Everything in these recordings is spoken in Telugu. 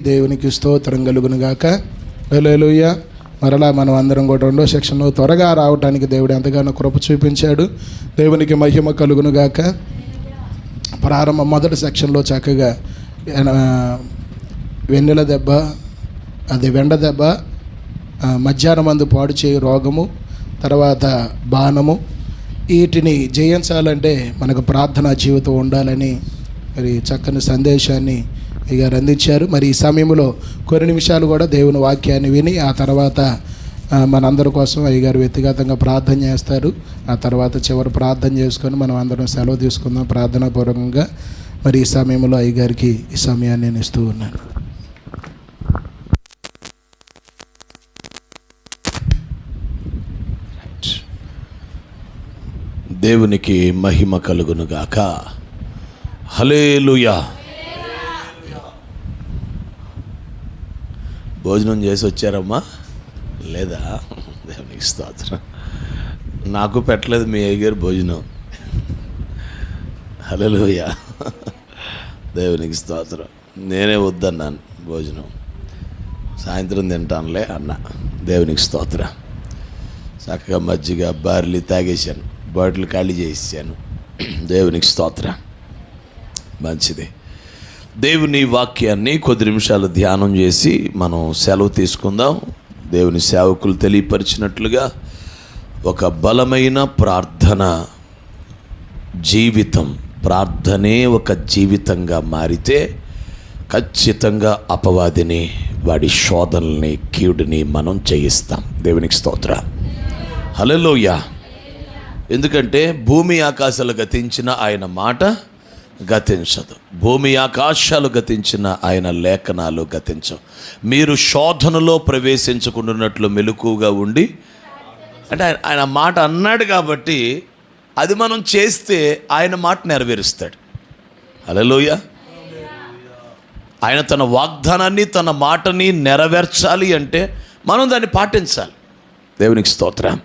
దేవునికి స్తోత్రం కలుగును గాక. హల్లెలూయా. మరలా మనం అందరం కూడా రెండో సెక్షన్లో త్వరగా రావడానికి దేవుడు ఎంతగానో కృప చూపించాడు. దేవునికి మహిమ కలుగును గాక. ప్రారంభం మొదటి సెక్షన్లో చక్కగా వెన్నెల దెబ్బ, అది వెండ దెబ్బ, మధ్యాహ్నం మందు పాడు చేయు రోగము, తర్వాత బాణము, వీటిని జయించాలంటే మనకు ప్రార్థనా జీవితం ఉండాలని మరి చక్కని సందేశాన్ని గారు అందించారు. మరి ఈ సమయంలో కొన్ని నిమిషాలు కూడా దేవుని వాక్యాన్ని విని ఆ తర్వాత మనందరి కోసం అయ్యగారు వ్యక్తిగతంగా ప్రార్థన చేస్తారు. ఆ తర్వాత చివరి ప్రార్థన చేసుకొని మనం అందరం సెలవు తీసుకుందాం ప్రార్థనాపూర్వకంగా. మరి ఈ సమయంలో అయ్యగారికి ఈ సమయాన్ని నేను ఇస్తూ ఉన్నాను. దేవునికి మహిమ కలుగునుగాక. హల్లెలూయా. భోజనం చేసి వచ్చారమ్మా? లేదా? దేవునికి స్తోత్రం. నాకు పెట్టలేదు మీ అయ్యగారు భోజనం. హల్లెలూయా. దేవునికి స్తోత్రం. నేనే వద్దన్నాను భోజనం, సాయంత్రం తింటానులే అన్న. దేవునికి స్తోత్రం. చక్కగా మజ్జిగ బార్లీ తాగేశాను, బాటిల్ ఖాళీ చేసాను. దేవునికి స్తోత్రం. మంచిది. దేవుని వాక్యాన్ని కొద్ది నిమిషాలు ధ్యానం చేసి మనం సెలవు తీసుకుందాం. దేవుని సేవకులు తెలియపరిచినట్లుగా ఒక బలమైన ప్రార్థన జీవితం, ప్రార్థనే ఒక జీవితంగా మారితే ఖచ్చితంగా అపవాదిని, వాడి శోధనల్ని, కీడుని మనం జయిస్తాం. దేవునికి స్తోత్రం. హల్లెలూయా. ఎందుకంటే భూమి ఆకాశాలు గతించిన ఆయన మాట గతించదు. భూమి ఆకాశాలు గతించిన ఆయన లేఖనాలు గతించవు. మీరు శోధనలో ప్రవేశించకుండాన్నట్లు మెలకువగా ఉండి, అంటే ఆయన మాట అన్నాడు కాబట్టి అది మనం చేస్తే ఆయన మాట నెరవేరుస్తాడు. హల్లెలూయా. ఆయన తన వాగ్దానాన్ని, తన మాటని నెరవేర్చాలి అంటే మనం దాన్ని పాటించాలి. దేవునికి స్తోత్రం.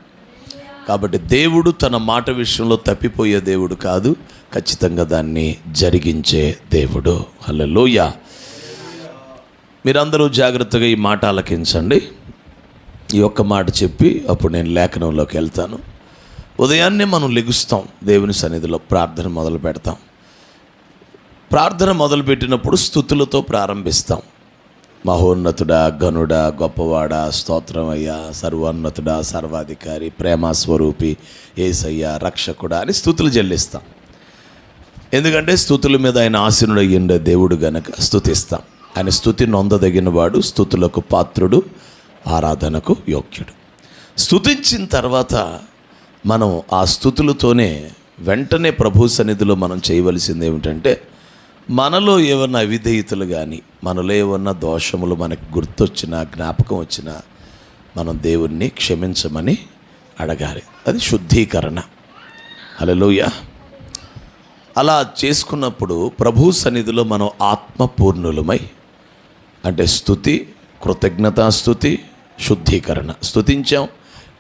కాబట్టి దేవుడు తన మాట విషయంలో తప్పిపోయే దేవుడు కాదు, ఖచ్చితంగా దాన్ని జరిగించే దేవుడు. హల్లెలూయా. మీరందరూ జాగ్రత్తగా ఈ మాట ఆలకించండి. ఈ ఒక్క మాట చెప్పి అప్పుడు నేను లేఖనంలోకి వెళ్తాను. ఉదయాన్నే మనం లెగుస్తాం, దేవుని సన్నిధిలో ప్రార్థన మొదలు పెడతాం. ప్రార్థన మొదలుపెట్టినప్పుడు స్తుతులతో ప్రారంభిస్తాం. మహోన్నతుడా, ఘనుడా, గొప్పవాడా, స్తోత్రమయ్యా, సర్వోన్నతుడా, సర్వాధికారి, ప్రేమస్వరూపి, యేసయ్యా, రక్షకుడా అని స్తుతులు చెల్లిస్తాం. ఎందుకంటే స్తుతుల మీద ఆయన ఆసీనుడయ్యుండే దేవుడు గనక స్తుతిస్తాం. ఆయన స్తుతి నొందదగిన వాడు, స్తుతులకు పాత్రుడు, ఆరాధనకు యోగ్యుడు. స్తుతించిన తర్వాత మనం ఆ స్తుతులతోనే వెంటనే ప్రభు సన్నిధిలో మనం చేయవలసింది ఏమిటంటే, మనలో ఏమన్నా అవిధేయతలు కానీ, మనలో ఏమన్నా దోషములు మనకు గుర్తొచ్చినా, జ్ఞాపకం వచ్చినా మనం దేవుణ్ణి క్షమించమని అడగాలి. అది శుద్ధీకరణ. హల్లెలూయా. అలా చేసుకున్నప్పుడు ప్రభు సన్నిధిలో మనం ఆత్మపూర్ణులమై, అంటే స్తుతి, కృతజ్ఞతాస్తుతి, శుద్ధీకరణ. స్తుతించాం,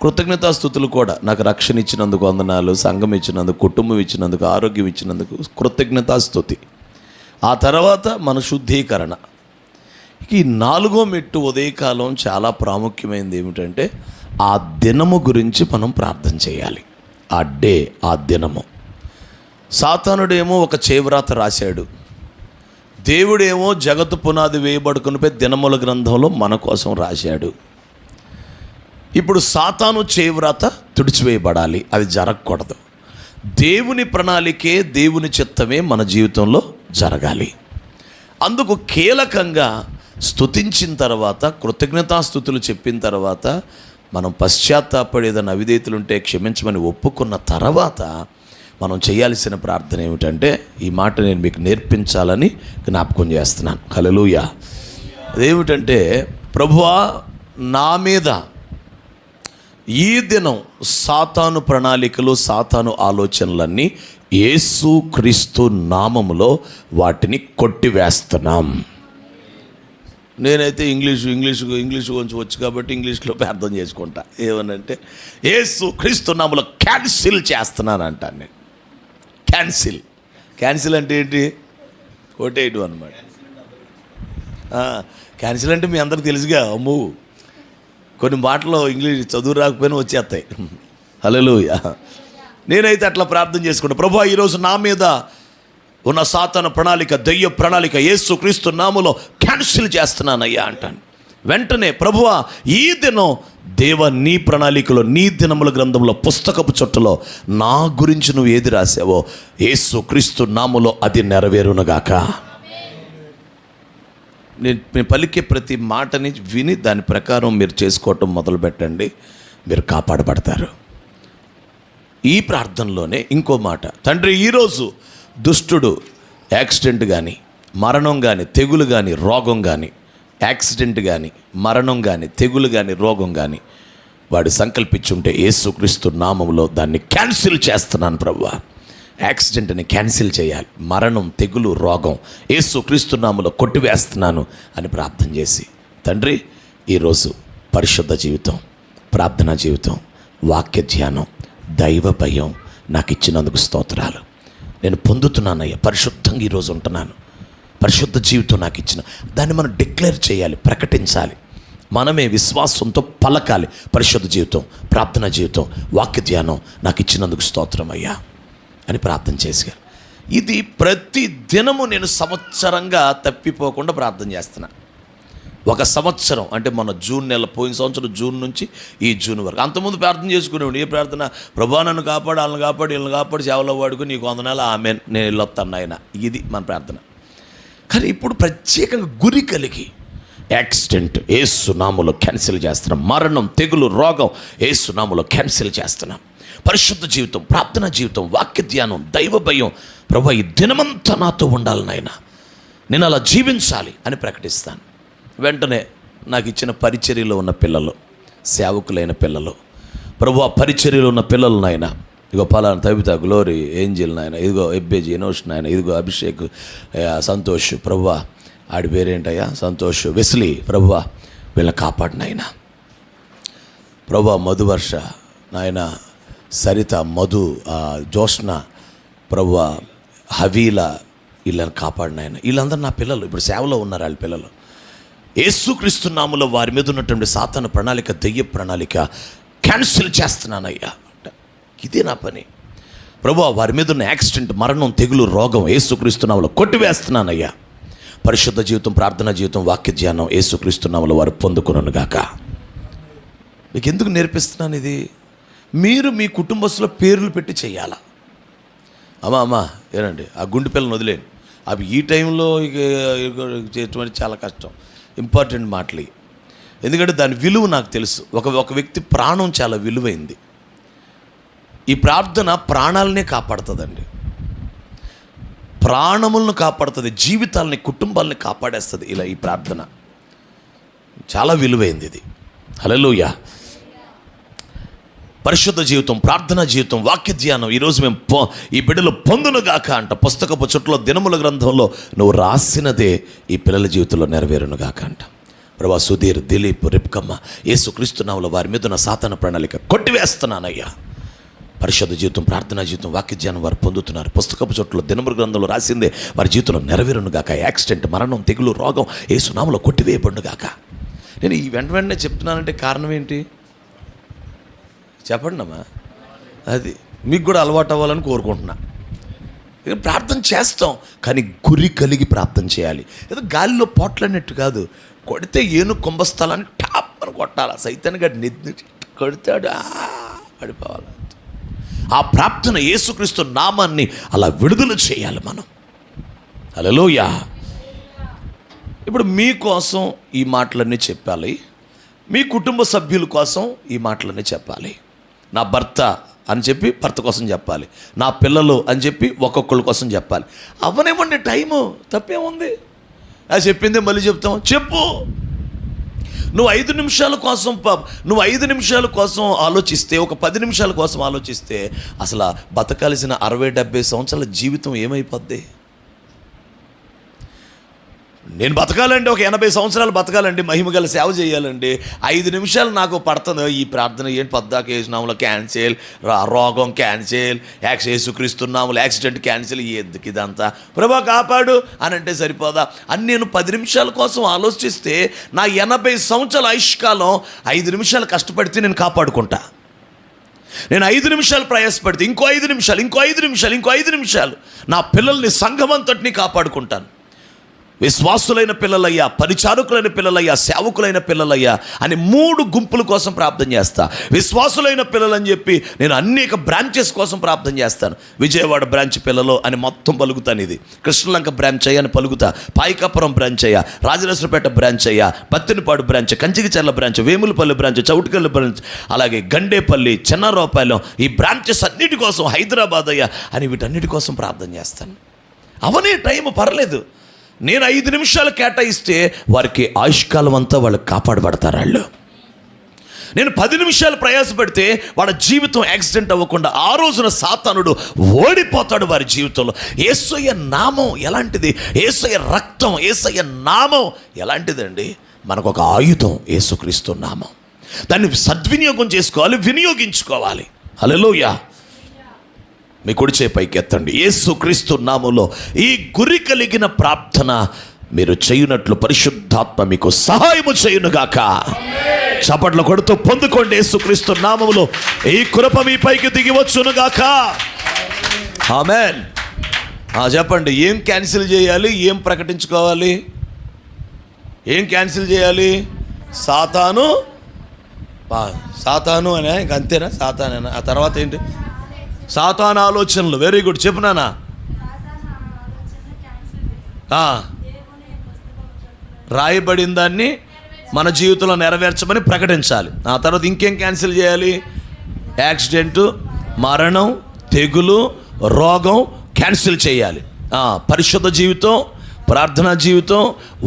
కృతజ్ఞతాస్తుతులు కూడా. నాకు రక్షణ ఇచ్చినందుకు వందనాలు, సంఘం ఇచ్చినందుకు, కుటుంబం ఇచ్చినందుకు, ఆరోగ్యం ఇచ్చినందుకు కృతజ్ఞతాస్తుతి. ఆ తర్వాత మన శుద్ధీకరణ. ఈ 4వ మెట్టు ఉదయకాలం చాలా ప్రాముఖ్యమైనది. ఏమిటంటే ఆ దినము గురించి మనం ప్రార్థన చేయాలి. ఆ డే, ఆ దినము. సాతానుడేమో ఒక చేవ్రాత రాశాడు, దేవుడేమో జగత్తు పునాది వేయబడుకునిపై దినముల గ్రంథంలో మన కోసం రాశాడు. ఇప్పుడు సాతాను చేవ్రాత తుడిచివేయబడాలి, అది జరగకూడదు. దేవుని ప్రణాళికే, దేవుని చిత్తమే మన జీవితంలో జరగాలి. అందుకు కీలకంగా స్తుతించిన తర్వాత, కృతజ్ఞతాస్తుతులు చెప్పిన తర్వాత, మనం పశ్చాత్తాపడేదన్న అవిధేయతలుంటే క్షమించమని ఒప్పుకున్న తర్వాత మనం చేయాల్సిన ప్రార్థన ఏమిటంటే, ఈ మాట నేను మీకు నేర్పించాలని జ్ఞాపకం చేస్తున్నాను. హల్లెలూయా. అదేమిటంటే, ప్రభువా, నా మీద ఈ దినం సాతాను ప్రణాళికలు, సాతాను ఆలోచనలన్నీ యేసు క్రీస్తు నామములో వాటిని కొట్టివేస్తున్నాం. నేనైతే ఇంగ్లీషు కొంచెం వచ్చు కాబట్టి ఇంగ్లీష్లో ప్రార్థన చేసుకుంటా. ఏమనంటే, యేసు క్రీస్తు నామములో క్యాన్సిల్ చేస్తున్నాను అంటాను నేను. క్యాన్సిల్ అంటే ఏంటి? కొట్టేయడం అన్నమాట. క్యాన్సిల్ అంటే మీ అందరికి తెలుసుగా. అమ్మో, కొన్ని మాటలు ఇంగ్లీష్ చదువు రాకపోయినా వచ్చేస్తాయి. హల్లెలూయా. నేనైతే అట్లా ప్రార్థన చేసుకుంటా, ప్రభువా ఈరోజు నా మీద ఉన్న సాతాను ప్రణాళిక, దయ్య ప్రణాళిక యేసుక్రీస్తు నామములో క్యాన్సిల్ చేస్తున్నానయ్యా అంటాను. వెంటనే ప్రభువా ఈ దినం దేవ నీ ప్రణాళికలో, నీ దినముల గ్రంథంలో, పుస్తకపు చుట్టలో నా గురించి నువ్వు ఏది రాసావో యేసుక్రీస్తు నామములో అది నెరవేరునుగాక. నేను పలికే ప్రతి మాటని విని దాని ప్రకారం మీరు చేసుకోవటం మొదలు పెట్టండి, మీరు కాపాడబడతారు. ఈ ప్రార్థనలోనే ఇంకో మాట, తండ్రి ఈరోజు దుష్టుడు యాక్సిడెంట్ కానీ, మరణం కానీ, తెగులు కానీ, రోగం కానీ, యాక్సిడెంట్ కానీ, మరణం కానీ, తెగులు కానీ, రోగం కానీ వాడు సంకల్పించుంటే యేసుక్రీస్తు నామములో దాన్ని క్యాన్సిల్ చేస్తున్నాను ప్రభువా. యాక్సిడెంట్ని క్యాన్సిల్ చేయాలి, మరణం, తెగులు, రోగం యేసుక్రీస్తు నామములో కొట్టివేస్తున్నాను అని ప్రార్థన చేసి, తండ్రి ఈరోజు పరిశుద్ధ జీవితం, ప్రార్థనా జీవితం, వాక్య ధ్యానం, దైవ భయం నాకు ఇచ్చినందుకు స్తోత్రాలు. నేను పొందుతున్నానయ్యా, పరిశుద్ధంగా ఈరోజు ఉంటున్నాను, పరిశుద్ధ జీవితం నాకు ఇచ్చిన దాన్ని మనం డిక్లేర్ చేయాలి, ప్రకటించాలి. మనమే విశ్వాసంతో పలకాలి, పరిశుద్ధ జీవితం, ప్రార్థనా జీవితం, వాక్య ధ్యానం నాకు ఇచ్చినందుకు స్తోత్రం అయ్యా అని ప్రార్థన చేశారు. ఇది ప్రతి దినము నేను సంవత్సరంగా తప్పిపోకుండా ప్రార్థన చేస్తున్నా. ఒక సంవత్సరం అంటే మన జూన్ నెల, పోయిన సంవత్సరం జూన్ నుంచి ఈ జూన్ వరకు. అంతకుముందు ప్రార్థన చేసుకునేవాడు. ఏ ప్రార్థన? ప్రభువా నన్ను కాపాడు, వాళ్ళని కాపాడు, వీళ్ళని కాపాడు, సేవలో వాడుకు నీకు 100 నెలలు ఆమెన్, నేను వెళ్ళొస్తాను ఆయన. ఇది మన ప్రార్థన. కానీ ఇప్పుడు ప్రత్యేకంగా గురి కలిగి యాక్సిడెంట్ యేసు నామములో క్యాన్సిల్ చేస్తున్నాం, మరణం, తెగులు, రోగం యేసు నామములో క్యాన్సిల్ చేస్తున్నాం. పరిశుద్ధ జీవితం, ప్రార్థనా జీవితం, వాక్య ధ్యానం, దైవ భయం, ప్రభువా ఈ దినమంతా నాతో ఉండాలి నాయన, నేను అలా జీవించాలి అని ప్రకటిస్తాను. వెంటనే నాకు ఇచ్చిన పరిచర్యలో ఉన్న పిల్లలు, సేవకులైన పిల్లలు, ప్రభువా పరిచర్యలో ఉన్న పిల్లలు నాయన, ఇదిగో పలానా తబిత, గ్లోరీ, ఏంజిల్ నాయన, ఇదిగో ఎబ్బేజీ, ఎనోష్ నాయన, ఇదిగో అభిషేక్, సంతోష్, ప్రభువా ఆడి పేరేంటయ్యా, సంతోష్, వెస్లీ, ప్రభువా వీళ్ళని కాపాడినాయన. ప్రభువా మధువర్ష నాయన, సరిత, మధు, జోష్న, ప్రభువా హవీల, వీళ్ళని కాపాడినాయన. వీళ్ళందరూ నా పిల్లలు, ఇప్పుడు సేవలో ఉన్నారు. వాళ్ళ పిల్లలు యేసుక్రీస్తు నామములో వారి మీద ఉన్నటువంటి సాతాను ప్రణాళిక, దెయ్య ప్రణాళిక క్యాన్సిల్ చేస్తున్నానయ్యా. ఇదే నా పని ప్రభువా. వారి మీద ఉన్న యాక్సిడెంట్, మరణం, తెగులు, రోగం యేసుక్రీస్తు నామములో కొట్టివేస్తున్నానయ్యా. పరిశుద్ధ జీవితం, ప్రార్థనా జీవితం, వాక్య ధ్యానం యేసుక్రీస్తు నామములో వారు పొందుకొనుగాక. మీకు ఎందుకు నేర్పిస్తున్నాను ఇది? మీరు మీ కుటుంబస్తుల పేర్లు పెట్టి చేయాలా? అమ్మా ఏనండి, ఆ గుండె పిల్లని వదిలేండి. అవి ఈ టైంలో చేయటం చాలా కష్టం. ఇంపార్టెంట్ మాటలు, ఎందుకంటే దాని విలువ నాకు తెలుసు. ఒక వ్యక్తి ప్రాణం చాలా విలువైంది. ఈ ప్రార్థన ప్రాణాలనే కాపాడుతుందండి, ప్రాణములను కాపాడుతుంది, జీవితాలని, కుటుంబాలని కాపాడేస్తుంది. ఇలా ఈ ప్రార్థన చాలా విలువైంది ఇది. హల్లెలూయా. పరిశుద్ధ జీవితం, ప్రార్థనా జీవితం, వాక్య ధ్యానం ఈరోజు మేము ఈ బిడ్డలు పొందునుగాక అంట. పుస్తకపు చుట్టలో, దినముల గ్రంథంలో నువ్వు రాసినదే ఈ పిల్లల జీవితంలో నెరవేరునుగాక అంట. ప్రభువా సుధీర్, దిలీప్, రిప్కమ్మ యేసుక్రీస్తు నామములో వారి మీద ఉన్న సాతాను ప్రణాళిక కొట్టివేస్తున్నానయ్యా. పరిశుద్ధ జీవితం, ప్రార్థనా జీవితం, వాక్య ధ్యానం వారు పొందుతున్నారు. పుస్తకపు చుట్టలో, దినముల గ్రంథంలో రాసిందే వారి జీవితంలో నెరవేరునుగాక. యాక్సిడెంట్, మరణం, తెగులు, రోగం యేసు నామములో కొట్టివేయబడునుగాక. నేను ఈ వెంటనే చెప్తున్నానంటే కారణం ఏంటి చెప్పండి అమ్మా. అది మీకు కూడా అలవాటు అవ్వాలని కోరుకుంటున్నా. ప్రార్థన చేస్తాం, కానీ గురి కలిగి ప్రార్థన చేయాలి. ఏదో గాలిలో పోట్లన్నట్టు కాదు, కొడితే ఏను కుంభస్థలాన్ని టాప్ అని కొట్టాలి. సైతాన్ని గడి నెత్తి కొడతాడు, పడిపోవాలి. ఆ ప్రార్థన యేసుక్రీస్తు నామాన్ని అలా విడుదల చేయాలి మనం. హల్లెలూయా. ఇప్పుడు మీకోసం ఈ మాటలన్నీ చెప్పాలి, మీ కుటుంబ సభ్యుల కోసం ఈ మాటలన్నీ చెప్పాలి. నా భర్త అని చెప్పి భర్త కోసం చెప్పాలి, నా పిల్లలు అని చెప్పి ఒక్కొక్కళ్ళ కోసం చెప్పాలి. అవ్వనివ్వండి, టైము తప్పేముంది. అది చెప్పిందే మళ్ళీ చెప్తాం, చెప్పు. నువ్వు 5 నిమిషాల కోసం నువ్వు 5 నిమిషాల కోసం ఆలోచిస్తే, ఒక 10 నిమిషాల కోసం ఆలోచిస్తే అసలు బతకాల్సిన 60-70 సంవత్సరాల జీవితం ఏమైపోద్ది? నేను బతకాలండి, ఒక 80 సంవత్సరాలు బతకాలండి, మహిమగల సేవ చేయాలండి, 5 నిమిషాలు నాకు పడుతుంది ఈ ప్రార్థన ఏంటి, పద్దాక వేసినాములో క్యాన్సిల్, రోగం క్యాన్సిల్, యేసుక్రీస్తున్నాములు యాక్సిడెంట్ క్యాన్సిల్, ఎందుకు ఇదంతా, ప్రభా కాపాడు అని అంటే సరిపోదా అని నేను 10 నిమిషాల కోసం ఆలోచిస్తే నా 80 సంవత్సరాల ఆయుష్కాలం 5 నిమిషాలు కష్టపడితే నేను కాపాడుకుంటా. నేను 5 నిమిషాలు ప్రయాసపడితే ఇంకో 5 నిమిషాలు, ఇంకో 5 నిమిషాలు, ఇంకో 5 నిమిషాలు నా పిల్లల్ని, సంఘమంతటిని కాపాడుకుంటాను. విశ్వాసులైన పిల్లలయ్యా, పరిచారకులైన పిల్లలయ్యా, సేవకులైన పిల్లలయ్యా అని 3 గుంపుల కోసం ప్రార్థన చేస్తా. విశ్వాసులైన పిల్లలని చెప్పి నేను అనేక బ్రాంచెస్ కోసం ప్రార్థన చేస్తాను. విజయవాడ బ్రాంచ్ పిల్లలు అని మొత్తం పలుకుతాను, ఇది కృష్ణలంక బ్రాంచ్ అయ్యా అని పలుకుతా, పాయికాపురం బ్రాంచ్ అయ్యా, రాజరాజపేట బ్రాంచ్ అయ్యా, Battinipadu branch, Kanchikacherla branch, Vemulapalli branch, Choutukalli branch, అలాగే గండేపల్లి, చెన్నారావుపాలెం, ఈ బ్రాంచెస్ అన్నిటి కోసం, హైదరాబాద్ అయ్యా అని వీటన్నిటి కోసం ప్రార్థన చేస్తాను. అవనే టైం పర్లేదు, నేను 5 నిమిషాలు కేటాయిస్తే వారికి ఆయుష్కాలం అంతా వాళ్ళు కాపాడబడతారు. వాళ్ళు నేను 10 నిమిషాలు ప్రయాసపడితే వాళ్ళ జీవితం యాక్సిడెంట్ అవ్వకుండా ఆ రోజున సాతానుడు ఓడిపోతాడు వారి జీవితంలో. యేసయ్య నామం ఎలాంటిది, యేసయ్య రక్తం, యేసయ్య నామం ఎలాంటిదండి, మనకు ఒక ఆయుధం యేసుక్రీస్తు నామం. దాన్ని సద్వినియోగం చేసుకోవాలి, వినియోగించుకోవాలి. హల్లెలూయా. మీ కుడి చేయి పైకి ఎత్తండి. యేసుక్రీస్తు నామములో ఈ గురి కలిగిన ప్రార్థన మీరు చేయునట్లు పరిశుద్ధాత్మ మీకు సహాయము చేయునుగాక. చప్పట్లు కొడుతూ పొందుకోండి. యేసుక్రీస్తు నామములో ఈ కృప మీ పైకి దిగి వచ్చునుగాక. ఆమేన్. చెప్పండి, ఏం క్యాన్సిల్ చేయాలి, ఏం ప్రకటించుకోవాలి, ఏం క్యాన్సిల్ చేయాలి? సాతాను అనే, ఇంక అంతేనా? సాతానేనా? ఆ తర్వాత ఏంటి? సాతాను ఆలోచనలు. వెరీ గుడ్, చెప్పునానా. రాయబడిన దాన్ని మన జీవితంలో నెరవేర్చమని ప్రకటించాలి. ఆ తర్వాత ఇంకేం క్యాన్సిల్ చేయాలి? యాక్సిడెంటు, మరణం, తెగులు, రోగం క్యాన్సిల్ చేయాలి. పరిశుద్ధ జీవితం, ప్రార్థనా జీవితం,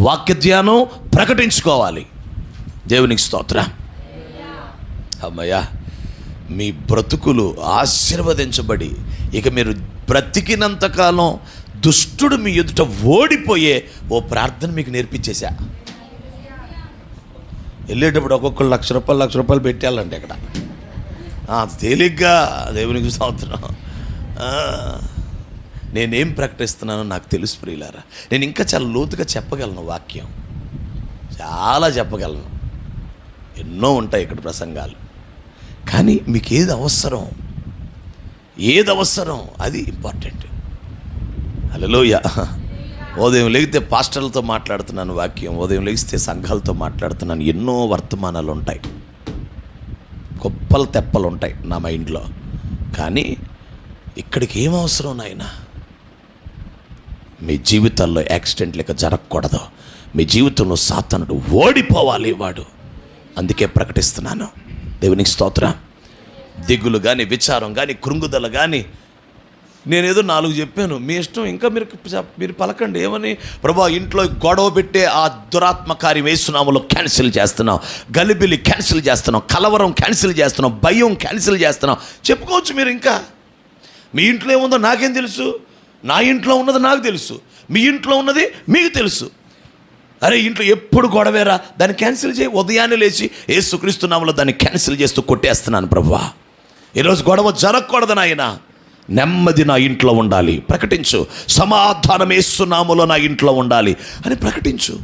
వాక్య ధ్యానం ప్రకటించుకోవాలి. దేవునికి స్తోత్రం. అమ్మయ్యా, మీ బ్రతుకులు ఆశీర్వదించబడి ఇక మీరు బ్రతికినంతకాలం దుష్టుడు మీ ఎదుట ఓడిపోయే ఓ ప్రార్థన మీకు నేర్పించేశా. వెళ్ళేటప్పుడు ఒక్కొక్కరు ₹1,00,000 పెట్టాలంటే ఇక్కడ తేలిగ్గా. దేవునికి స్తోత్రం. నేనేం ప్రకటిస్తున్నానో నాకు తెలుసు ప్రియులారా. నేను ఇంకా చాలా లోతుగా చెప్పగలను, వాక్యం చాలా చెప్పగలను, ఎన్నో ఉంటాయి ఇక్కడ ప్రసంగాలు. కానీ మీకు ఏది అవసరం అది ఇంపార్టెంట్. హల్లెలూయా. ఉదయం లేగితే పాస్టర్లతో మాట్లాడుతున్నాను వాక్యం, ఉదయం లేగిస్తే సంఘాలతో మాట్లాడుతున్నాను. ఎన్నో వర్తమానాలు ఉంటాయి, గొప్పలు తెప్పలు ఉంటాయి నా మైండ్లో. కానీ ఇక్కడికి ఏం అవసరం నాయనా? మీ జీవితాల్లో యాక్సిడెంట్ లేక జరగకూడదు, మీ జీవితంలో సాతానుడు ఓడిపోవాలి వాడు. అందుకే ప్రకటిస్తున్నాను. దేవునికి స్తోత్రం. దిగులు కానీ, విచారం కానీ, కృంగుదల కానీ, నేనేదో 4 చెప్పాను, మీ ఇష్టం. ఇంకా మీరు పలకండి. ఏమని? ప్రభా, ఇంట్లో గొడవ పెట్టే ఆ దురాత్మ కార్యం యేసునామములో క్యాన్సిల్ చేస్తున్నాం, గలిబిలి క్యాన్సిల్ చేస్తున్నాం, కలవరం క్యాన్సిల్ చేస్తున్నాం, భయం క్యాన్సిల్ చేస్తున్నాం చెప్పుకోవచ్చు మీరు. ఇంకా మీ ఇంట్లో ఏముందో నాకేం తెలుసు? నా ఇంట్లో ఉన్నది నాకు తెలుసు, మీ ఇంట్లో ఉన్నది మీకు తెలుసు. అరే, ఇంట్లో ఎప్పుడు గొడవేరా, దాన్ని క్యాన్సిల్ చేయి. ఉదయాన్నే లేచి యేసుక్రీస్తు నామములో దాన్ని క్యాన్సిల్ చేస్తూ కొట్టేస్తున్నాను. ప్రభువా, ఈరోజు గొడవ జరగకూడదు నాయన, నెమ్మది నా ఇంట్లో ఉండాలి ప్రకటించు. సమాధానం యేసు నామములో నా ఇంట్లో ఉండాలి అని ప్రకటించు.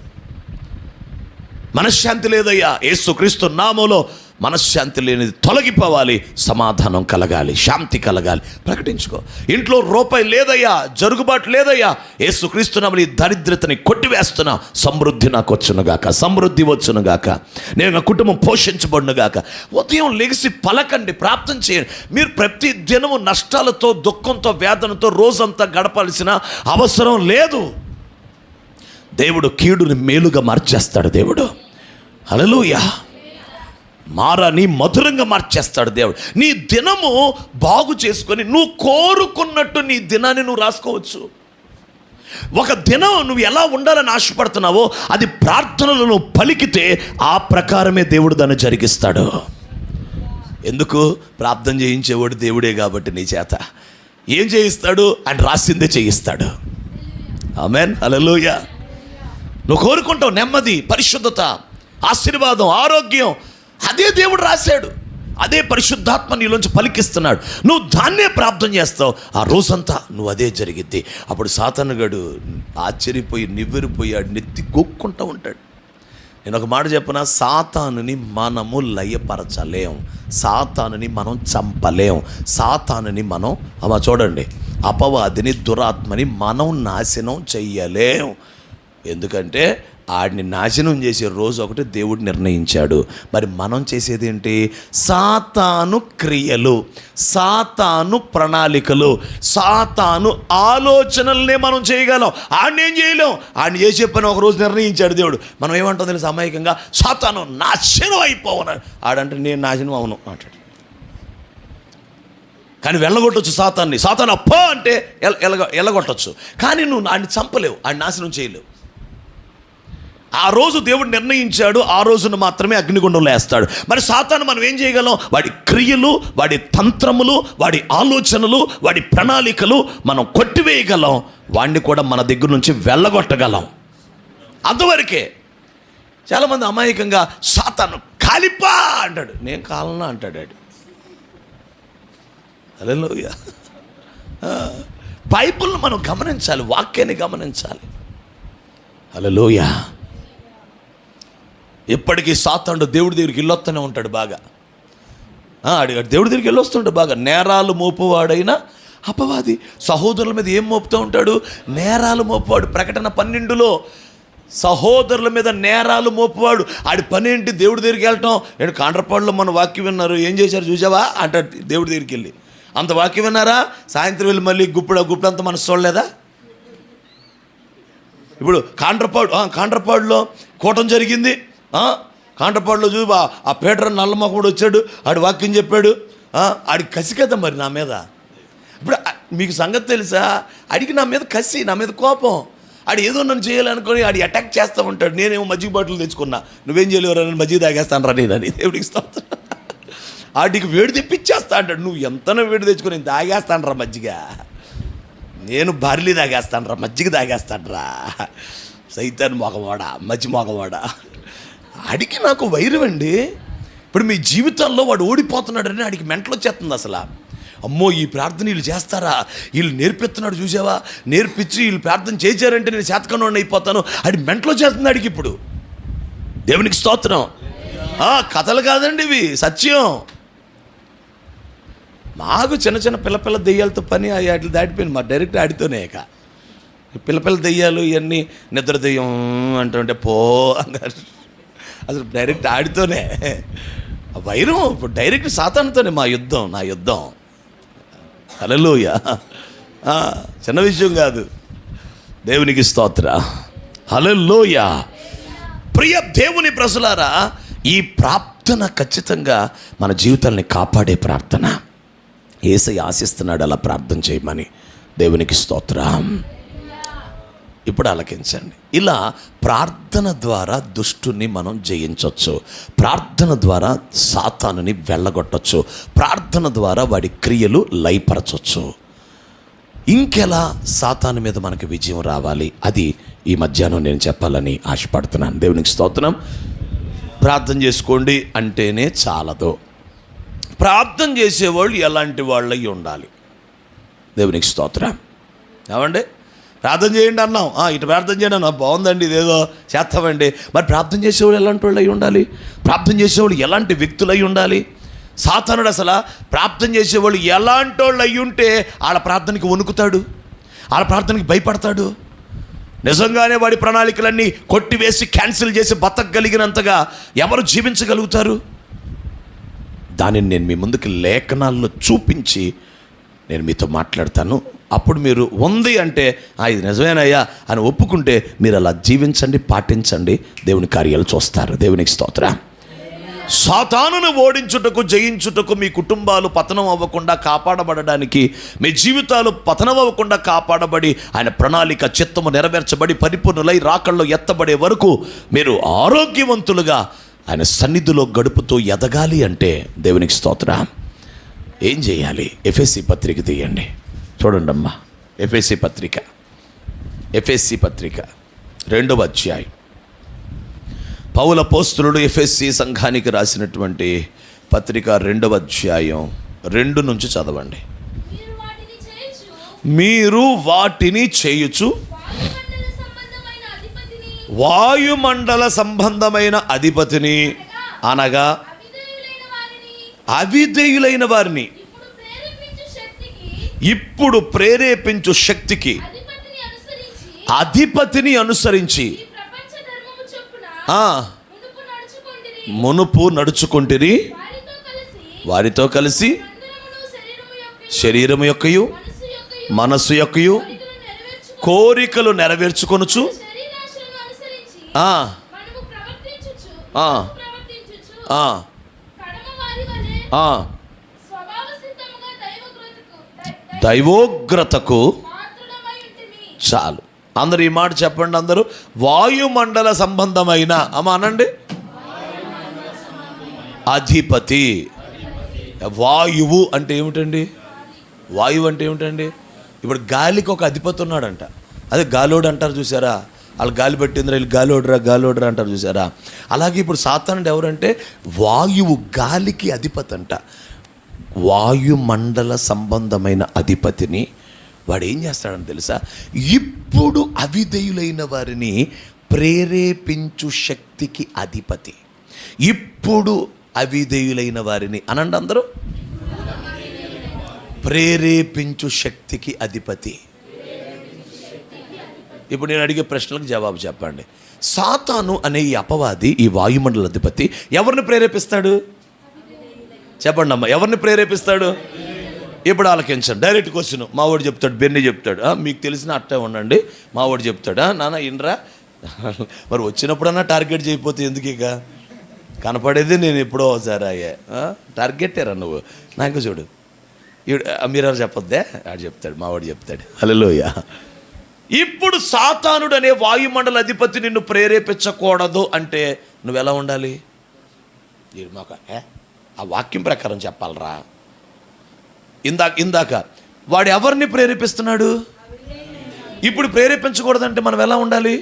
మనశ్శాంతి లేదయ్యా, యేసుక్రీస్తు నామములో మనశ్శాంతి లేనిది తొలగిపోవాలి, సమాధానం కలగాలి, శాంతి కలగాలి, ప్రకటించుకో. ఇంట్లో రూపాయి లేదయ్యా, జరుగుబాటు లేదయ్యా, యేసుక్రీస్తు నామములో ఈ దరిద్రతని కొట్టివేస్తున్నా, సమృద్ధి నాకు వచ్చునుగాక, సమృద్ధి వచ్చునుగాక, నేను కుటుంబం పోషించబడునుగాక. ఉదయం లెగిసి పలకండి, ప్రార్థన చేయండి. మీరు ప్రతి దినము నష్టాలతో, దుఃఖంతో, వేదనతో రోజంతా గడపాల్సిన అవసరం లేదు. దేవుడు కీడుని మేలుగా మార్చేస్తాడు. దేవుడు హల్లెలూయా. మారాని మధురంగా మార్చేస్తాడు దేవుడు. నీ దినము బాగు చేసుకొని నువ్వు కోరుకున్నట్టు నీ దినాన్ని నువ్వు రాసుకోవచ్చు. ఒక దినం నువ్వు ఎలా ఉండాలని ఆశపడుతున్నావో అది ప్రార్థనలో నువ్వు పలికితే ఆ ప్రకారమే దేవుడు దాన్ని జరిగిస్తాడు. ఎందుకు? ప్రార్థన చేయించేవాడు దేవుడే కాబట్టి నీ చేత ఏం చేయిస్తాడు? ఆయన రాసిందే చేయిస్తాడు. ఆమేన్, హల్లెలూయా. నువ్వు కోరుకుంటావు నెమ్మది, పరిశుద్ధత, ఆశీర్వాదం, ఆరోగ్యం. అదే దేవుడు రాశాడు, అదే పరిశుద్ధాత్మ నీలోంచి పలికిస్తున్నాడు. నువ్వు దాన్నే ప్రార్థన చేస్తావు, ఆ రోజంతా నువ్వు అదే జరిగిద్ది. అప్పుడు సాతానుగాడు ఆశ్చర్యపోయి నివ్వెరిపోయాడు, నెత్తి గొక్కుంటూ ఉంటాడు. నేను ఒక మాట చెప్పనా, సాతానుని మనము లయపరచలేం, సాతానుని మనం చంపలేం, సాతానుని మనం చూడండి, అపవాదిని, దురాత్మని మనం నాశనం చెయ్యలేం. ఎందుకంటే ఆడిని నాశనం చేసే రోజు ఒకటి దేవుడు నిర్ణయించాడు. మరి మనం చేసేది ఏంటి? సాతాను క్రియలు, సాతాను ప్రణాళికలు, సాతాను ఆలోచనలనే మనం చేయగలం. ఆడిని ఏం చేయలేం. ఆడిని చేసే పని ఒక రోజు నిర్ణయించాడు దేవుడు. మనం ఏమంటాం తెలుసు, అమాయకంగా సాతాను నాశనం అయిపోవన్నాడు. ఆడంటే నేను నాశనం అవును అంటాడు. కానీ వెళ్ళగొట్టచ్చు సాతాన్ని. సాతాను అప్ప అంటే వెళ్ళగొట్టచ్చు, కానీ నువ్వు ఆడిని చంపలేవు, ఆడిని నాశనం చేయలేవు. ఆ రోజు దేవుడు నిర్ణయించాడు, ఆ రోజున మాత్రమే అగ్నిగుండంలో వేస్తాడు. మరి సాతాను మనం ఏం చేయగలం? వాడి క్రియలు, వాడి తంత్రములు, వాడి ఆలోచనలు, వాడి ప్రణాళికలు మనం కొట్టివేయగలం. వాడిని కూడా మన దగ్గర నుంచి వెళ్ళగొట్టగలం. అంతవరకే. చాలామంది అమాయకంగా సాతాను కాలిపా అంటాడు, నేను కాలనా అంటాడు. హల్లెలూయా. బైబిల్ని మనం గమనించాలి, వాక్యాన్ని గమనించాలి. హల్లెలూయా. ఎప్పటికీ సాతానుడు దేవుడి దగ్గరికి వెళ్ళొస్తూనే ఉంటాడు బాగా. అడిగాడు దేవుడి దగ్గరికి వెళ్ళొస్తుంటాడు బాగా. నేరాలు మోపువాడైనా అపవాది సహోదరుల మీద ఏం మోపుతూ ఉంటాడు? నేరాలు మోపువాడు. ప్రకటన 12లో సహోదరుల మీద నేరాలు మోపువాడు. ఆడి పని ఏంటి? దేవుడి దగ్గరికి వెళ్ళటం. నేను కాండ్రపాడులో మన వాక్యం విన్నారు, ఏం చేశారు చూసావా అంటాడు దేవుడి దగ్గరికి వెళ్ళి. అంత వాక్యం విన్నారా? సాయంత్రం వెళ్ళి మళ్ళీ గుప్పుడంతా మనసు చూడలేదా? ఇప్పుడు కాండ్రపాడులో కూటం జరిగింది. కాండ్రపాడులో చూసి ఆ పేటర్ నల్లమ్మకుడు వచ్చాడు, ఆడి వాక్యం చెప్పాడు. ఆడికి కసి కదా మరి నా మీద. ఇప్పుడు మీకు సంగతి తెలుసా, ఆడికి నా మీద కసి, నా మీద కోపం. ఆడు ఏదో నన్ను చేయాలనుకొని ఆడి అటాక్ చేస్తూ ఉంటాడు. నేనేమో మజ్జిగ బాటిల్ తెచ్చుకున్నా, నువ్వేం చేయలేవరా, నేను మజ్జిగ తాగేస్తాను రా నేనని దేవుడికి స్తోత్రం. ఆడికి వేడి తెప్పించేస్తా అంటాడు. నువ్వు ఎంతనో వేడి తెచ్చుకొని నేను తాగేస్తాను రా మజ్జిగ, నేను బార్లీ తాగేస్తాను రా, మజ్జిగ తాగేస్తాను రా, సైతాన్ మోగవాడా, మజ్జి మోగవాడా. ఆడికి నాకు వైరం అండి. ఇప్పుడు మీ జీవితంలో వాడు ఓడిపోతున్నాడని ఆడికి మెంటలు వచ్చేస్తుంది అసలు. అమ్మో ఈ ప్రార్థన వీళ్ళు చేస్తారా, వీళ్ళు నేర్పిస్తున్నాడు చూసావా, నేర్పించి వీళ్ళు ప్రార్థన చేశారంటే నేను చేతకనోడిని అయిపోతాను, అది మెంటలో చేస్తుంది ఆడికి. ఇప్పుడు దేవునికి స్తోత్రం. కథలు కాదండి ఇవి, సత్యం. మాకు చిన్న చిన్న పిల్ల దెయ్యాలతో పని వాటిని దాటిపోయింది. మా డైరెక్ట్ ఆడితోనే ఇక పిల్ల దెయ్యాలు ఇవన్నీ నిద్ర దెయ్యం అంటుంటే పో అన్నారు. అసలు డైరెక్ట్ ఆడితోనే వైరం. ఇప్పుడు డైరెక్ట్ సాతానుతోనే మా యుద్ధం, నా యుద్ధం. హల్లెలూయా. చిన్న విషయం కాదు. దేవునికి స్తోత్ర. హల్లెలూయా. ప్రియ దేవుని ప్రజలారా, ఈ ప్రార్థన ఖచ్చితంగా మన జీవితాన్ని కాపాడే ప్రార్థన. యేసయ్య ఆశిస్తున్నాడు అలా ప్రార్థన చేయమని. దేవునికి స్తోత్రం. ఇప్పుడు ఆలకించండి. ఇలా ప్రార్థన ద్వారా దుష్టుని మనం జయించవచ్చు, ప్రార్థన ద్వారా సాతానుని వెళ్ళగొట్టచ్చు, ప్రార్థన ద్వారా వాడి క్రియలు లయపరచవచ్చు. ఇంకెలా సాతాను మీద మనకి విజయం రావాలి, అది ఈ మధ్యాహ్నం నేను చెప్పాలని ఆశపడుతున్నాను. దేవునికి స్తోత్రం. ప్రార్థన చేసుకోండి అంటేనే చాలదు. ప్రార్థన చేసేవాళ్ళు ఎలాంటి వాళ్ళై ఉండాలి? దేవునికి స్తోత్రం. ఏమండి, ప్రార్థన చేయండి అన్నాం, ఇటు ప్రార్థన చేయండి అన్నా, బాగుందండి, ఇదేదో చేస్తామండి. మరి ప్రార్థన చేసేవాళ్ళు ఎలాంటి వాళ్ళు అయి ఉండాలి? ప్రార్థన చేసేవాళ్ళు ఎలాంటి వ్యక్తులు అయి ఉండాలి? సాతానుడు అసలు ప్రార్థన చేసేవాళ్ళు ఎలాంటి వాళ్ళు అయి ఉంటే వాళ్ళ ప్రార్థనకి వణుకుతాడు, వాళ్ళ ప్రార్థనకి భయపడతాడు. నిజంగానే వాడి ప్రణాళికలన్నీ కొట్టివేసి క్యాన్సిల్ చేసి బతకగలిగినంతగా ఎవరు జీవించగలుగుతారు? దానిని నేను మీ ముందుకు లేఖనాల్లో చూపించి నేను మీతో మాట్లాడతాను. అప్పుడు మీరు ఉంది అంటే ఇది నిజమేనయ్యా అని ఒప్పుకుంటే మీరు అలా జీవించండి, పాటించండి, దేవుని కార్యాలు చూస్తారు. దేవునికి స్తోత్రం. సాతానును ఓడించుటకు, జయించుటకు, మీ కుటుంబాలు పతనం అవ్వకుండా కాపాడబడడానికి, మీ జీవితాలు పతనం అవ్వకుండా కాపాడబడి ఆయన ప్రణాళిక చిత్తము నెరవేర్చబడి పరిపూర్ణులై రాకల్లో ఎత్తబడే వరకు మీరు ఆరోగ్యవంతులుగా ఆయన సన్నిధిలో గడుపుతూ ఎదగాలి అంటే దేవునికి స్తోత్రం. ఏం చేయాలి? ఎఫెసీ పత్రిక తీయండి, చూడండి అమ్మా. ఎఫెసీ పత్రిక 2వ అధ్యాయం. పౌలు అపోస్తలుడు ఎఫెసీ సంఘానికి రాసినటువంటి పత్రిక 2వ అధ్యాయం 2 నుంచి చదవండి. మీరు వాటిని చేయుచు వాయుమండల సంబంధమైన అధిపతిని అనగా అవిధేయులైన వారిని ఇప్పుడు ప్రేరేపించు శక్తికి అధిపతిని అనుసరించి మునుపు నడుచుకుంటిరి. వారితో కలిసి శరీరము యొక్కయు మనస్సు యొక్కయు కోరికలు నెరవేర్చుకొనుచు దైవోగ్రతకు చాలు. అందరు ఈ మాట చెప్పండి. అందరూ వాయుమండల సంబంధమైన అనండి అధిపతి. వాయువు అంటే ఏమిటండి? వాయువు అంటే ఏమిటండి? ఇప్పుడు గాలికి ఒక అధిపతి ఉన్నాడంట. అదే గాలోడు అంటారు చూసారా? వాళ్ళు గాలి పెట్టిందిరా, వీళ్ళు గాలోడరా అంటారు చూసారా? అలాగే ఇప్పుడు సాతానుడు ఎవరంటే వాయువు, గాలికి అధిపతి అంట. వాయుమండల సంబంధమైన అధిపతిని వాడు ఏం చేస్తాడని తెలుసా? ఇప్పుడు అవిధేయులైన వారిని ప్రేరేపించు శక్తికి అధిపతి. ఇప్పుడు అవిధేయులైన వారిని అనండి అందరూ. ప్రేరేపించు శక్తికి అధిపతి. ఇప్పుడు నేను అడిగే ప్రశ్నలకు జవాబు చెప్పండి. సాతాను అనే ఈ అపవాది, ఈ వాయుమండల అధిపతి ఎవరిని ప్రేరేపిస్తాడు? చెప్పండి అమ్మా, ఎవరిని ప్రేరేపిస్తాడు? ఇప్పుడు ఆలకించండి. Direct question. మా వాడు చెప్తాడు, బెన్ని చెప్తాడు, మీకు తెలిసిన అట్టే ఉండండి. మా వాడు చెప్తాడా, నాన్న ఇన్రా. మరి వచ్చినప్పుడన్నా టార్గెట్ చేయకపోతే ఎందుకు? ఇక కనపడేది నేను ఎప్పుడో ఒకసారి అయ్యా టార్గెట్టేరా నువ్వు నాకు. చూడు మీరు చెప్పొద్దే, ఆడు చెప్తాడు, మా వాడు చెప్తాడు. హల్లెలూయా. ఇప్పుడు సాతానుడు అనే వాయుమండల అధిపతి నిన్ను ప్రేరేపించకూడదు అంటే నువ్వు ఎలా ఉండాలి? మాకు ఆ వాక్యం ప్రకారం చెప్పాలరా. ఇందాక వాడు ఎవరిని ప్రేరేపిస్తున్నాడు? ఇప్పుడు ప్రేరేపించకూడదంటే మనం ఎలా ఉండాలి?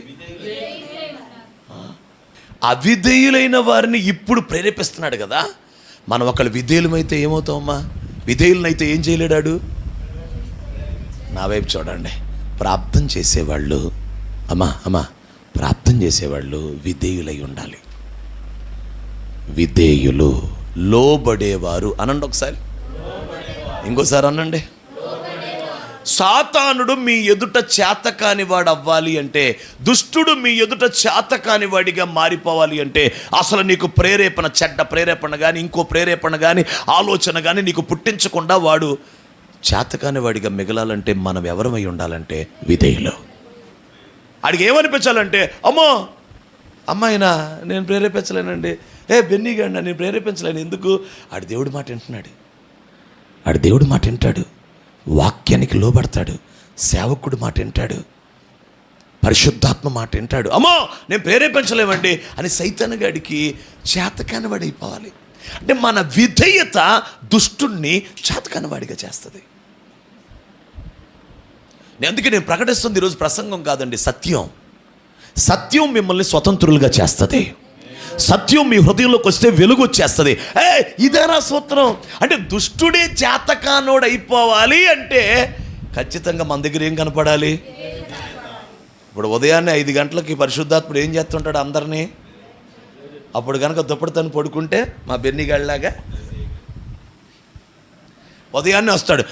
అవిధేయులైన వారిని ఇప్పుడు ప్రేరేపిస్తున్నాడు కదా. మనం ఒకళ్ళు విధేయులమైతే ఏమవుతామమ్మా? విధేయులనైతే ఏం చేయలేడాడు? నా వైపు చూడండి. ప్రార్థన చేసేవాళ్ళు అమ్మా ప్రార్థన చేసేవాళ్ళు విధేయులై ఉండాలి. విధేయులు, లోబడేవారు అనండి ఒకసారి, ఇంకోసారి అనండి. సాతానుడు మీ ఎదుట చేతకాని వాడు అవ్వాలి అంటే, దుష్టుడు మీ ఎదుట చేతకాని వాడిగా మారిపోవాలి అంటే అసలు నీకు ప్రేరేపణ, చెడ్డ ప్రేరేపణ కానీ ఇంకో ప్రేరేపణ కానీ ఆలోచన కానీ నీకు పుట్టించకుండా వాడు చేతకాని వాడిగా మిగలాలంటే మనం ఎవరమై ఉండాలంటే విధేయులు. ఆడికి ఏమనిపించాలంటే, అమ్మాయినా నేను ప్రేరేపించలేనండి, బెన్నీ గండి నేను ప్రేరేపించలేను. ఎందుకు? ఆడి దేవుడి మాట వింటున్నాడు. ఆడి దేవుడి మాట వింటాడు, వాక్యానికి లోబడతాడు, సేవకుడు మాట వింటాడు, పరిశుద్ధాత్మ మాట వింటాడు. నేను ప్రేరేపించలేమండి అని సైతాను గాడికి చేతకాని వాడు అయిపోవాలి. అంటే మన విధేయత దుష్టుణ్ణి చేతకాని వాడిగా చేస్తుంది. అందుకే నేను ప్రకటిస్తుంది ఈరోజు ప్రసంగం కాదండి, సత్యం. సత్యం మిమ్మల్ని స్వతంత్రులుగా చేస్తుంది. సత్యం మీ హృదయంలోకి వస్తే వెలుగు వచ్చేస్తుంది. ఇదేనా సూత్రం? అంటే దుష్టుడే చేతకానోడు అయిపోవాలి అంటే ఖచ్చితంగా మన దగ్గర ఏం కనపడాలి? ఇప్పుడు ఉదయాన్నే 5 గంటలకి పరిశుద్ధాత్ముడు ఏం చేస్తుంటాడు అందరినీ? అప్పుడు కనుక దుప్పటితోని పడుకుంటే మా బెన్నిగాళ్ళలాగా ఉదయాన్నే వస్తాడు.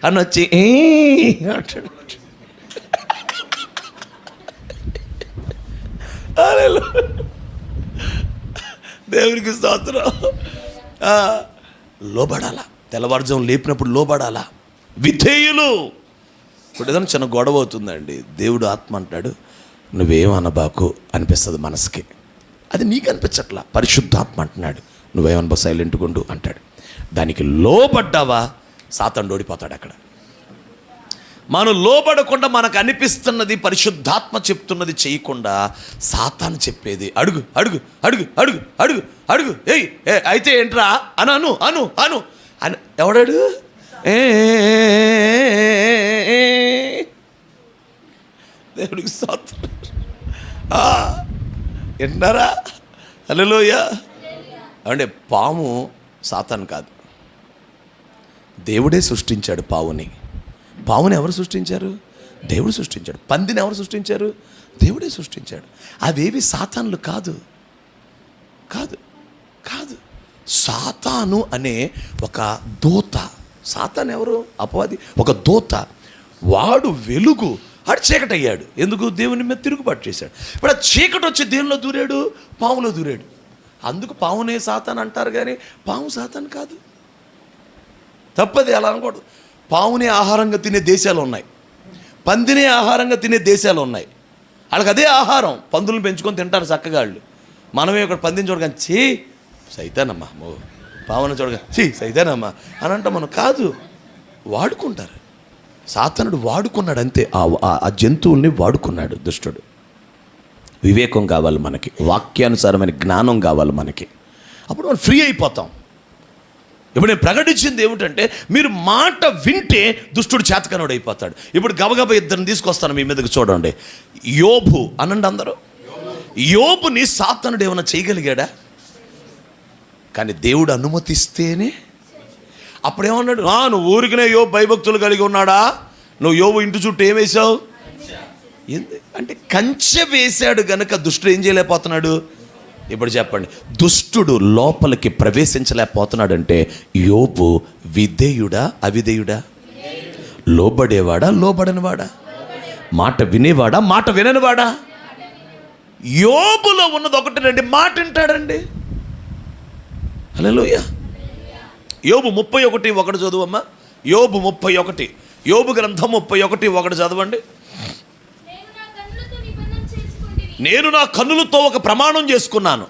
అని వచ్చి అంటాడు. దేవునికి స్తోత్రం. లోబడాలా, తెల్లవారుజాము లేపినప్పుడు లోబడాలా, విధేయులు. ఇప్పుడు ఏదైనా చిన్న గొడవ అవుతుందండి, దేవుడు ఆత్మ అంటాడు నువ్వేమనబాకు అనిపిస్తుంది మనసుకి. అది నీకు అనిపించట్లా, పరిశుద్ధాత్మ అంటున్నాడు నువ్వేమనబా సైలెంట్గా ఉండు అంటాడు. దానికి లోబడ్డావా సాతానుడు ఓడిపోతాడు అక్కడ. మనం లోబడకుండా మనకు అనిపిస్తున్నది పరిశుద్ధాత్మ చెప్తున్నది చేయకుండా సాతాను చెప్పేది అడుగు అడుగు అడుగు అడుగు అడుగు అడుగు అయితే ఏంట్రా అను అను అను అను అని ఎవడాడు? దేవుడికి స్తోత్రం. వింటారా? హల్లెలూయా. అంటే పాము సాతాను కాదు, దేవుడే సృష్టించాడు పావుని. పావుని ఎవరు సృష్టించారు? దేవుడు సృష్టించాడు. పందిని ఎవరు సృష్టించారు? దేవుడే సృష్టించాడు. అవేవి సాతానులు కాదు కాదు కాదు. సాతాను అనే ఒక దూత. సాతాను ఎవరు? అపవాది, ఒక దూత. వాడు వెలుగు, వాడు చీకటి అయ్యాడు. ఎందుకు? దేవుని మీద తిరుగుబాటు చేశాడు. ఇప్పుడు ఆ చీకటి వచ్చి దేనిలో దూరాడు? పాములో దూరాడు. అందుకు పావునే సాతాను అంటారు, కానీ పాము సాతాను కాదు. తప్పది, అలా అనకూడదు. పావునే ఆహారంగా తినే దేశాలు ఉన్నాయి, పందినే ఆహారంగా తినే దేశాలు ఉన్నాయి. వాళ్ళకి అదే ఆహారం. పందులను పెంచుకొని తింటారు చక్కగా వాళ్ళు. మనమే ఇక్కడ పందిని చూడగానే చీ సైతానమ్మా, పావును చూడగా చీ సైతానమ్మా అని అంటాం మనం. కాదు, వాడుకుంటారు. సాతానుడు వాడుకున్నాడు అంతే. ఆ జంతువుల్ని వాడుకున్నాడు దుష్టుడు. వివేకం కావాలి మనకి, వాక్యానుసారమైన జ్ఞానం కావాలి మనకి. అప్పుడు మనం ఫ్రీ అయిపోతాం. ఇప్పుడు నేను ప్రకటించింది ఏమిటంటే, మీరు మాట వింటే దుష్టుడు చేతకనుడు అయిపోతాడు. ఇప్పుడు గబగబ ఇద్దరిని తీసుకొస్తాను మీ మీదకి, చూడండి. యోబు అనండి అందరూ. యోబుని సాతానుడు ఏమైనా చేయగలిగాడా? కానీ దేవుడు అనుమతిస్తేనే. అప్పుడేమన్నాడు? నువ్వు ఊరికినే యోబు భయభక్తులు కలిగి ఉన్నాడా? నువ్వు యోబు ఇంటి చుట్టూ ఏం వేసావు అంటే కంచె వేశాడు గనక దుష్టుడు ఏం చేయలేకపోతున్నాడు. ఇప్పుడు చెప్పండి, దుష్టుడు లోపలికి ప్రవేశించలేకపోతున్నాడు అంటే యోబు విధేయుడా అవిధేయుడా? లోబడేవాడా లోబడనివాడా? మాట వినేవాడా మాట విననివాడా? యోబులో ఉన్నది ఒకటేనండి, మాట వింటాడండి. హల్లెలూయా. యోబు 31:1 చదువమ్మా. యోబు 31, యోబు గ్రంథం 31:1 చదవండి. నేను నా కన్నులతో ఒక ప్రమాణం చేసుకున్నాను.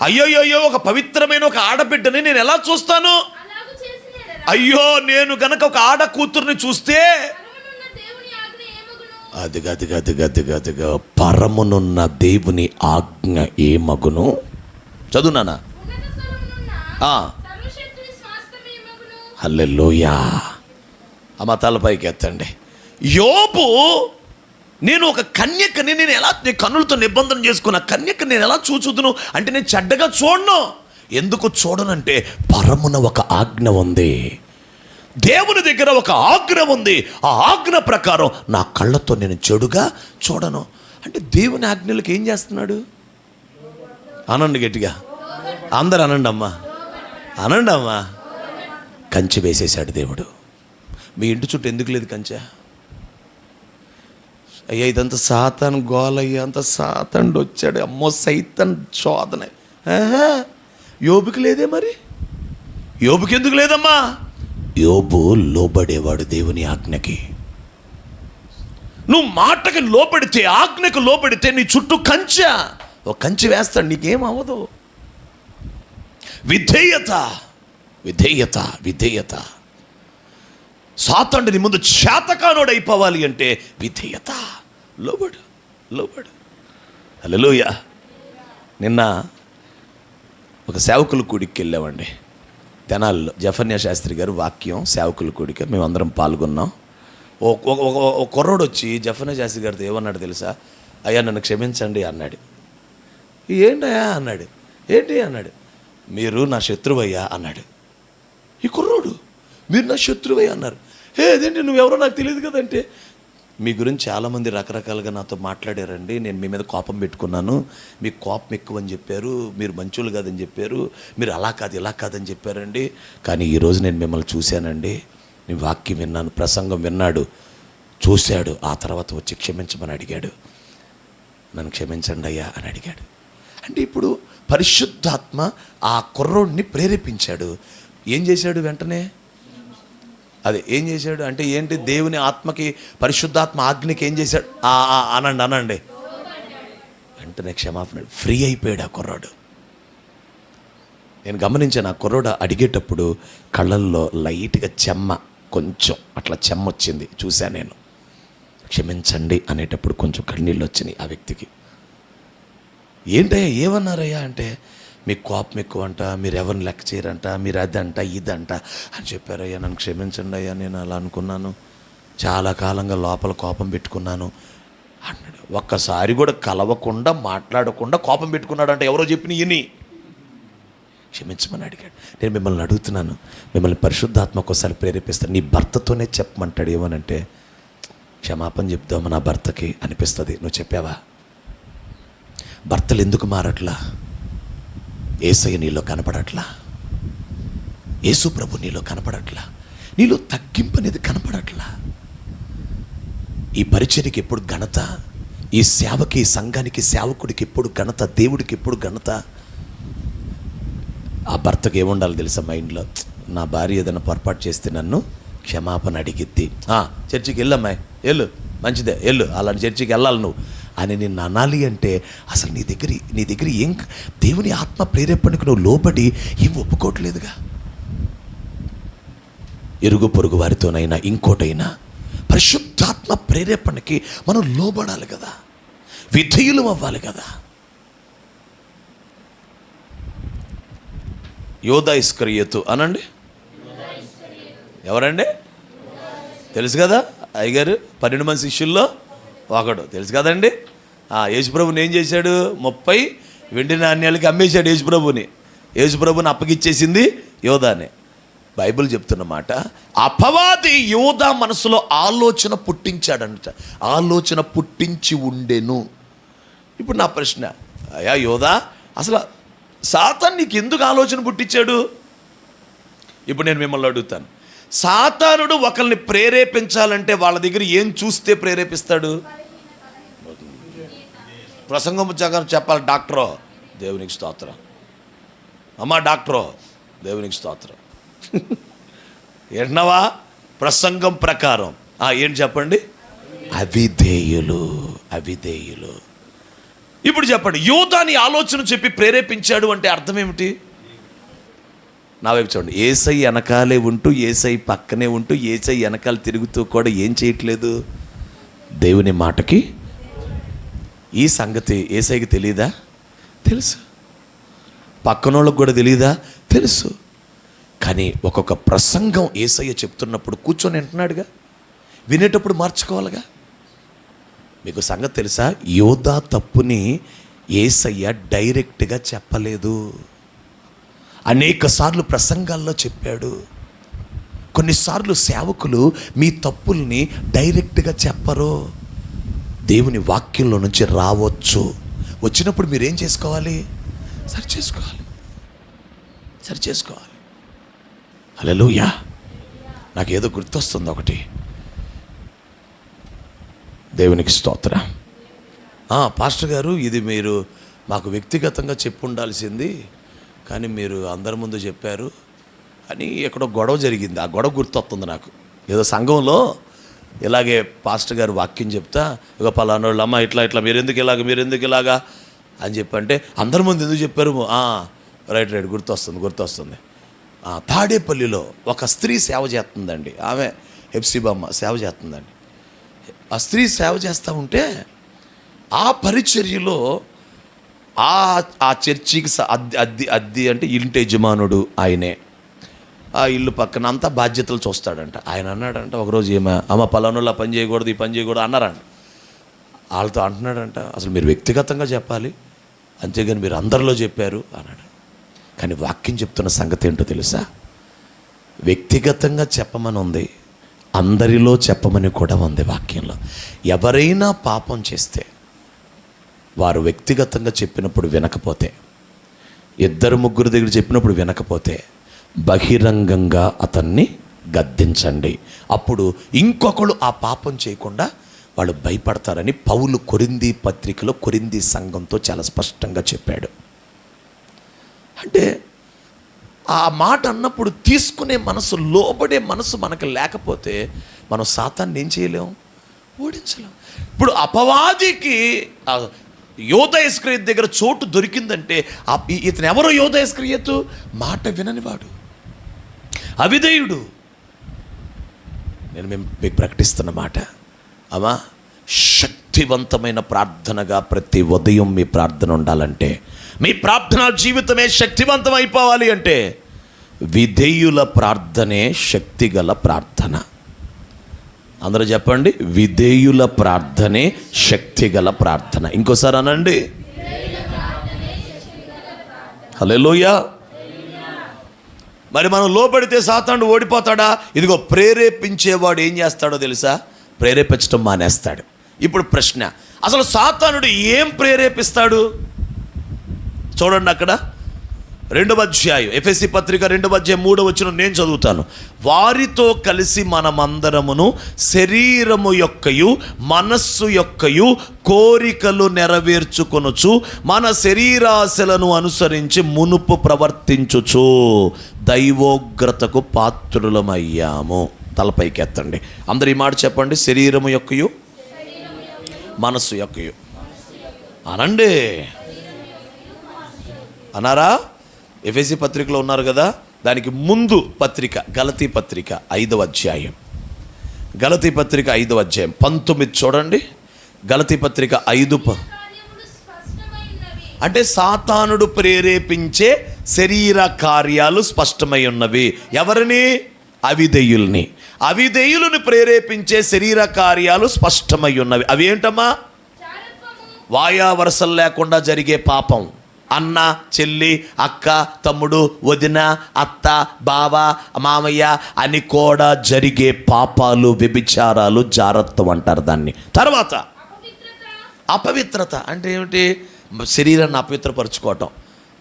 అయ్యో, ఒక పవిత్రమైన ఒక ఆడబిడ్డని నేను ఎలా చూస్తాను? అయ్యో, నేను గనక ఒక ఆడ కూతుర్ని చూస్తే అదిగా పరమునున్న దేవుని ఆజ్ఞ ఏ మగును? చదువునానా? హల్లెలూయా. అమ్మ తలపైకి ఎత్తండి. యోబు, నేను ఒక కన్యకని నేను ఎలా కన్నులతో నిబంధన చేసుకున్న కన్యకని నేను ఎలా చూచుదును అంటే, నేను చెడ్డగా చూడను. ఎందుకు చూడనంటే పరమున ఒక ఆజ్ఞ ఉంది, దేవుని దగ్గర ఒక ఆజ్ఞ ఉంది. ఆ ఆజ్ఞ ప్రకారం నా కళ్ళతో నేను చెడుగా చూడను. అంటే దేవుని ఆజ్ఞలకు ఏం చేస్తున్నాడు? అనండి గట్టిగా, అందరు అనండి అమ్మా, అనండి అమ్మా. కంచె వేసేశాడు దేవుడు. మీ ఇంటి చుట్టూ ఎందుకు లేదు కంచె? అయ్యా ఇదంతా సాతాను గోలయ్యా, అంత సాతానుడు వచ్చాడు, అమ్మో సైతాన్ శోధన. యోబుకి లేదే మరి? యోబుకి ఎందుకు లేదమ్మా? యోబు లోబడేవాడు దేవుని ఆజ్ఞకి. నువ్వు మాటకి లోబడితే, ఆజ్ఞకు లోబడితే నీ చుట్టూ కంచె, ఒక కంచె వేస్తాడు, నీకేం అవ్వదు. విధేయత విధేయత విధేయత. సాతానుడి ముందు చేతకానోడు అయిపోవాలి అంటే విధేయత, లోబడు లోబడు. హల్లెలూయా. నిన్న ఒక సేవకుల కూడికి వెళ్ళామండి తెనాల్లో. జఫన్యా శాస్త్రి గారు వాక్యం సేవకుల కూడిక మేమందరం పాల్గొన్నాం. ఒక కుర్రోడు వచ్చి జఫన్యా శాస్త్రి గారితో ఏమన్నాడు తెలుసా? అయ్యా నన్ను క్షమించండి అన్నాడు. ఏంటయ్యా అన్నాడు. ఏంటి అన్నాడు. మీరు నా శత్రువయ్యా అన్నాడు. ఈ కుర్రోడు, మీరు నా శత్రువయ్యా అన్నారు. అదేంటి నువ్వెవరో నాకు తెలియదు కదంటే, మీ గురించి చాలామంది రకరకాలుగా నాతో మాట్లాడారండి, నేను మీ మీద కోపం పెట్టుకున్నాను, మీకు కోపం ఎక్కువ అని చెప్పారు, మీరు మంచోళ్ళు కాదని చెప్పారు, మీరు అలా కాదు ఇలా కాదని చెప్పారండి. కానీ ఈరోజు నేను మిమ్మల్ని చూశానండి, నీ వాక్యం విన్నాను, ప్రసంగం విన్నాడు, చూశాడు. ఆ తర్వాత వచ్చి క్షమించమని అడిగాడు. నన్ను క్షమించండి అయ్యా అని అడిగాడు. అంటే ఇప్పుడు పరిశుద్ధాత్మ ఆ కుర్రోడిని ప్రేరేపించాడు. ఏం చేశాడు వెంటనే? అదే ఏం చేశాడు అంటే ఏంటి? దేవుని ఆత్మకి పరిశుద్ధాత్మ ఆజ్ఞకి ఏం చేశాడు? అనండి అనండి. వెంటనే క్షమాపణ, ఫ్రీ అయిపోయాడు ఆ కుర్రాడు. నేను గమనించాను, ఆ కుర్రాడు అడిగేటప్పుడు కళ్ళల్లో లైట్గా చెమ్మ, కొంచెం అట్లా చెమ్మ వచ్చింది చూశాను నేను. క్షమించండి అనేటప్పుడు కొంచెం కన్నీళ్ళు వచ్చినాయి ఆ వ్యక్తికి. ఏంటయ్యా ఏమన్నారయ్యా అంటే, మీకు కోపం ఎక్కువ అంట, మీరు ఎవరిని లెక్క చేయరంట, మీరు అదంట ఇదంట అని చెప్పారు. అయ్యా నన్ను క్షమించండి అయ్యా, నేను అలా అనుకున్నాను, చాలా కాలంగా లోపల కోపం పెట్టుకున్నాను అన్నాడు. ఒక్కసారి కూడా కలవకుండా మాట్లాడకుండా కోపం పెట్టుకున్నాడంట. ఎవరో చెప్పిన ఇని క్షమించమని అడిగాడు. నేను మిమ్మల్ని అడుగుతున్నాను, మిమ్మల్ని పరిశుద్ధాత్మ ఒక్కోసారి ప్రేరేపిస్తాను. నీ భర్తతోనే చెప్పమంటాడు. ఏమనంటే క్షమాపణ చెప్తాము నా భర్తకి అనిపిస్తుంది. నువ్వు చెప్పావా? భర్తలు ఎందుకు మారట్లా? యేసయ్య నీలో కనపడట్లా, యేసు ప్రభు నీలో కనపడట్లా, నీలో తగ్గింపు అనేది కనపడట్లా. ఈ పరిచర్యకి ఎప్పుడు ఘనత, ఈ సేవకి, ఈ సంఘానికి, సేవకుడికి ఎప్పుడు ఘనత, దేవుడికి ఎప్పుడు ఘనత. ఆ భర్తకి ఏముండాలి తెలుసా మైండ్లో? నా భార్య ఏదైనా పొరపాటు చేస్తే నన్ను క్షమాపణ అడిగిద్ది. చర్చికి వెళ్ళమ్మాయి, వెళ్ళు, మంచిదే, వెళ్ళు, అలాంటి చర్చికి వెళ్ళాలి నువ్వు అని నిన్ను అనాలి అంటే అసలు నీ దగ్గర ఏం, దేవుని ఆత్మ ప్రేరేపణకు నువ్వు లోబడి ఏం ఒప్పుకోవట్లేదుగా. ఇరుగు పొరుగు వారితోనైనా ఇంకోటైనా పరిశుద్ధాత్మ ప్రేరేపణకి మనం లోబడాలి కదా, విధేయులు అవ్వాలి కదా. యోధా ఇస్కరియోతు అనండి. ఎవరండి? తెలుసు కదా అయ్యగారు, 12 మంది శిష్యుల్లో ఒకడు, తెలుసు కదండి. యేసుప్రభుని ఏం చేశాడు? 30 వెండి నాణ్యాలకి అమ్మేశాడు యేసుప్రభుని. యేసుప్రభుని అప్పగిచ్చేసింది యోధానే. బైబిల్ చెప్తున్న మాట, అపవాది యోధా మనసులో ఆలోచన పుట్టించాడంట. ఆలోచన పుట్టించి ఉండెను. ఇప్పుడు నా ప్రశ్న, అయ్యా యోధా, అసలు సాతాను నీకు ఎందుకు ఆలోచన పుట్టించాడు? ఇప్పుడు నేను మిమ్మల్ని అడుగుతాను, సాతానుడు ఒకరిని ప్రేరేపించాలంటే వాళ్ళ దగ్గర ఏం చూస్తే ప్రేరేపిస్తాడు? ప్రసంగం ప్రకారం చెప్పాలి. డాక్టరో, దేవునికి స్తోత్రం. అమ్మా డాక్టరో, దేవునికి స్తోత్రం. ఏంటన్నావా? ప్రసంగం ప్రకారం ఏంటి చెప్పండి? అవిధేయులు. ఇప్పుడు చెప్పండి, యోధాని ఆలోచన చెప్పి ప్రేరేపించాడు అంటే అర్థం ఏమిటి? నా వైపు చూడండి. ఏసై వెనకాలే ఉంటూ, ఏసై పక్కనే ఉంటూ, ఏసై వెనకాల తిరుగుతూ కూడా ఏం చేయట్లేదు? దేవుని మాటకి. ఈ సంగతి ఏసైకి తెలియదా? తెలుసు. పక్కనోళ్ళకు కూడా తెలియదా? తెలుసు. కానీ ఒక్కొక్క ప్రసంగం ఏసయ్య చెప్తున్నప్పుడు కూర్చొని వింటున్నాడుగా, వినేటప్పుడు మార్చుకోవాలిగా. మీకు సంగతి తెలుసా? యోధా తప్పుని ఏసయ్య డైరెక్ట్గా చెప్పలేదు, అనేక సార్లు ప్రసంగాల్లో చెప్పాడు. కొన్నిసార్లు సేవకులు మీ తప్పుల్ని డైరెక్ట్గా చెప్పరు, దేవుని వాక్యంలో నుంచి రావచ్చు. వచ్చినప్పుడు మీరేం చేసుకోవాలి? సరి చేసుకోవాలి. హల్లెలూయా. నాకు ఏదో గుర్తొస్తుంది ఒకటి. దేవునికి స్తోత్రం. పాస్టర్ గారు, ఇది మీరు మాకు వ్యక్తిగతంగా చెప్పు ఉండాల్సింది, కానీ మీరు అందరి ముందు చెప్పారు అని ఎక్కడో గొడవ జరిగింది. ఆ గొడవ గుర్తొస్తుంది నాకు. ఏదో సంఘంలో ఇలాగే పాస్టర్ గారు వాక్యం చెప్తా, ఇక పలానోళ్ళు, అమ్మ ఇట్లా మీరు ఎందుకు ఇలాగా అని చెప్పంటే, అందరి ముందు ఎందుకు చెప్పారు? రైట్ గుర్తొస్తుంది. తాడేపల్లిలో ఒక స్త్రీ సేవ చేస్తుందండి. ఆమె హెప్సిబమ్మ సేవ చేస్తుందండి. ఆ స్త్రీ సేవ చేస్తూ ఉంటే ఆ పరిచర్యలో ఆ చర్చికి అద్దె అంటే ఇంటి యజమానుడు ఆయనే. ఆ ఇల్లు పక్కన అంతా బాధ్యతలు చూస్తాడంట. ఆయన అన్నాడంట ఒకరోజు, అమ్మ పలానోళ్ళ పని చేయకూడదు, ఈ పని చేయకూడదు అన్నారంట. వాళ్ళతో అంటున్నాడంట, అసలు మీరు వ్యక్తిగతంగా చెప్పాలి, అంతేగాని మీరు అందరిలో చెప్పారు అన్నాడు. కానీ వాక్యం చెప్తున్న సంగతి ఏంటో తెలుసా? వ్యక్తిగతంగా చెప్పమని ఉంది, అందరిలో చెప్పమని కూడా ఉంది వాక్యంలో. ఎవరైనా పాపం చేస్తే వారు వ్యక్తిగతంగా చెప్పినప్పుడు వినకపోతే, 2-3 దగ్గర చెప్పినప్పుడు వినకపోతే బహిరంగంగా అతన్ని గద్దించండి. అప్పుడు ఇంకొకళ్ళు ఆ పాపం చేయకుండా వాళ్ళు భయపడతారని పౌలు కొరింథీ పత్రికలో కొరింథీ సంఘంతో చాలా స్పష్టంగా చెప్పాడు. అంటే ఆ మాట అన్నప్పుడు తీసుకునే మనసు, లోబడే మనసు మనకు లేకపోతే మనం సాతాన్ని ఏం చేయలేం? ఓడించలేం. ఇప్పుడు అపవాదికి యోధా ఇస్కరియోతు దగ్గర చోటు దొరికిందంటే, ఇతను ఎవరో యోధా ఇస్కరియోతు? మాట విననివాడు, అవిధేయుడు. నేను మీకు ప్రకటిస్తున్న మాట, అమ్మా, శక్తివంతమైన ప్రార్థనగా ప్రతి ఉదయం మీ ప్రార్థన ఉండాలంటే మీ ప్రార్థనా జీవితమే శక్తివంతం అయిపోవాలి అంటే విధేయుల ప్రార్థనే శక్తిగల ప్రార్థన. అందరూ చెప్పండి, విధేయుల ప్రార్థనే శక్తిగల ప్రార్థన. ఇంకోసారి అనండి, హల్లెలూయా. మరి మనం లోబడితే సాతానుడు ఓడిపోతాడా? ఇదిగో ప్రేరేపించేవాడు ఏం చేస్తాడో తెలుసా? ప్రేరేపించడం మానేస్తాడు. ఇప్పుడు ప్రశ్న, అసలు సాతానుడు ఏం ప్రేరేపిస్తాడు? చూడండి అక్కడ 2వ అధ్యాయం, ఎఫెసీ పత్రిక 2వ అధ్యాయం 3వ వచనం నేను చదువుతాను. వారితో కలిసి మనమందరమును శరీరము యొక్కయు మనస్సు యొక్కయు కోరికలు నెరవేర్చుకొనుచు మన శరీరాశలను అనుసరించి మునుపు ప్రవర్తించుచు దైవోగ్రతకు పాత్రులమయ్యాము. తలపైకెత్తండి అందరు ఈ మాట చెప్పండి, శరీరము యొక్కయు మనస్సు యొక్కయు అనండి. అన్నారా? ఎఫెసీ పత్రికలో ఉన్నారు కదా, దానికి ముందు పత్రిక గలతీ పత్రిక 5వ అధ్యాయం, గలతీ పత్రిక 5వ అధ్యాయం 19 చూడండి. గలతీ పత్రిక 5 అంటే సాతానుడు ప్రేరేపించే శరీర కార్యాలు స్పష్టమై ఉన్నవి. ఎవరిని? అవిధేయుల్ని. అవిధేయులను ప్రేరేపించే శరీర కార్యాలు స్పష్టమై ఉన్నవి. అవి ఏంటమ్మా? వాయా వరసలు లేకుండా జరిగే పాపం, అన్న చెల్లి అక్క తమ్ముడు వదిన అత్త బావ మామయ్య అని కూడా జరిగే పాపాలు, వ్యభిచారాలు, జారత్వం అంటారు దాన్ని. తర్వాత అపవిత్రత అంటే ఏమిటి? శరీరాన్ని అపవిత్రపరచుకోవటం,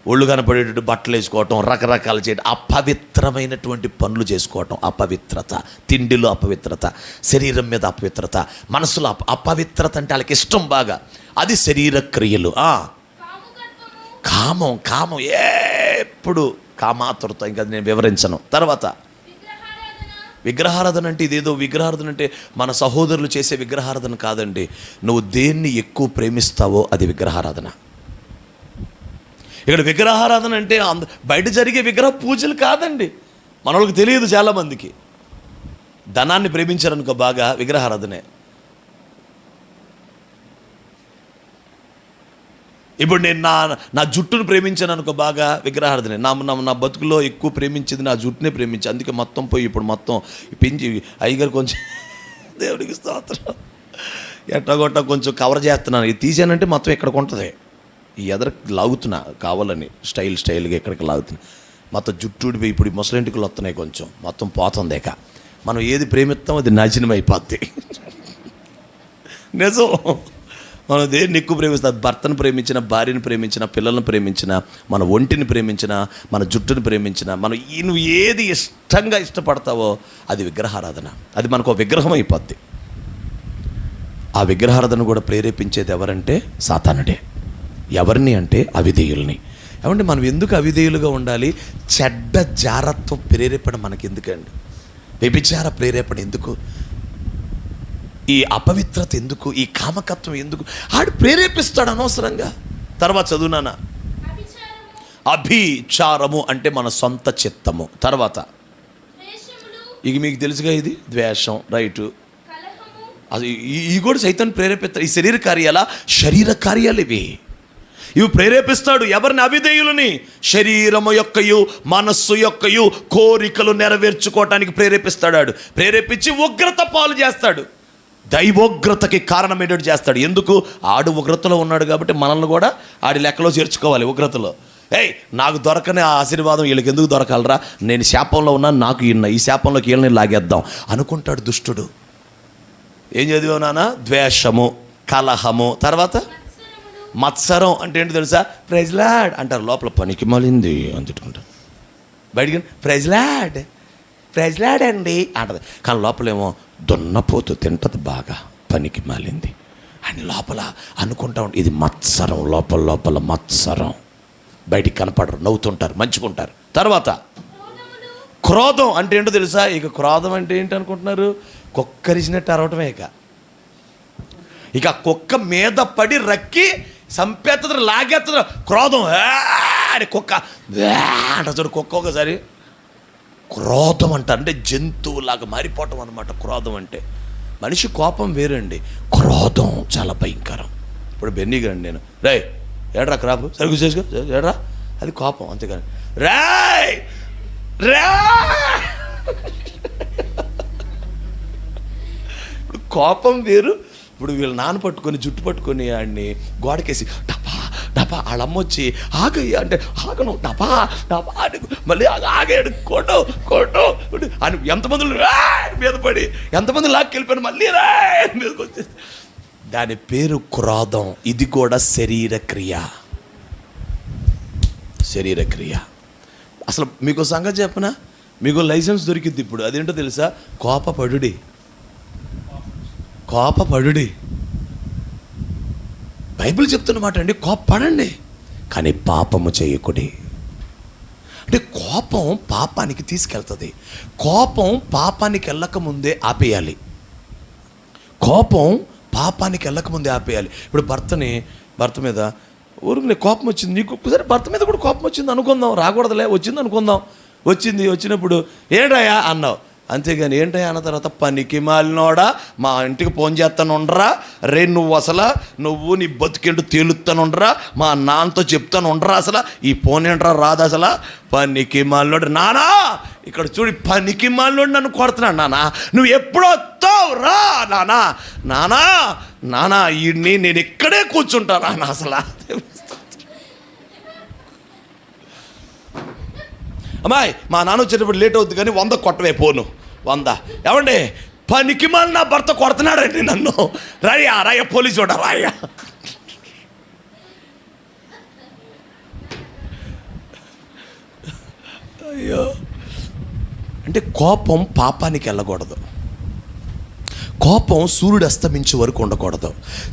ఒళ్ళు కనపడేటట్టు బట్టలు వేసుకోవటం, రకరకాలు చేయడం, అపవిత్రమైనటువంటి పనులు చేసుకోవటం అపవిత్రత. తిండిలో అపవిత్రత, శరీరం మీద అపవిత్రత, మనసులో అపవిత్రత అంటే వాళ్ళకి ఇష్టం బాగా, అది శరీర క్రియలు. కామం, కామం ఎప్పుడు కామాతురత, ఇంకా నేను వివరించను. తర్వాత విగ్రహారాధన అంటే ఇదేదో విగ్రహారాధన అంటే మన సహోదరులు చేసే విగ్రహారాధన కాదండి. నువ్వు దేన్ని ఎక్కువ ప్రేమిస్తావో అది విగ్రహారాధన. ఇక్కడ విగ్రహారాధన అంటే బయట జరిగే విగ్రహ పూజలు కాదండి. మన వాళ్ళకి తెలియదు చాలామందికి. ధనాన్ని ప్రేమించారనుకో బాగా, విగ్రహారాధనే. ఇప్పుడు నేను నా జుట్టును ప్రేమించాను అనుకో బాగా, విగ్రహారాధనే. నా బతుకులో ఎక్కువ ప్రేమించింది నా జుట్టునే ప్రేమించి, అందుకే మొత్తం పోయి ఇప్పుడు మొత్తం పెంచి అయ్యగారు కొంచెం దేవుడికి స్తోత్రం ఎట్టగొట్ట కొంచెం కవర్ చేస్తున్నాను. ఇది తీసానంటే మొత్తం ఇక్కడికి ఉంటుంది, ఈ ఎదర లాగుతున్నా కావాలని స్టైల్గా ఇక్కడికి లాగుతున్నా. మొత్తం జుట్టు ఊడిపోయి ఇప్పుడు ముసలింటికలు వస్తున్నాయి, కొంచెం మొత్తం పోతుంది. ఇక మనం ఏది ప్రేమిస్తాం అది నాశనం అయిపోద్ది. నిజం. మనం దేన్ని ఎక్కువ ప్రేమిస్తాం? భర్తను ప్రేమించిన, భార్యను ప్రేమించిన, పిల్లలను ప్రేమించిన, మన ఒంటిని ప్రేమించిన, మన జుట్టుని ప్రేమించిన, నువ్వు ఏది ఇష్టంగా ఇష్టపడతావో అది విగ్రహారాధన. అది మనకు విగ్రహం అయిపోద్ది. ఆ విగ్రహారాధన కూడా ప్రేరేపించేది ఎవరంటే సాతానుడే. ఎవరిని అంటే అవిధేయుల్ని. ఏమంటే మనం ఎందుకు అవిధేయులుగా ఉండాలి? చెడ్డ జారత్వం ప్రేరేపణ మనకి ఎందుకండి? వ్యభిచార ప్రేరేపణ ఎందుకు? ఈ అపవిత్రత ఎందుకు? ఈ కామకత్వం ఎందుకు? ఆడు ప్రేరేపిస్తాడు అనవసరంగా. తర్వాత చదువునానా, అభిచారము అంటే మన సొంత చిత్తము. తర్వాత ఇక మీకు తెలుసుగా, ఇది ద్వేషం, రైటు. అది ఈ కూడా సైతాన్ని ప్రేరేపిస్తాడు. ఈ శరీర కార్యాలు ఇవి ప్రేరేపిస్తాడు. ఎవరిని? అవిధేయులని. శరీరము యొక్కయు మనస్సు యొక్కయు కోరికలు నెరవేర్చుకోవటానికి ప్రేరేపిస్తాడు. ప్రేరేపించి ఉగ్రత పాలు చేస్తాడు. దైవోగ్రతకి కారణం ఏంటో చేస్తాడు. ఎందుకు? ఆడు ఉగ్రతలో ఉన్నాడు కాబట్టి మనల్ని కూడా ఆడి లెక్కలో చేర్చుకోవాలి. ఉగ్రతలో నాకు దొరకని ఆ ఆశీర్వాదం వీళ్ళకి ఎందుకు దొరకాలరా? నేను శాపంలో ఉన్నాను, నాకు ఈ శాపంలోకి వీళ్ళని లాగేద్దాం అనుకుంటాడు దుష్టుడు. ఏం చదివావు నాన్న? ద్వేషము, కలహము, తర్వాత మత్సరం అంటే ఏంటి తెలుసా? ప్రైజ్లాడ్ అంటారు. లోపల పనికి మళ్ళింది అని తిట్టుకుంటారు. బయటికి ప్రైజ్లాడ్ అండి అంటది, కానీ లోపలేమో దున్నపోతూ తింటది బాగా, పనికి మాలింది అని లోపల అనుకుంటా ఉంటుంది. ఇది మత్సరం, లోపల మత్సరం. బయటికి కనపడరు, నవ్వుతుంటారు, మంచుకుంటారు. తర్వాత క్రోధం అంటే ఏంటో తెలుసా? ఇక క్రోధం అంటే ఏంటి అనుకుంటున్నారు? కుక్కరిసినట్టు అరవటమే. ఇక కుక్క మీద పడి రక్కి సంపేత్తది, లాగేస్తుంది. క్రోధం అని కుక్క అంట చూడు. కుక్క ఒకసారి క్రోధం అంట అంటే జంతువులాగా మారిపోవటం అనమాట. క్రోధం అంటే మనిషి కోపం వేరండి, క్రోధం చాలా భయంకరం. ఇప్పుడు బెన్నీ గారు నేను ఏడ్రా క్రాప్ సరిగ్గా చేసుకో ఏడ్రా, అది కోపం. అంతేకాని రాయ్ రా, ఇప్పుడు కోపం వేరు. ఇప్పుడు వీళ్ళు నాన్న పట్టుకొని జుట్టు పట్టుకొని ఆడిని గోడకేసి డపా డపా, వాళ్ళమ్మ వచ్చి ఆగయ్య అంటే ఆగను, డపా డపా అని మళ్ళీ ఆగాడు, కొట్టు కొట్టు అని ఎంతమంది మీద పడి ఎంతమంది లాక్కెళ్ళిపోయాను, మళ్ళీ రాయ్ మీదకి వచ్చేసి. దాని పేరు క్రోధం. ఇది కూడా శరీర క్రియ. శరీర క్రియ. అసలు మీకు సంగతి చెప్పనా, మీకు లైసెన్స్ దొరికింది ఇప్పుడు. అదేంటో తెలుసా? కోపపడుడి. కోపపడుడి. బైబిల్ చెప్తున్నమాట అండి, కోపపడండి కానీ పాపము చేయకుడి. అంటే కోపం పాపానికి తీసుకెళ్తుంది. కోపం పాపానికి వెళ్ళకముందే ఆపేయాలి. కోపం పాపానికి వెళ్ళకముందే ఆపేయాలి. ఇప్పుడు భర్త మీద ఊరికి కోపం వచ్చింది, నీకు సరే భర్త మీద కూడా కోపం వచ్చింది అనుకుందాం, రాకూడదులే, వచ్చింది అనుకుందాం. వచ్చినప్పుడు ఏంటయ్యా అన్నావు, అంతేగాని ఏంటయ్యా అన్న తర్వాత పనికి మాలినోడా మా ఇంటికి ఫోన్ చేస్తాను ఉండరా, రే నువ్వు నీ బతికేంటో తేలుతాను ఉండరా, మా నాన్నతో చెప్తాను ఉండరా, అసలు ఈ ఫోన్ ఏంట్రా రాదు, అసలు పనికి మాలినోడు నానా ఇక్కడ చూడు, పనికి మాలినోడు నన్ను కొడుతున్నాడు నానా, నువ్వు ఎప్పుడు వస్తావు రా నానా ఈయన్ని నేను ఇక్కడే కూర్చుంటాను నాన్న. అసలు అమ్మాయి మా నాన్న వచ్చేటప్పుడు లేట్ అవుతుంది కానీ 100 కొట్టవే పోను, 100. ఏమండి పనికి మాలి నా భర్త కొడుతున్నాడండి నన్ను, రాయ పోలీసు చూడ రాయ. అయ్యో, అంటే కోపం పాపానికి వెళ్ళకూడదు. కోపం సూర్యుడు అస్తమించే వరకు ఉండకూడదు.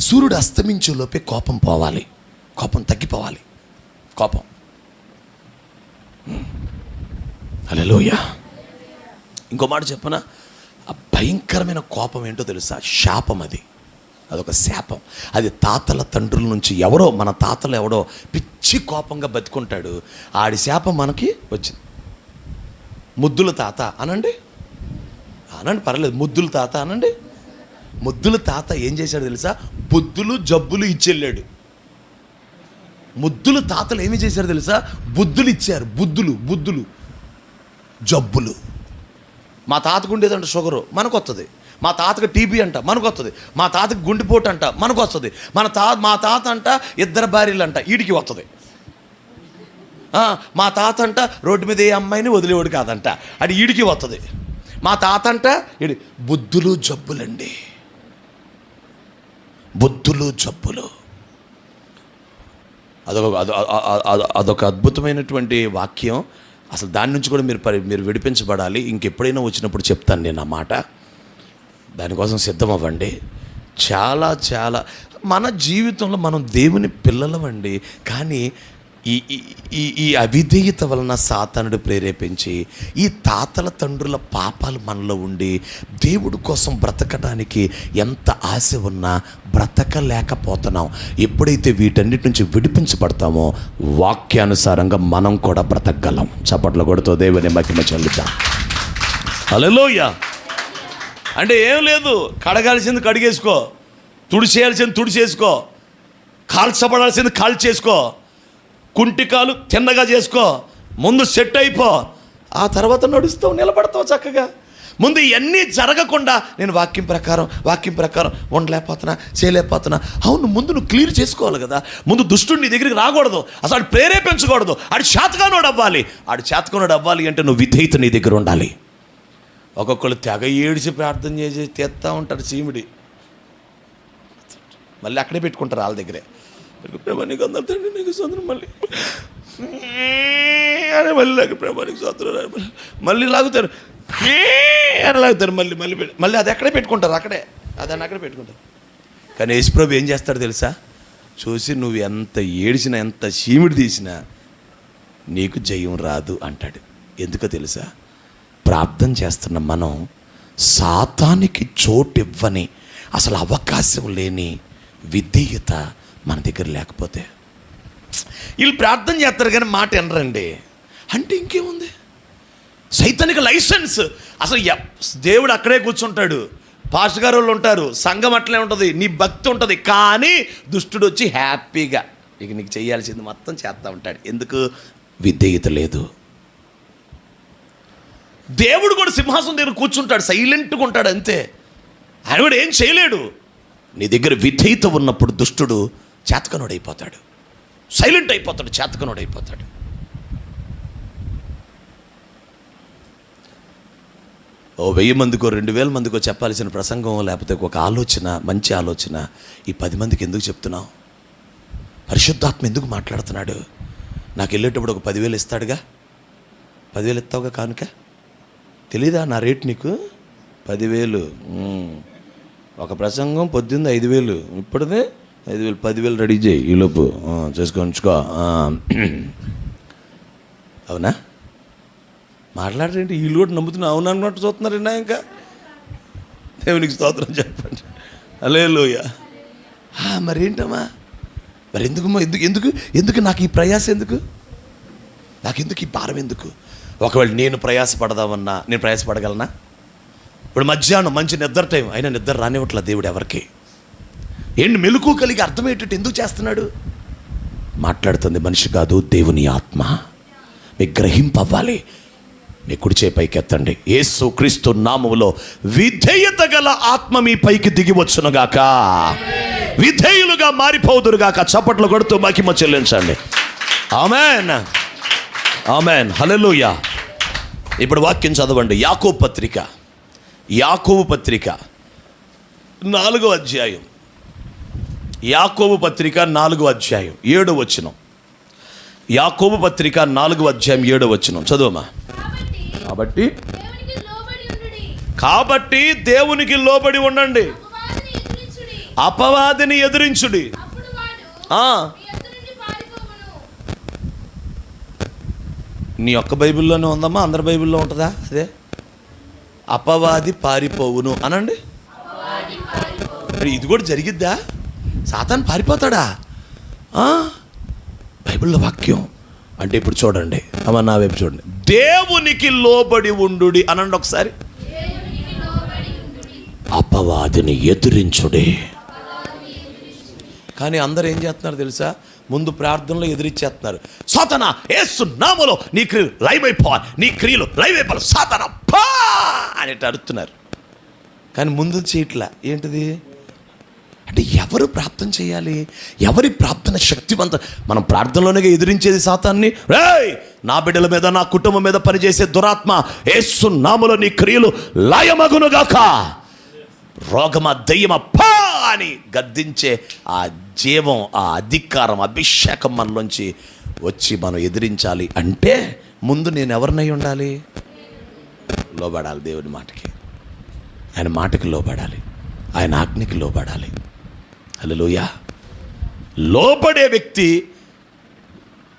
సూర్యుడు అస్తమించేలోపే కోపం పోవాలి, కోపం తగ్గిపోవాలి. కోపం హల్లెలూయా. ఇంకో మాట చెప్పనా, ఆ భయంకరమైన కోపం ఏంటో తెలుసా? శాపం. అదొక శాపం. అది తాతల తండ్రుల నుంచి మన తాతలు ఎవడో పిచ్చి కోపంగా బతుకుంటాడు, ఆడి శాపం మనకి వచ్చింది. ముద్దుల తాత అనండి పర్లేదు, ముద్దుల తాత అనండి. ముద్దుల తాత ఏం చేశాడు తెలుసా? బుద్ధులు జబ్బులు ఇచ్చెళ్ళాడు. ముద్దుల తాతలు ఏమి చేశారు తెలుసా? బుద్ధులు ఇచ్చారు. బుద్ధులు జబ్బులు. మా తాతకు ఉండేదంట షుగరు, మనకు వస్తుంది. మా తాతకు టీబీ అంట, మనకు వస్తుంది. మా తాతకు గుండెపోటు అంట, మనకు వస్తుంది. మా తాత అంట 2 భార్యలు అంట, ఈడికి వస్తుంది. మా తాత అంట రోడ్డు మీద ఏ అమ్మాయిని వదిలేవాడు కాదంట, అది ఈడికి వస్తుంది. మా తాత అంట బుద్ధులు జబ్బులండి, బుద్ధులు జబ్బులు. అదొక అద్భుతమైనటువంటి వాక్యం. అసలు దాని నుంచి కూడా మీరు విడిపించబడాలి. ఇంకెప్పుడైనా వచ్చినప్పుడు చెప్తాను నేను ఆ మాట. దానికోసం సిద్ధం అవ్వండి. చాలా మన జీవితంలో మనం దేవుని పిల్లలమండి, కానీ ఈ అవిధేయత వలన సాతానుడు ప్రేరేపించి ఈ తాతల తండ్రుల పాపాలు మనలో ఉండి దేవుడి కోసం బ్రతకడానికి ఎంత ఆశ ఉన్నా బ్రతకలేకపోతున్నాం. ఎప్పుడైతే వీటన్నిటి నుంచి విడిపించబడతామో వాక్యానుసారంగా మనం కూడా బ్రతకగలం. చప్పట్లు కొడుతూ దేవుని మహిమ చెల్లిద్దాం. హల్లెలూయా. అంటే ఏం లేదు, కడగాల్సింది కడిగేసుకో, తుడిచేయాల్సింది తుడిచేసుకో, కాల్చబడాల్సింది కాల్చేసుకో, కుంటికాలు తిన్నగా చేసుకో, ముందు సెట్ అయిపో, ఆ తర్వాత నడుస్తావు, నిలబడతావు చక్కగా. ముందు ఇవన్నీ జరగకుండా నేను వాక్యం ప్రకారం ఉండలేకపోతున్నా, చేయలేకపోతున్నా. అవును, ముందు నువ్వు క్లియర్ చేసుకోవాలి కదా. ముందు దుష్టుడు నీ దగ్గరికి రాకూడదు, అసలు ఆడు ప్రేరేపించకూడదు. ఆడు చేతకానోడు అవ్వాలి అంటే నువ్వు విధేయత నీ దగ్గర ఉండాలి. ఒక్కొక్కరు తెగ ఏడిచి ప్రార్థన చేసి తెస్తా ఉంటారు చీమిడి, మళ్ళీ అక్కడే పెట్టుకుంటారు వాళ్ళ దగ్గరే. ప్రభానికి అందరు తండ్రి నీకు సొంతం, మళ్ళీ ప్రభానికి సొంతం, మళ్ళీ లాగుతారు మళ్ళీ అది ఎక్కడే పెట్టుకుంటారు, దాన్ని అక్కడే పెట్టుకుంటారు. కానీ యేసుప్రభు ఏం చేస్తాడు తెలుసా? చూసి నువ్వు ఎంత ఏడిచినా, ఎంత చీమిడి తీసినా నీకు జయం రాదు అంటాడు. ఎందుకో తెలుసా? ప్రార్థన చేస్తున్న మనం సాతానికి చోటు ఇవ్వని, అసలు అవకాశం లేని విధేయత మన దగ్గర లేకపోతే, వీళ్ళు ప్రార్థన చేస్తారు కానీ మాట వినరండి అంటే ఇంకేముంది? సైతానికి లైసెన్స్. అసలు దేవుడు అక్కడే కూర్చుంటాడు, పాస్టర్ గారు వాళ్ళు ఉంటారు, సంఘం అట్లే ఉంటుంది, నీ భక్తి ఉంటుంది, కానీ దుష్టుడు వచ్చి హ్యాపీగా ఇక నీకు చేయాల్సింది మొత్తం చేస్తూ ఉంటాడు. ఎందుకు? విధేయత లేదు. దేవుడు కూడా సింహాసనం దగ్గర కూర్చుంటాడు, సైలెంట్గా ఉంటాడు అంతే. ఆయన కూడా ఏం చేయలేడు. నీ దగ్గర విధేయత ఉన్నప్పుడు దుష్టుడు చేతకనుడైపోతాడు, సైలెంట్ అయిపోతాడు, చేతకనుడైపోతాడు. ఓ 1000 మందికో 2000 మందికో చెప్పాల్సిన ప్రసంగం, లేకపోతే ఒక ఆలోచన, మంచి ఆలోచన ఈ 10 మందికి ఎందుకు చెప్తున్నావు? పరిశుద్ధాత్మ ఎందుకు మాట్లాడుతున్నాడు? నాకు వెళ్ళేటప్పుడు ఒక 10,000 ఇస్తాడుగా, 10,000 ఇస్తావుగా కానుక. తెలీదా నా రేటు నీకు? 10,000. ఒక ప్రసంగం పొద్దుంది 5,000, ఇప్పుడుదే 5,000. 10,000 రెడీ చేయి, ఈలోపు చేసుకొని ఉంచుకో. అవునా? మాట్లాడరేంటి? వీళ్ళు కూడా నమ్ముతున్నా అవునా అన్నట్టు చూస్తున్నారండి. ఇంకా దేవునికి స్తోత్రం చెప్పండి. హల్లెలూయా. మరేంటమ్మా, మరి ఎందుకమ్మా, ఎందుకు ఎందుకు నాకు ఈ ప్రయాస? ఎందుకు నాకెందుకు ఈ భారం? ఎందుకు? ఒకవేళ నేను ప్రయాసపడదామన్నా నేను ప్రయాసపడగలనా? ఇప్పుడు మధ్యాహ్నం మంచి నిద్ర టైం అయినా నిద్ర రానివ్వట్లా దేవుడు ఎవరికి. ఏంటి మెలుకు కలిగి అర్థమయ్యేటట్టు ఎందుకు చేస్తున్నాడు? మాట్లాడుతుంది మనిషి కాదు, దేవుని ఆత్మ. మీకు గ్రహింపవ్వాలి. మీ కుడి చేయి పైకి ఎత్తండి. యేసు క్రీస్తు నామములో విధేయత గల ఆత్మ మీ పైకి దిగి వచ్చునుగాక. విధేయులుగా మారిపోదురుగాక. చప్పట్లు కొడుతూ మహిమ చెల్లించండి. ఆమేన్, ఆమేన్, హల్లెలూయా. ఇప్పుడు వాక్యం చదవండి. యాకోబు పత్రిక 4వ అధ్యాయం. యాకోబు పత్రిక 4వ అధ్యాయం 7వ వచనం. యాకోబు పత్రిక 4వ అధ్యాయం 7వ వచనం చదువమ్మా. కాబట్టి దేవునికి లోబడి ఉండండి, అపవాదిని ఎదిరించుడి. నీ ఒక్క బైబిల్లోనే ఉందమ్మా? అందరి బైబిల్లో ఉంటుందా అదే? అపవాది పారిపోవును అనండి. ఇది కూడా జరిగిద్దా? సాతాను పారిపోతాడా? బైబిల్లో వాక్యం అంటే ఇప్పుడు చూడండి అమ్మ, నా వైపు చూడండి. దేవునికి లోబడి ఉండుడి అనండి ఒకసారి. అపవాదిని ఎదిరించుడి. కానీ అందరూ ఏం చేస్తున్నారు తెలుసా? ముందు ప్రార్థనలో ఎదిరించేస్తున్నారు. సాతానా యేసు నామములో నీ క్రియలు లైవ్ అయిపోవాలి, నీ క్రియలు లైవ్ అయిపోవాలి, సాతానా పా అని అరుతున్నారు. కానీ ముందు చేయట్లా. ఏంటిది అంటే ఎవరు ప్రార్థన చేయాలి? ఎవరి ప్రార్థన శక్తివంతం? మనం ప్రార్థనలోనే ఎదిరించేది సాతాన్ని. రేయ్, నా బిడ్డల మీద, నా కుటుంబం మీద పనిచేసే దురాత్మ, యేసు నామములో నీ క్రియలు లయమగునుగాక, రోగమా దయ్యమా పా అని గద్దించే ఆ జీవం, ఆ అధికారం, అభిషేకం మనలోంచి వచ్చి మనం ఎదిరించాలి అంటే ముందు నేను ఎవరినై ఉండాలి? లోబడాలి దేవుని మాటకి. ఆయన మాటకి లోబడాలి, ఆయన ఆజ్ఞకి లోబడాలి. హల్లెలూయా. లోబడే వ్యక్తి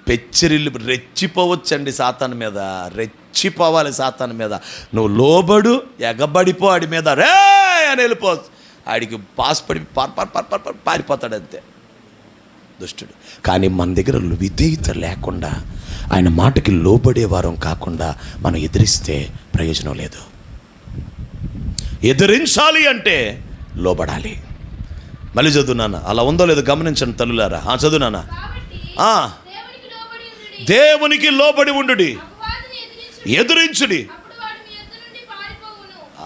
పెచ్చరిల్లు రెచ్చిపోవచ్చండి సాతాను మీద. రెచ్చిపోవాలి సాతాను మీద. నువ్వు లోబడు, ఎగబడిపో ఆడి మీద, రే అని వెళ్ళిపో. ఆడికి పాస్పడి పారిపోతాడు అంతే దుష్టుడు. కానీ మన దగ్గర విధేయత లేకుండా, ఆయన మాటకి లోబడే వారం కాకుండా మనం ఎదిరిస్తే ప్రయోజనం లేదు. ఎదిరించాలి అంటే లోబడాలి. మళ్ళీ చదువునానా, అలా ఉందో లేదో గమనించండి తల్లులారా. చదువునానా. దేవునికి లోబడి ఉండుడి, ఎదిరించుడి.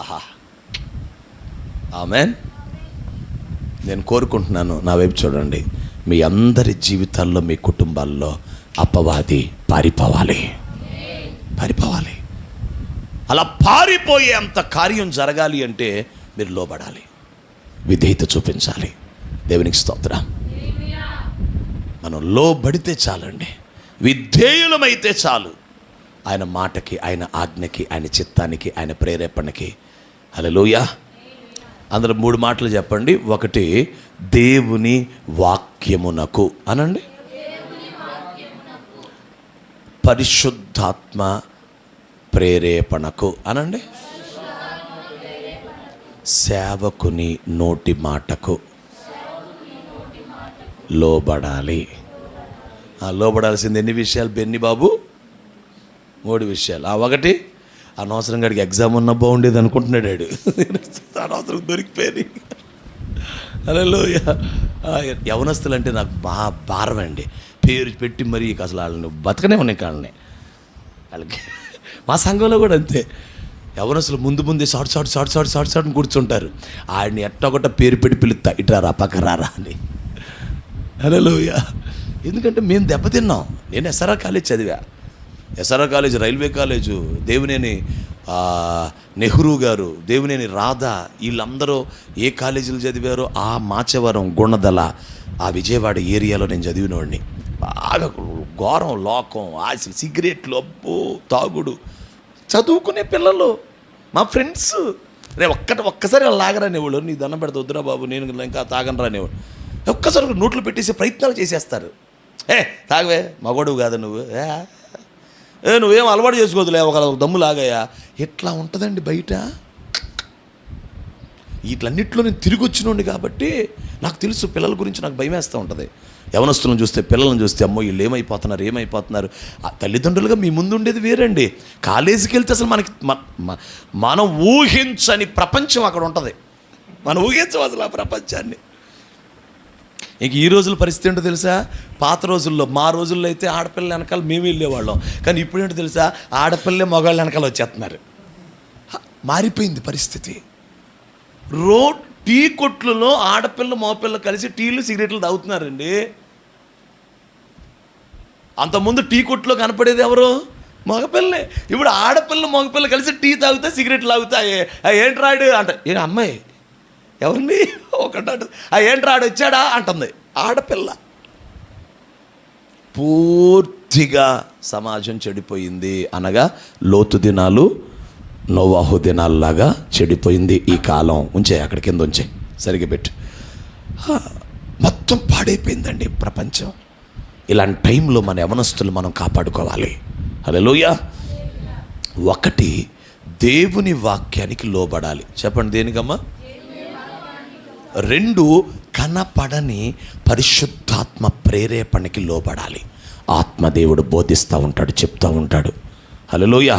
ఆహా, ఆమేన్. నేను కోరుకుంటున్నాను, నా వైపు చూడండి, మీ అందరి జీవితాల్లో, మీ కుటుంబాల్లో అపవాది పారిపోవాలి. అలా పారిపోయే అంత కార్యం జరగాలి అంటే మీరు లోబడాలి, విధేయత చూపించాలి. దేవునికి స్తోత్రం. మనం లోబడితే చాలండి, విధేయులమైతే చాలు. ఆయన మాటకి, ఆయన ఆజ్ఞకి, ఆయన చిత్తానికి, ఆయన ప్రేరేపణకి. హల్లెలూయా. అందులో 3 మాటలు చెప్పండి. ఒకటి, దేవుని వాక్యమునకు అనండి. పరిశుద్ధాత్మ ప్రేరేపణకు అనండి. సేవకుని నోటి మాటకు లోబడాలి. లోబడాల్సింది ఎన్ని విషయాలు బెన్ని బాబు? 3 విషయాలు. ఒకటి, అనవసరంగా అడిగి ఎగ్జామ్ ఉన్నా బాగుండేది అనుకుంటున్నాడు. అనవసరం దొరికిపోయి. హల్లెలూయా. యవనస్తులు అంటే నాకు బాగా భారం అండి. పేరు పెట్టి మరీ అసలు వాళ్ళని బతకనే ఉన్నాయి వాళ్ళని. వాళ్ళకి మా సంఘంలో కూడా అంతే. యవనస్తులు ముందే షార్ట్ అని కూర్చుంటారు. ఆడిని ఎట్టొకట పేరు పెట్టి పిలుస్తా, ఇట్రారా పక్కరారా అని. హల్లెలూయా. ఎందుకంటే మేము దెబ్బతిన్నాం. నేను ఎస్ఆర్ఆర్ కాలేజ్ చదివా. SRR college, railway college, Devineni Nehru garu, Devineni Radha, వీళ్ళందరూ ఏ కాలేజీలు చదివారో ఆ మాచవరం, గుణదల, ఆ విజయవాడ ఏరియాలో నేను చదివినవాడిని. బాగా ఘోరం, లోకం, ఆశలు, సిగరెట్లు, అబ్బో, తాగుడు. చదువుకునే పిల్లలు మా ఫ్రెండ్స్ రే ఒక్కసారి లాగరానేవాళ్ళు. నీ దండం పెడతా, వద్దురా బాబు నేను ఇంకా తాగను రానేవాడు. ఒక్కసారి నోట్లు పెట్టేసి ప్రయత్నాలు చేసేస్తారు. తాగవే, మగోడు కాదా నువ్వు, నువ్వేం అలవాటు చేసుకోవద్దులే, ఒక దమ్ము లాగాయా. ఎట్లా ఉంటుందండి బయట. వీటిలన్నింటిలో నేను తిరిగి వచ్చినోండి కాబట్టి నాకు తెలుసు. పిల్లల గురించి నాకు భయం వేస్తూ ఉంటుంది. యవనస్తులను చూస్తే, పిల్లలను చూస్తే, అమ్మో వీళ్ళు ఏమైపోతున్నారు. తల్లిదండ్రులుగా మీ ముందు ఉండేది వేరండి. కాలేజీకి వెళ్తే అసలు మనకి మనం ఊహించని ప్రపంచం అక్కడ ఉంటుంది. మనం ఊహించం అసలు ఆ ప్రపంచాన్ని. ఇంక ఈ రోజుల పరిస్థితి ఏంటో తెలుసా? పాత రోజుల్లో, మా రోజుల్లో అయితే ఆడపిల్ల వెనకాల మేము వెళ్ళేవాళ్ళం. కానీ ఇప్పుడు ఏంటో తెలుసా? ఆడపిల్లే మగవాళ్ళ వెనకాల వచ్చేస్తున్నారు. మారిపోయింది పరిస్థితి. టీ కొట్లలో ఆడపిల్ల మగపిల్ల కలిసి టీలు సిగరెట్లు తాగుతున్నారండి. అంతకుముందు టీ కొట్లో కనపడేది ఎవరు? మగపిల్లే. ఇప్పుడు ఆడపిల్ల మగపిల్ల కలిసి టీ తాగుతా, సిగరెట్లు తాగుతాయి. ఏంట్రాడు అంట. ఏ అమ్మాయి ఎవరిని ఒకటి ఏంట్రాడు వచ్చాడా అంటుంది ఆడపిల్ల. పూర్తిగా సమాజం చెడిపోయింది. అనగా లోతు దినాలు, నోవాహు దినాల్లాగా చెడిపోయింది ఈ కాలం. ఉంచే అక్కడ కింద ఉంచే, సరిగ్గా పెట్టు. మొత్తం పాడైపోయిందండి ప్రపంచం. ఇలాంటి టైంలో మన యవనస్తులు మనం కాపాడుకోవాలి. హల్లెలూయా. ఒకటి, దేవుని వాక్యానికి లోబడాలి. చెప్పండి, దేనికమ్మా? రెండు, కనపడని పరిశుద్ధాత్మ ప్రేరేపణకి లోబడాలి. ఆత్మదేవుడు బోధిస్తూ ఉంటాడు, చెప్తూ ఉంటాడు. హల్లెలూయా.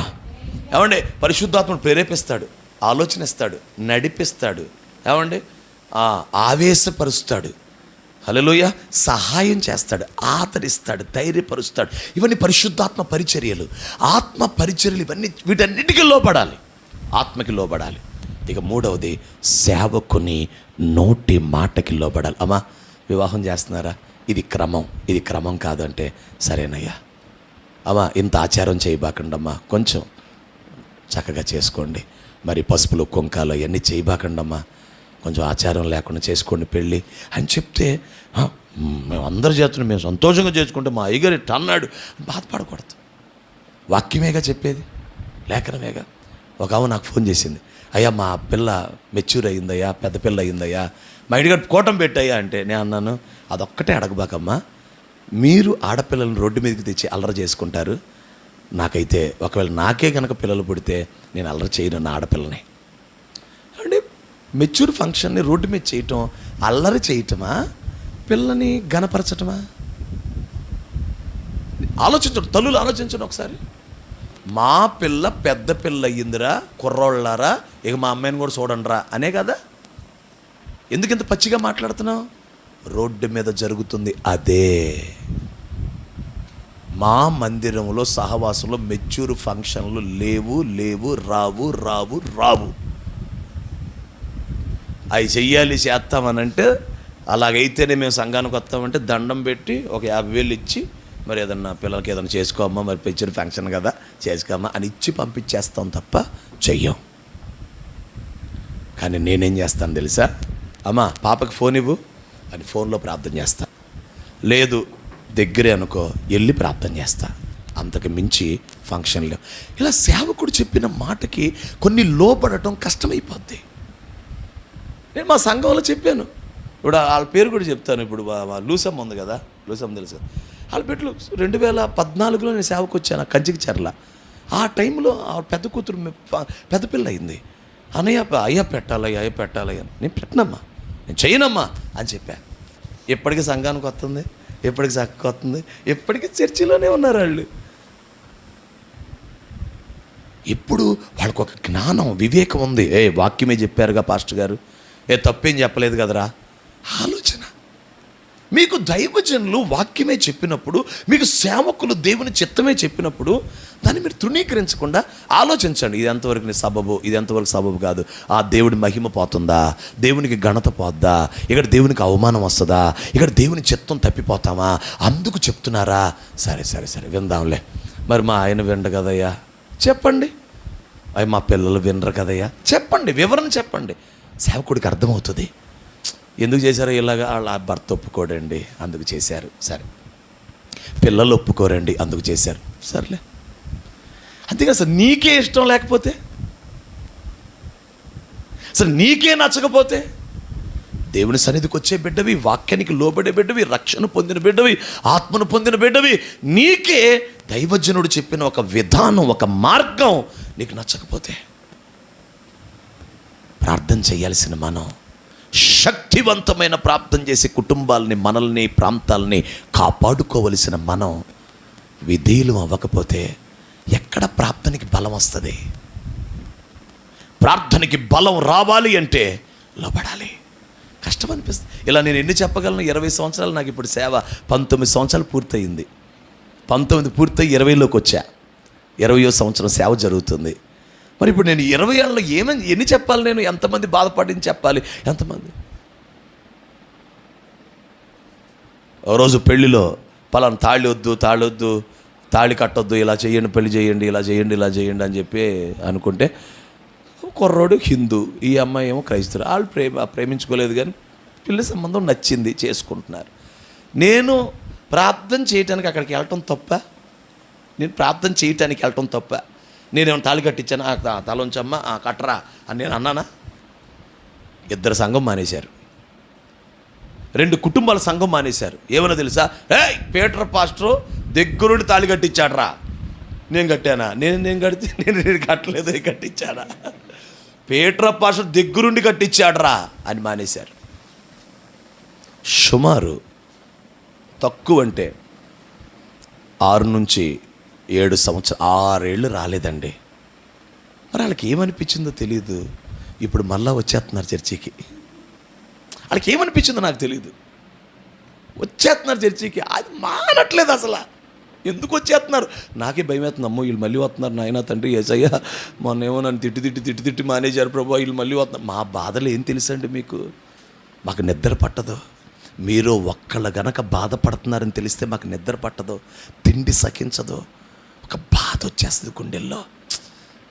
ఏమండి, పరిశుద్ధాత్మను ప్రేరేపిస్తాడు, ఆలోచనిస్తాడు, నడిపిస్తాడు, ఏమండి ఆవేశపరుస్తాడు. హల్లెలూయా. సహాయం చేస్తాడు, ఆదరిస్తాడు, ధైర్యపరుస్తాడు. ఇవన్నీ పరిశుద్ధాత్మ పరిచర్యలు, ఆత్మ పరిచర్యలు. ఇవన్నీ వీటన్నిటికీ లోబడాలి, ఆత్మకి లోబడాలి. ఇక మూడవది, సేవకుని నోటి మాటకి లోబడాలి. అమ్మా వివాహం చేస్తున్నారా? ఇది క్రమం కాదు అంటే, సరేనయ్యా అమ్మా ఇంత ఆచారం చేయబాకండమ్మా, కొంచెం చక్కగా చేసుకోండి. మరి పసుపులు కుంకాలు అవన్నీ చేయబాకండమ్మా, కొంచెం ఆచారం లేకుండా చేసుకోండి పెళ్ళి అని చెప్తే, మేము అందరి చేతులు మేము సంతోషంగా చేసుకుంటే మా అయ్యగారు ఇట్ట అన్నాడు బాధపడకూడదు. వాక్యమేగా చెప్పేది, లేఖనమేగా. ఒక ఆమె నాకు ఫోన్ చేసింది, అయ్యా మా పిల్ల మెచ్యూర్ అయ్యిందయ్యా, పెద్ద పిల్ల అయ్యిందయ్యా, మా ఇంటికి కోటం పెట్టాయా అంటే, నేను అన్నాను అదొక్కటే అడగబాకమ్మా. మీరు ఆడపిల్లలను రోడ్డు మీదకి తెచ్చి అల్లరి చేసుకుంటారు. నాకైతే ఒకవేళ నాకే కనుక పిల్లలు పుడితే నేను అల్లరి చేయను నా ఆడపిల్లని. అంటే మెచ్యూర్ ఫంక్షన్ని రోడ్డు మీద చేయటం అల్లరి చేయటమా, పిల్లని ఘనపరచటమా? ఆలోచించండి, తల్లులు ఆలోచించండి ఒకసారి. మా పిల్ల పెద్ద పిల్ల అయ్యిందిరా కుర్రోళ్ళారా, ఇక మా అమ్మాయిని కూడా చూడండిరా అనే కదా. ఎందుకు ఇంత పచ్చిగా మాట్లాడుతున్నావు? రోడ్డు మీద జరుగుతుంది అదే. మా మందిరంలో సహవాసంలో మెచ్యూర్ ఫంక్షన్లు లేవు, రావు. అవి చెయ్యాలి, చేస్తామనంటే, అలాగైతేనే మేము సంఘానికి వస్తామంటే దండం పెట్టి ఒక 50,000 ఇచ్చి, మరి ఏదన్నా పిల్లలకి ఏదైనా చేసుకోమ్మా, మరి మెచ్యూర్ ఫంక్షన్ కదా చేసుకోమ్మా అని ఇచ్చి పంపించేస్తాం తప్ప చెయ్యం. కానీ నేనేం చేస్తాను తెలుసా? అమ్మా పాపకి ఫోన్ ఇవ్వు అని ఫోన్లో ప్రార్థన చేస్తా. లేదు దగ్గరే అనుకో, వెళ్ళి ప్రార్థన చేస్తా. అంతకు మించి ఫంక్షన్లు. ఇలా సేవకుడు చెప్పిన మాటకి కొన్ని లోపడటం కష్టమైపోద్ది. నేను మా సంఘంలో చెప్పాను. ఇప్పుడు వాళ్ళ పేరు కూడా చెప్తాను. ఇప్పుడు లూసమ్మ ఉంది కదా, లూసమ్మ తెలుసు. వాళ్ళ పెట్లు 2014లో నేను సేవకు వచ్చాను కంచికి చెర్ల. ఆ టైంలో ఆ పెద్ద కూతురు పెద్ద పిల్ల అయింది. అయ్యా పెట్టాలయ్యా నేను పెట్టనమ్మా, నేను చేయనమ్మా అని చెప్పా. ఎప్పటికీ సంఘానికి వస్తుంది, ఎప్పటికి చక్కగా వస్తుంది, ఎప్పటికీ చర్చిలోనే ఉన్నారు వాళ్ళు. ఇప్పుడు వాళ్ళకు ఒక జ్ఞానం, వివేకం ఉంది. వాక్యమే చెప్పారుగా పాస్టర్ గారు, తప్పేం చెప్పలేదు కదరా ఆలోచన. మీకు దైవజనులు వాక్యమే చెప్పినప్పుడు, మీకు సేవకులు దేవుని చిత్తమే చెప్పినప్పుడు దాన్ని మీరు తృణీకరించకుండా ఆలోచించండి. ఇది ఎంతవరకు నీ సబబు, ఇది ఎంతవరకు సబబు కాదు. ఆ దేవుడి మహిమ పోతుందా, దేవునికి ఘనత పోద్దా, ఇక్కడ దేవునికి అవమానం వస్తుందా, ఇక్కడ దేవుని చిత్తం తప్పిపోతామా, అందుకు చెప్తున్నారా? సరే సరే సరే విందాంలే. మరి మా ఆయన వినడు కదయ్యా, చెప్పండి. అవి మా పిల్లలు వినరు కదయ్యా, చెప్పండి, వివరణ చెప్పండి. సేవకుడికి అర్థమవుతుంది ఎందుకు చేశారో ఇలాగా. వాళ్ళ భర్త ఒప్పుకోడండి, అందుకు చేశారు. సరే, పిల్లలు ఒప్పుకోరండి, అందుకు చేశారు. సర్లే, అంతేగా. అసలు నీకే ఇష్టం లేకపోతే, అసలు నీకే నచ్చకపోతే, దేవుని సన్నిధికి వచ్చే బిడ్డవి, వాక్యానికి లోబడే బిడ్డవి, రక్షణ పొందిన బిడ్డవి, ఆత్మను పొందిన బిడ్డవి, నీకే దైవజనుడు చెప్పిన ఒక విధానం, ఒక మార్గం నీకు నచ్చకపోతే, ప్రార్థన చేయాల్సిన మనం, శక్తివంతమైన ప్రార్థన చేసి కుటుంబాలని, మనల్ని, ప్రాంతాలని కాపాడుకోవలసిన మనం విధేయులు అవ్వకపోతే ఎక్కడ ప్రార్థనకి బలం వస్తుంది? ప్రార్థనకి బలం రావాలి అంటే లోబడాలి. కష్టం అనిపిస్తుంది. ఇలా నేను ఎన్ని చెప్పగలను? 20 సంవత్సరాలు నాకు ఇప్పుడు సేవ, 19 సంవత్సరాలు పూర్తయింది. 19 పూర్తయి 20లోకి వచ్చా. 20వ సంవత్సరం సేవ జరుగుతుంది. మరి ఇప్పుడు నేను 20 ఏళ్ళలో ఎన్ని చెప్పాలి? నేను ఎంతమంది బాధపడింది చెప్పాలి? ఎంతమంది? ఓ రోజు పెళ్ళిలో పలానా తాళి వద్దు, తాళి కట్టొద్దు, ఇలా చేయండి, పెళ్లి చేయండి, ఇలా చేయండి, ఇలా చేయండి అని చెప్పి అనుకుంటే, కుర్రోడు హిందూ, ఈ అమ్మాయి ఏమో క్రైస్తవులు. వాళ్ళు ప్రేమించుకోలేదు, కానీ పెళ్లి సంబంధం నచ్చింది, చేసుకుంటున్నారు. నేను ప్రార్థన చేయటానికి అక్కడికి వెళ్ళటం తప్ప? నేను ప్రార్థన చేయటానికి వెళ్ళటం తప్ప? నేనేమో తాళి కట్టించాను, తలంచమ్మ కట్టరా అని నేను అన్నానా? 2 సంఘం మానేశారు, 2 కుటుంబాల సంఘం మానేశారు. ఏమన్నా తెలుసా? పీటర్ పాస్టర్ దగ్గరుండి తాళి కట్టించాడరా. నేను కట్టానా? నేను కడితే నేను కట్టలేదు, కట్టించాడా? పీటర్ పాస్టర్ దగ్గరుండి కట్టించాడరా అని మానేశారు. సుమారు తక్కువ అంటే 6 నుంచి 7 సంవత్సరాలు, 6 ఏళ్ళు రాలేదండి. మరి వాళ్ళకి ఏమనిపించిందో తెలియదు. ఇప్పుడు మళ్ళా వచ్చేస్తున్నారు చర్చికి. వాళ్ళకి ఏమనిపించిందో నాకు తెలియదు, వచ్చేస్తున్నారు చర్చికి. అది మానట్లేదు అసలు. ఎందుకు వచ్చేస్తున్నారు? నాకే భయం అవుతుంది. అమ్మో, వీళ్ళు మళ్ళీ వస్తున్నారు, నాయన తండ్రి యేసయ్య, మొన్నేమో నన్ను తిట్టి మానేశారు ప్రభు, వీళ్ళు మళ్ళీ వస్తున్నారు. మా బాధలు ఏం తెలుసండి మీకు? మాకు నిద్ర పట్టదు. మీరు ఒక్కళ్ళ గనక బాధపడుతున్నారని తెలిస్తే మాకు నిద్ర పట్టదు, తిండి సకించదు, ఒక బాధ వచ్చేస్తుంది గుండెల్లో.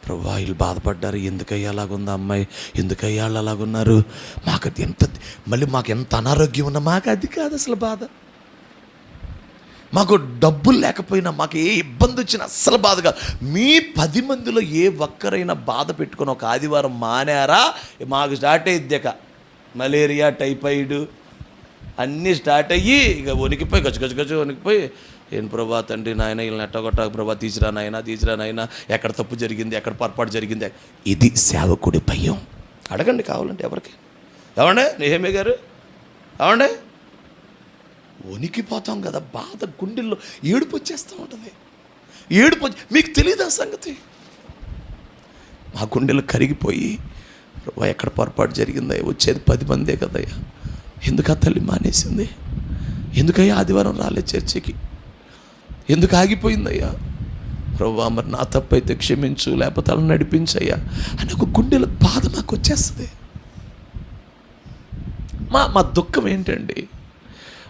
ప్రభా, వీళ్ళు బాధపడ్డారు, ఎందుకయ్యా అలాగుందా అమ్మాయి, ఎందుకయ్యా వాళ్ళు అలాగున్నారు, మాకు అది మాకు ఎంత అనారోగ్యం ఉన్నా మాకు అది కాదు అసలు బాధ. మాకు డబ్బులు లేకపోయినా, మాకు ఏ ఇబ్బంది వచ్చినా అస్సలు బాధ కాదు. మీ 10 మందిలో ఏ ఒక్కరైనా బాధ పెట్టుకుని ఒక ఆదివారం మానారా, మాకు స్టార్ట్ అయ్యిద్దాక మలేరియా, టైఫాయిడ్ అన్నీ స్టార్ట్ అయ్యి ఇక వణికిపోయి గచ్చు వణికిపోయి, ఏం ప్రభా తండ్రి నాయన, వీళ్ళని ఎట్టగొట్ట ప్రభా, తీసిరా నాయన, ఎక్కడ తప్పు జరిగింది, ఎక్కడ పొరపాటు జరిగింది. ఇది సేవకుడి భయం. అడగండి కావాలంటే ఎవరికి. ఏమండే నెహెమ్యా గారు, ఏమండే? వణికిపోతాం కదా, బాధ గుండెల్లో ఏడుపు వచ్చేస్తూ ఉంటుంది. మీకు తెలియదు ఆ సంగతి. మా గుండెలు కరిగిపోయి, ప్రభా ఎక్కడ పొరపాటు జరిగిందయ్యా, వచ్చేది 10 మందే కదయ్యా, ఎందుకు ఆ తల్లి మానేసింది, ఎందుకయ్యా ఆదివారం రాలే చర్చికి, ఎందుకు ఆగిపోయిందయ్యా, ప్రభా మరి నా తప్పైతే క్షమించు, లేకపోతే అలా నడిపించయ్యా అని ఒక గుండెల బాధ మాకు వచ్చేస్తుంది. మా దుఃఖం ఏంటండి?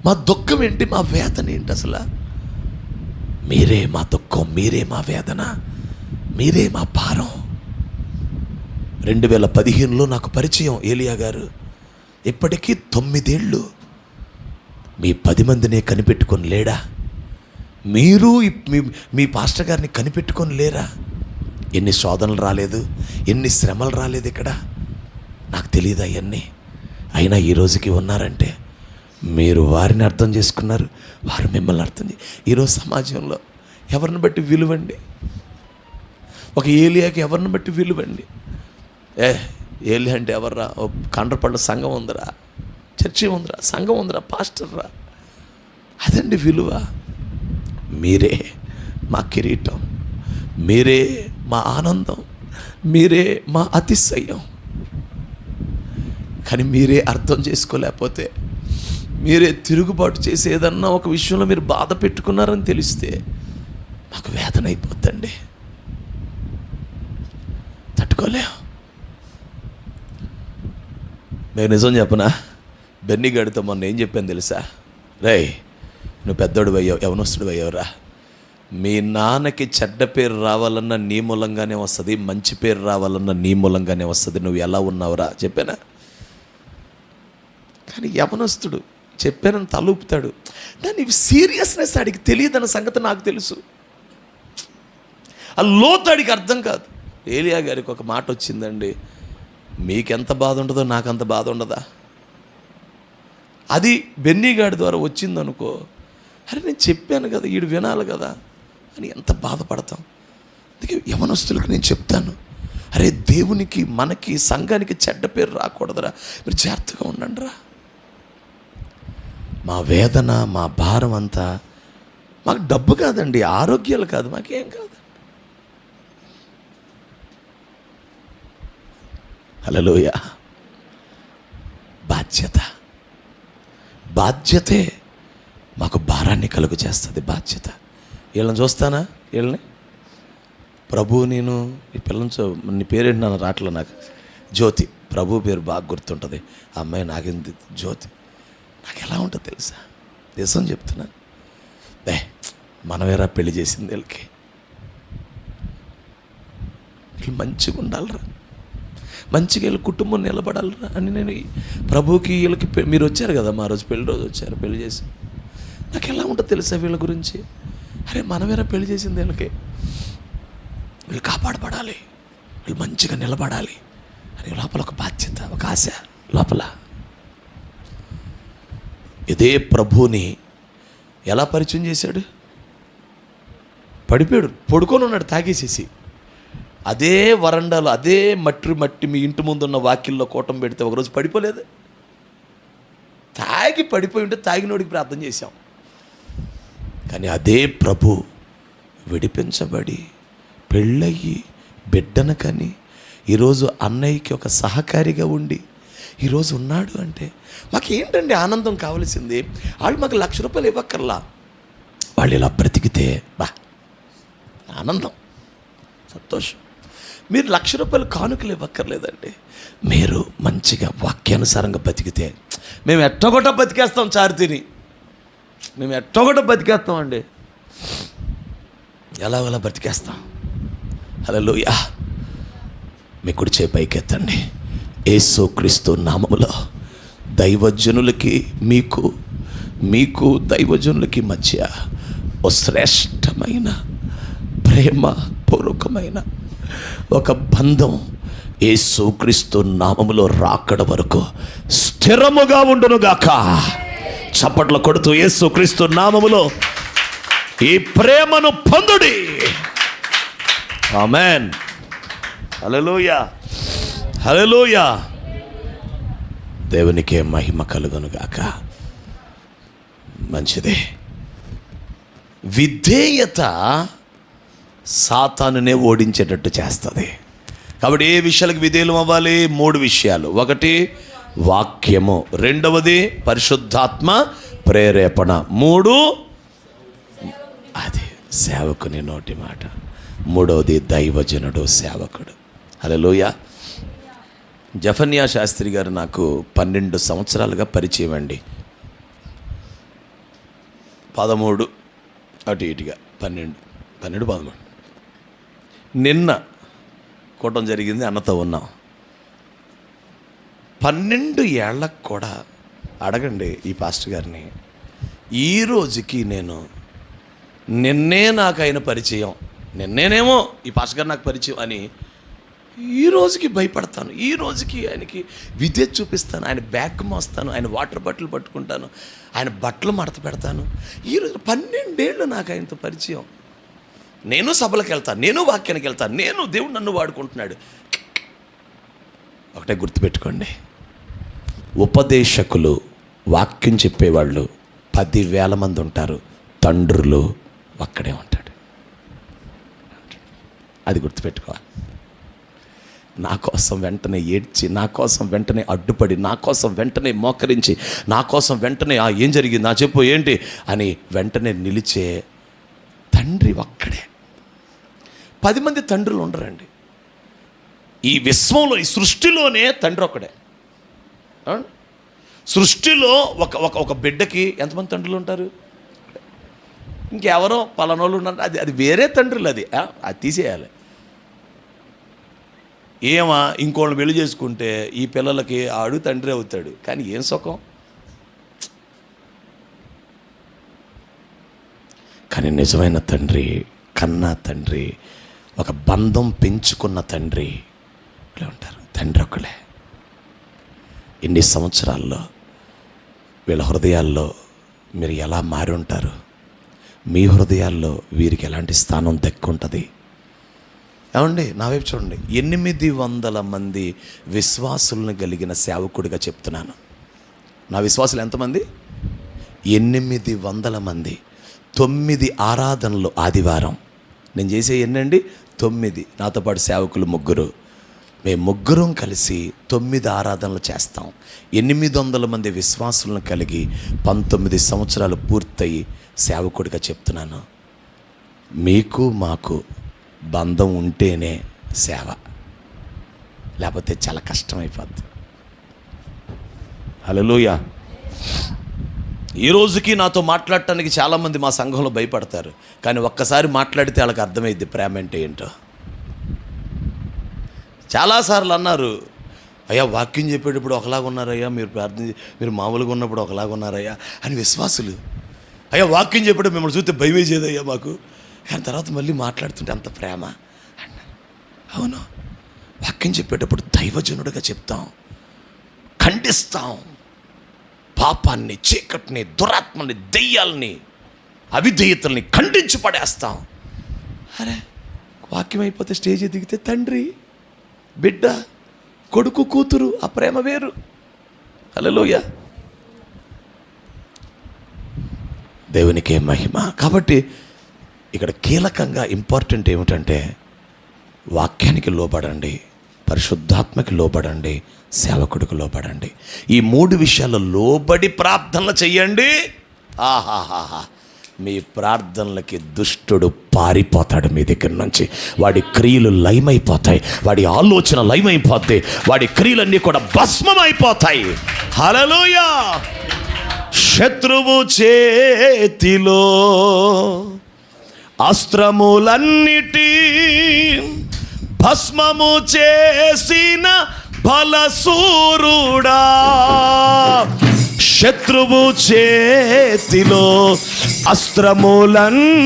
మా దుఃఖం ఏంటి? మా వేదన ఏంటి అసలు? మీరే మా దుఃఖం, మీరే మా వేదన, మీరే మా భారం. 2015లో నాకు పరిచయం ఏలియా గారు. ఇప్పటికీ 9 ఏళ్ళు. మీ 10 మందినే కనిపెట్టుకొని లేడా? మీరు మీ పాస్టర్ గారిని కనిపెట్టుకొని లేరా? ఎన్ని శోధనలు రాలేదు, ఎన్ని శ్రమలు రాలేదు ఇక్కడ. నాకు తెలియదు అవన్నీ. అయినా ఈ రోజుకి ఉన్నారంటే మీరు వారిని అర్థం చేసుకున్నారు, వారు మిమ్మల్ని అర్థం ఈరోజు సమాజంలో ఎవరిని బట్టి విలువండి? ఒక ఏలియాకి ఎవరిని బట్టి విలువండి? ఏలియా అంటే ఎవర్రా? కండ్రపడ్డ సంఘం ఉందిరా, చర్చి ఉందిరా, సంఘం ఉందిరా, పాస్టర్ రా, అదండి విలువ. మీరే మా కిరీటం, మీరే మా ఆనందం, మీరే మా అతిశయం. కానీ మీరే అర్థం చేసుకోలేకపోతే మీరే తిరుగుబాటు చేసి ఏదన్నా ఒక విషయంలో మీరు బాధ పెట్టుకున్నారని తెలిస్తే మాకు వేదన అయిపోద్దండి, తట్టుకోలేం. నేను నిజం చెప్పనా, బెన్నీ గడితో మొన్న ఏం చెప్పాను తెలుసా? రేయ్, నువ్వు పెద్దోడు అయ్యావు, యవనస్తుడు అయ్యావురా. మీ నాన్నకి చెడ్డ పేరు రావాలన్నా నీ మూలంగానే వస్తుంది, మంచి పేరు రావాలన్నా నీ మూలంగానే వస్తుంది. నువ్వు ఎలా ఉన్నావురా చెప్పానా? కానీ యవనస్తుడు చెప్పానని తలూపుతాడు. దాని సీరియస్నెస్ ఆడికి తెలియదన్న సంగతి నాకు తెలుసు. ఆ లోతు ఆడికి అర్థం కాదు. ఏలియా గారికి ఒక మాట వచ్చిందండి, మీకెంత బాధ ఉంటుందో నాకు అంత బాధ ఉండదా? అది బెన్నీగాడి ద్వారా వచ్చిందనుకో, అరే నేను చెప్పాను కదా, వీడు వినాలి కదా అని ఎంత బాధపడతాం. అందుకే యవనస్తులకు నేను చెప్తాను, అరే దేవునికి మనకి సంఘానికి చెడ్డ పేరు రాకూడదురా, మీరు జాగ్రత్తగా ఉండండి రా. మా వేదన మా భారం అంతా మాకు డబ్బు కాదండి, ఆరోగ్యాలు కాదు, మాకేం కాదు. హల్లెలూయా. బాధ్యతే మాకు భారాన్ని కలుగు చేస్తుంది. బాధ్యత. వీళ్ళని చూస్తానా, వీళ్ళని ప్రభు, నేను ఈ పిల్లని నీ పేరేంటి నన్ను రావట్లే నాకు, జ్యోతి. ప్రభు పేరు బాగా గుర్తుంటుంది. ఆ అమ్మాయి నాకింది జ్యోతి. నాకు ఎలా ఉంటుంది తెలుసా, నిజం చెప్తున్నాను, మనమేరా పెళ్లి చేసింది వీళ్ళకి, వీళ్ళు మంచిగా ఉండాలిరా, మంచిగా వీళ్ళ కుటుంబం నిలబడాలిరా అని నేను ప్రభుకి వీళ్ళకి, మీరు వచ్చారు కదా మా రోజు పెళ్లి రోజు వచ్చారు, పెళ్లి చేసి నాకు ఎలా ఉంటుంది తెలుసా వీళ్ళ గురించి, అరే మనమేరా పెళ్లి చేసింది వీళ్ళకి, వీళ్ళు కాపాడబడాలి, వీళ్ళు మంచిగా నిలబడాలి అని లోపల ఒక బాధ్యత, ఒక ఆశ లోపల. ఇదే ప్రభుని ఎలా పరిచయం చేశాడు? పడిపోయాడు, పడుకొని ఉన్నాడు తాగేసేసి. అదే వరండాలో అదే మట్టి మీ ఇంటి ముందు ఉన్న వాకిల్లో కూటం పెడితే ఒకరోజు పడిపోలేదు. తాగి పడిపోయి ఉంటే తాగినోడికి ప్రార్థన చేశాం. కానీ అదే ప్రభు విడిపించబడి పెళ్ళయ్యి బిడ్డను కని ఈరోజు అన్నయ్యకి ఒక సహకారిగా ఉండి ఈరోజు ఉన్నాడు అంటే మాకేంటండి ఆనందం కావాల్సింది? వాళ్ళు మాకు ₹1,00,000 ఇవ్వక్కర్లా, వాళ్ళు ఇలా బ్రతికితే బా ఆనందం, సంతోషం. మీరు ₹1,00,000 కానుకలు ఇవ్వక్కర్లేదండి, మీరు మంచిగా వాక్యానుసారంగా బతికితే మేము ఎట్టగొట్ట బతికేస్తాం, చారు తిని మేము ఎట్టగొట్ట బతికేస్తామండి, ఎలా బ్రతికేస్తాం. హల్లెలూయా. మీ కుడి చేయి పైకెత్తండి. యేసుక్రీస్తు నామములో దైవజనులకి మీకు దైవజనులకి మధ్య ఓ శ్రేష్టమైన ప్రేమ పూర్వకమైన ఒక బంధం యేసుక్రీస్తు నామములో రాకడ వరకు స్థిరముగా ఉండునుగాక. చప్పట్లు కొడుతూ యేసుక్రీస్తు నామములో ఈ ప్రేమను పొందుడి. ఆమేన్. హల్లెలూయా, హల్లెలూయా. దేవునికే మహిమ కలుగునుగాక. మంచిదే. విధేయత సాతానునే ఓడించేటట్టు చేస్తుంది. కాబట్టి ఏ విషయాలకు విధేయులం అవ్వాలి? 3 విషయాలు. 1 వాక్యము, 2 పరిశుద్ధాత్మ ప్రేరేపణ, 3 అది సేవకుని నోటి మాట, 3 దైవజనుడు సేవకుడు. హల్లెలూయా. జఫన్యా శాస్త్రి గారు నాకు 12 సంవత్సరాలుగా పరిచయం అండి. 13 అటు ఇటుగా 12 13. నిన్న కూటం జరిగింది, అన్నతో ఉన్నాం. 12 ఏళ్ళకు కూడా అడగండి ఈ పాస్టర్ గారిని. ఈ రోజుకి నిన్నే నాకు ఆయన పరిచయం, నిన్నేనేమో ఈ పాస్టర్ గారు నాకు పరిచయం అని ఈ రోజుకి భయపడతాను. ఈ రోజుకి ఆయనకి విధేయత చూపిస్తాను. ఆయన బ్యాగ్ మోస్తాను, ఆయన వాటర్ బాటిల్ పట్టుకుంటాను, ఆయన బట్టలు మడత పెడతాను. ఈ రోజు 12 ఏళ్ళు నాకు ఆయనతో పరిచయం. నేను సభలకు వెళ్తాను, నేను వాక్యానికి వెళ్తాను, దేవుడు నన్ను వాడుకుంటున్నాడు. ఒకటే గుర్తుపెట్టుకోండి, ఉపదేశకులు, వాక్యం చెప్పేవాళ్ళు 10,000 మంది ఉంటారు, తండ్రులు ఒక్కడే ఉంటాడు. అది గుర్తుపెట్టుకోవాలి. నా కోసం వెంటనే ఏడ్చి, నా కోసం వెంటనే అడ్డుపడి, నా కోసం వెంటనే మోకరించి, నా కోసం వెంటనే ఏం జరిగింది నా చెప్పు ఏంటి అని వెంటనే నిలిచే తండ్రి ఒక్కడే. 10 మంది తండ్రులు ఉండరండి ఈ విశ్వంలో, ఈ సృష్టిలోనే తండ్రి ఒక్కడే. సృష్టిలో ఒక బిడ్డకి ఎంతమంది తండ్రులు ఉంటారు? ఇంకెవరో పలానోళ్ళు ఉన్నారు, అది వేరే తండ్రులు, అది తీసేయాలి. ఇంకోళ్ళని పెళ్లి చేసుకుంటే ఈ పిల్లలకి ఆడు తండ్రి అవుతాడు, కానీ ఏం సుఖం. కానీ నిజమైన తండ్రి, కన్నా తండ్రి, ఒక బంధం పెంచుకున్న తండ్రి ఇలా ఉంటారు. తండ్రి ఒకలే. ఇన్ని సంవత్సరాల్లో వీళ్ళ హృదయాల్లో మీరు ఎలా మారి ఉంటారు? మీ హృదయాల్లో వీరికి ఎలాంటి స్థానం దక్కుంటుంది? ఏమండి, నా వైపు చూడండి. 800 మంది విశ్వాసులను కలిగిన సేవకుడిగా చెప్తున్నాను. నా విశ్వాసులు ఎంతమంది? 800 మంది. 9 ఆరాధనలు ఆదివారం. నేను చేసే ఎన్నండి? 9. నాతో పాటు సేవకులు 3. మేము 3 కలిసి 9 ఆరాధనలు చేస్తాం. 800 మంది విశ్వాసులను కలిగి 19 సంవత్సరాలు పూర్తయి సేవకుడిగా చెప్తున్నాను. మీకు మాకు బంధం ఉంటేనే సేవ, లేకపోతే చాలా కష్టమైపోద్ది. హల్లెలూయా. ఈ రోజుకి నాతో మాట్లాడటానికి చాలామంది మా సంఘంలో భయపడతారు, కానీ ఒక్కసారి మాట్లాడితే వాళ్ళకి అర్థమైద్ది ప్రేమ అంటే ఏంటో. చాలాసార్లు అన్నారు, అయ్యా వాక్యం చెప్పేటప్పుడు ఒకలాగా ఉన్నారయ్యా, మీరు మామూలుగా ఉన్నప్పుడు ఒకలాగా ఉన్నారయ్యా అని విశ్వాసులు. అయ్యా వాక్యం చెప్పేటప్పుడు మిమ్మల్ని చూస్తే భయం వేసేదయ్యా మాకు, కానీ తర్వాత మళ్ళీ మాట్లాడుతుంటే అంత ప్రేమ అన్నారు. అవును, వాక్యం చెప్పేటప్పుడు దైవజనుడిగా చెప్తాం, ఖండిస్తాం. పాపాన్ని, చీకటిని, దురాత్మని, దెయ్యాలని, అవిధేయతల్ని ఖండించి పడేస్తాం. అరే వాక్యం అయిపోతే స్టేజ్ దిగితే తండ్రి, బిడ్డ, కొడుకు, కూతురు, ఆ ప్రేమ వేరు. హల్లెలూయా. దేవునికే మహిమ. కాబట్టి ఇక్కడ కీలకంగా ఇంపార్టెంట్ ఏమిటంటే వాక్యానికి లోబడండి, పరిశుద్ధాత్మకి లోబడండి, సేవకుడికి లోబడండి. ఈ 3 విషయాల్లో లోబడి ప్రార్థనలు చెయ్యండి. ఆహాహాహా, మీ ప్రార్థనలకి దుష్టుడు పారిపోతాడు మీ దగ్గర నుంచి. వాడి క్రియలు లయమైపోతాయి, వాడి ఆలోచన లయమైపోతాయి, వాడి క్రియలన్నీ కూడా భస్మమైపోతాయి. హల్లెలూయా. శత్రువు చేతిలో అస్త్రములన్నిటి భస్మము చేసిన బలసూరుడా, శత్రువు చేతిలో అస్త్రములన్నిటి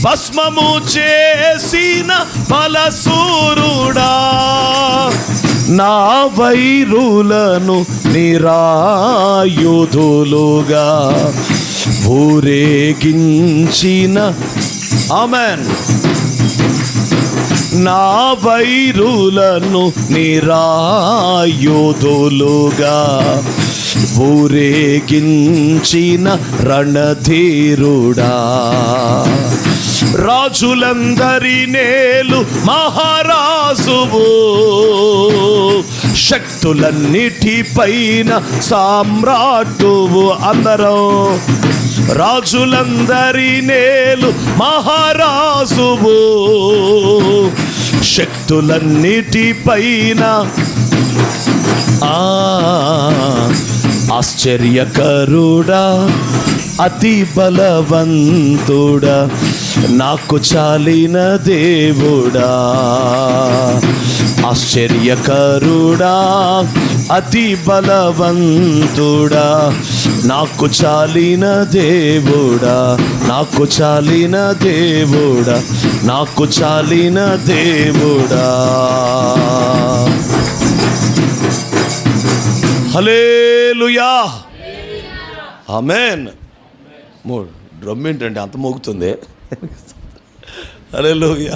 భస్మము చేసిన బలసూరుడా, నా వైరులను నిరాయుధులుగా ఊరేగించిన, ఆమేన్, నా వైరులను నిరాయుధులుగా ఊరేగించిన రణధీరుడా, రాజులందరి నేలు మహారాజువు, శక్తులన్నిటిపైన సామ్రాట్టువు. అందరం రాజులందరి నేలు మహారాజువు, శక్తులన్నిటిపైన ఆశ్చర్యకరుడా, అతి బలవంతుడా, నాకు చాలిన దేవుడా, ఆశ్చర్యకరుడా, అతి బలవంతుడా, నాకు చాలిన దేవుడా, నాకు చాలిన దేవుడా, నాకు చాలిన దేవుడా. హల్లెలూయా, ఆమేన్. డ్రమ్ ఏంటంటే అంత మోగుతుంది. హల్లెలూయా.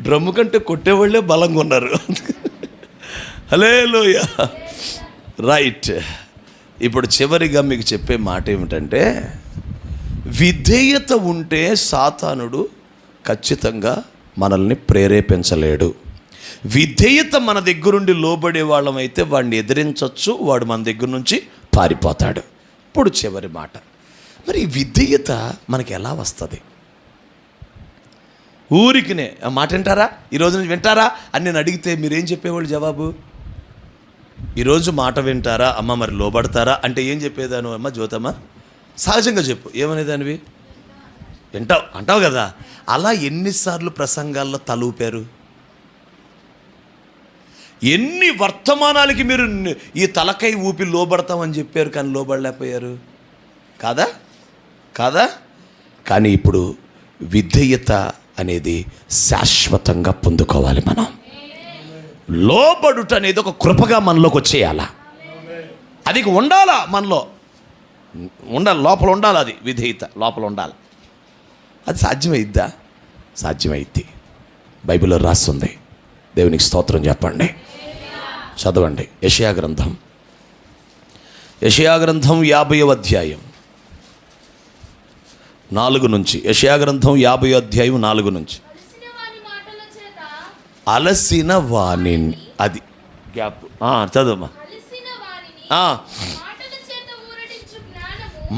డ్రమ్ము కంటే కొట్టేవాళ్ళే బలంగా ఉన్నారు. హల్లెలూయా. రైట్. ఇప్పుడు చివరిగా మీకు చెప్పే మాట ఏమిటంటే, విధేయత ఉంటే సాతానుడు ఖచ్చితంగా మనల్ని ప్రేరేపించలేడు. విధేయత మన దగ్గరుండి లోబడే వాళ్ళమైతే వాడిని ఎదిరించవచ్చు, వాడు మన దగ్గర నుంచి పారిపోతాడు. ఇప్పుడు చివరి మాట, మరి ఈ విధేయత మనకి ఎలా వస్తుంది? ఊరికినే ఆ మాట వింటారా, ఈరోజు నుంచి వింటారా అని నేను అడిగితే మీరేం చెప్పేవాళ్ళు జవాబు? ఈరోజు మాట వింటారా అమ్మ, మరి లోబడతారా అంటే ఏం చెప్పేదాను? అమ్మ జ్యోతమ్మ సహజంగా చెప్పు, ఏమనేదానివి? వింటావు అంటావు కదా. అలా ఎన్నిసార్లు ప్రసంగాల్లో తలూపారు? ఎన్ని వర్తమానాలకి మీరు ఈ తలకై ఊపి లోబడతామని చెప్పారు, కానీ లోబడలేకపోయారు కాదా? కాదా? కానీ ఇప్పుడు విధేయత అనేది శాశ్వతంగా పొందుకోవాలి. మనం లోబడుట అనేది ఒక కృపగా మనలోకి వచ్చేయాలా, అది ఉండాలా, మనలో ఉండాలి, లోపల ఉండాలి. అది విధేయత లోపల ఉండాలి. అది సాధ్యమైద్దా? సాధ్యమైద్ది. బైబిల్లో రాస్తుంది. దేవునికి స్తోత్రం చెప్పండి, చదవండి. యెషయా గ్రంథం 50వ అధ్యాయం 4 నుంచి. యెషయా గ్రంథం 50వ అధ్యాయం 4 నుంచి. అలసిన వాణిని, అది గ్యాప్ చదవమ్మా.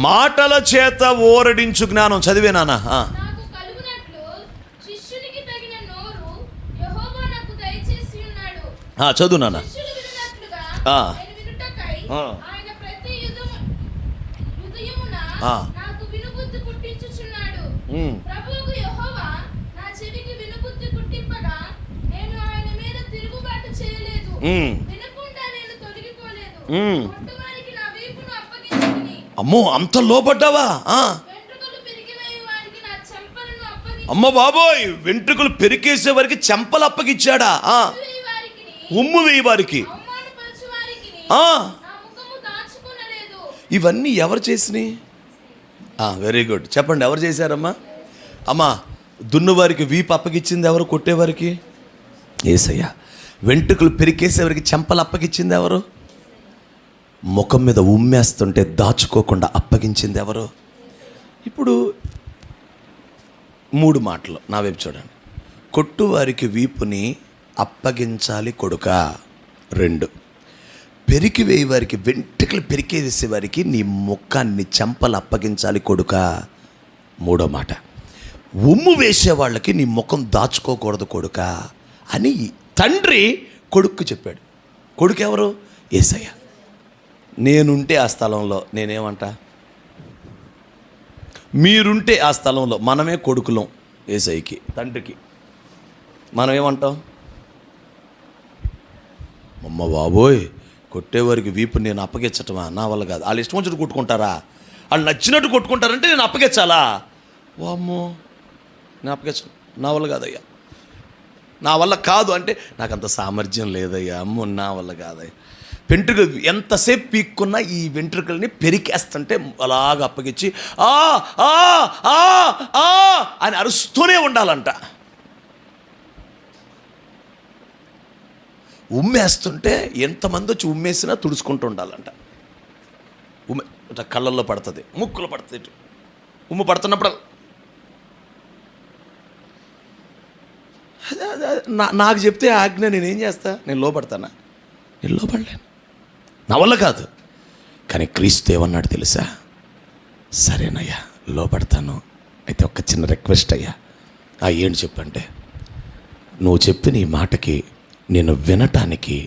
మాటల చేత ఓరడించు జ్ఞానం చదివేనానా? చదువు నాన్న. అమ్మో, అంత లోబడ్డావా? అమ్మ బాబోయ్, వెంట్రుకలు పెరికేసే వారికి చెంపలు అప్పగిచ్చాడా? ఉమ్ము వేయి వారికి. ఇవన్నీ ఎవరు చేసినాయి? వెరీ గుడ్, చెప్పండి ఎవరు చేశారమ్మా? అమ్మా, దున్నువారికి వీపు అప్పగిచ్చింది ఎవరు? కొట్టేవారికి యేసయ్య. వెంట్రుకలు పెరికేసేవారికి చెంపలు అప్పగిచ్చింది ఎవరు? ముఖం మీద ఉమ్మేస్తుంటే దాచుకోకుండా అప్పగించింది ఎవరు? ఇప్పుడు 3 మాటలు నా వైపు చూడండి. కొట్టువారికి వీపుని అప్పగించాలి కొడుకా. 2, పెరికి వేయి వారికి, వెంట్రుకలు పెరికేసే వారికి నీ ముఖాన్ని చెంపలు అప్పగించాలి కొడుకా. 3వ మాట, ఉమ్ము వేసే వాళ్ళకి నీ ముఖం దాచుకోకూడదు కొడుకా అని తండ్రి కొడుక్కు చెప్పాడు. కొడుకు ఎవరు? యేసయ్య. నేనుంటే ఆ స్థలంలో నేనేమంటా? మీరుంటే ఆ స్థలంలో మనమే కొడుకులం యేసయ్యకి, తండ్రికి. మనం ఏమంటాం? అమ్మ బాబోయ్, కొట్టేవారికి వీపు నేను అప్పగించటమా? నా వల్ల కాదు. వాళ్ళు ఇష్టం వచ్చినట్టు కొట్టుకుంటారా? వాళ్ళు నచ్చినట్టు కొట్టుకుంటారంటే నేను అప్పగించాలా? వామ్మో, నేను అప్పగించను, నా వల్ల కాదయ్యా, నా వల్ల కాదు అంటే నాకు అంత సామర్థ్యం లేదయ్యా, అమ్మో నా వల్ల కాదయ్యా. వెంట్రుకలు ఎంతసేపు పీక్కున్నా ఈ వెంట్రుకల్ని పెరికేస్తుంటే అలాగ అప్పగించి ఆ ఆ ఆ ఆ అని అరుస్తూనే ఉండాలంట. ఉమ్మేస్తుంటే ఎంతమంది వచ్చి ఉమ్మేసినా తుడుచుకుంటూ ఉండాలంట. కళ్ళల్లో పడుతుంది, ముక్కులో పడుతుంది. ఉమ్ము పడుతున్నప్పుడు నాకు చెప్తే ఆజ్ఞ నేనేం చేస్తా? నేను లోపడతానా? నేను లోపడలేను, నా వల్ల కాదు. కానీ క్రీస్తు ఏమన్నాడు తెలుసా? సరేనయ్యా లోపడతాను, అయితే ఒక చిన్న రిక్వెస్ట్ అయ్యా. ఏంటి చెప్పంటే, నువ్వు చెప్పిన ఈ మాటకి నేను వినటానికి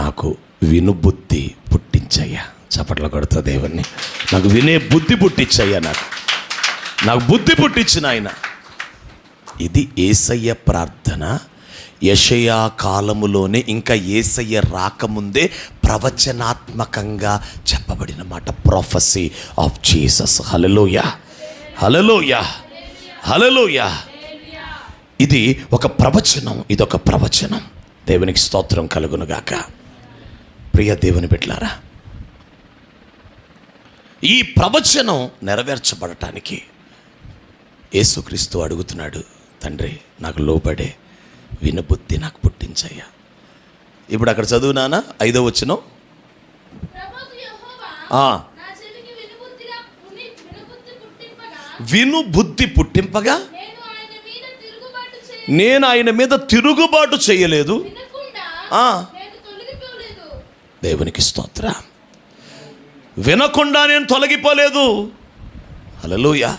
నాకు వినుబుద్ధి పుట్టించయ్యా. చప్పట్లు కొడుతా దేవుణ్ణి. నాకు వినే బుద్ధి పుట్టించయ్యా, నాకు బుద్ధి పుట్టించిన ఆయన. ఇది యేసయ్య ప్రార్థన. యెషయా కాలములోనే, ఇంకా యేసయ్య రాకముందే ప్రవచనాత్మకంగా చెప్పబడిన మాట. Prophecy of Jesus. Hallelujah, hallelujah, hallelujah. ఇది ఒక ప్రవచనం, ఇదొక ప్రవచనం. దేవునికి స్తోత్రం కలుగునుగాక. ప్రియ దేవుని బిడ్డలారా, ఈ ప్రవచనం నెరవేర్చబడటానికి యేసుక్రీస్తు అడుగుతున్నాడు, తండ్రి నాకు లోబడే వినబుద్ధి నాకు పుట్టించయ్యా. ఇప్పుడు అక్కడ చదువు నాన్న, 5వ వచనం. విను బుద్ధి పుట్టింపగా నేను ఆయన మీద తిరుగుబాటు చేయలేదు. వినకుండా ఆ, నేను తొలగిపోలేదు. దేవునికి స్తోత్ర. వినకుండా నేను తొలగిపోలేదు. హల్లెలూయా.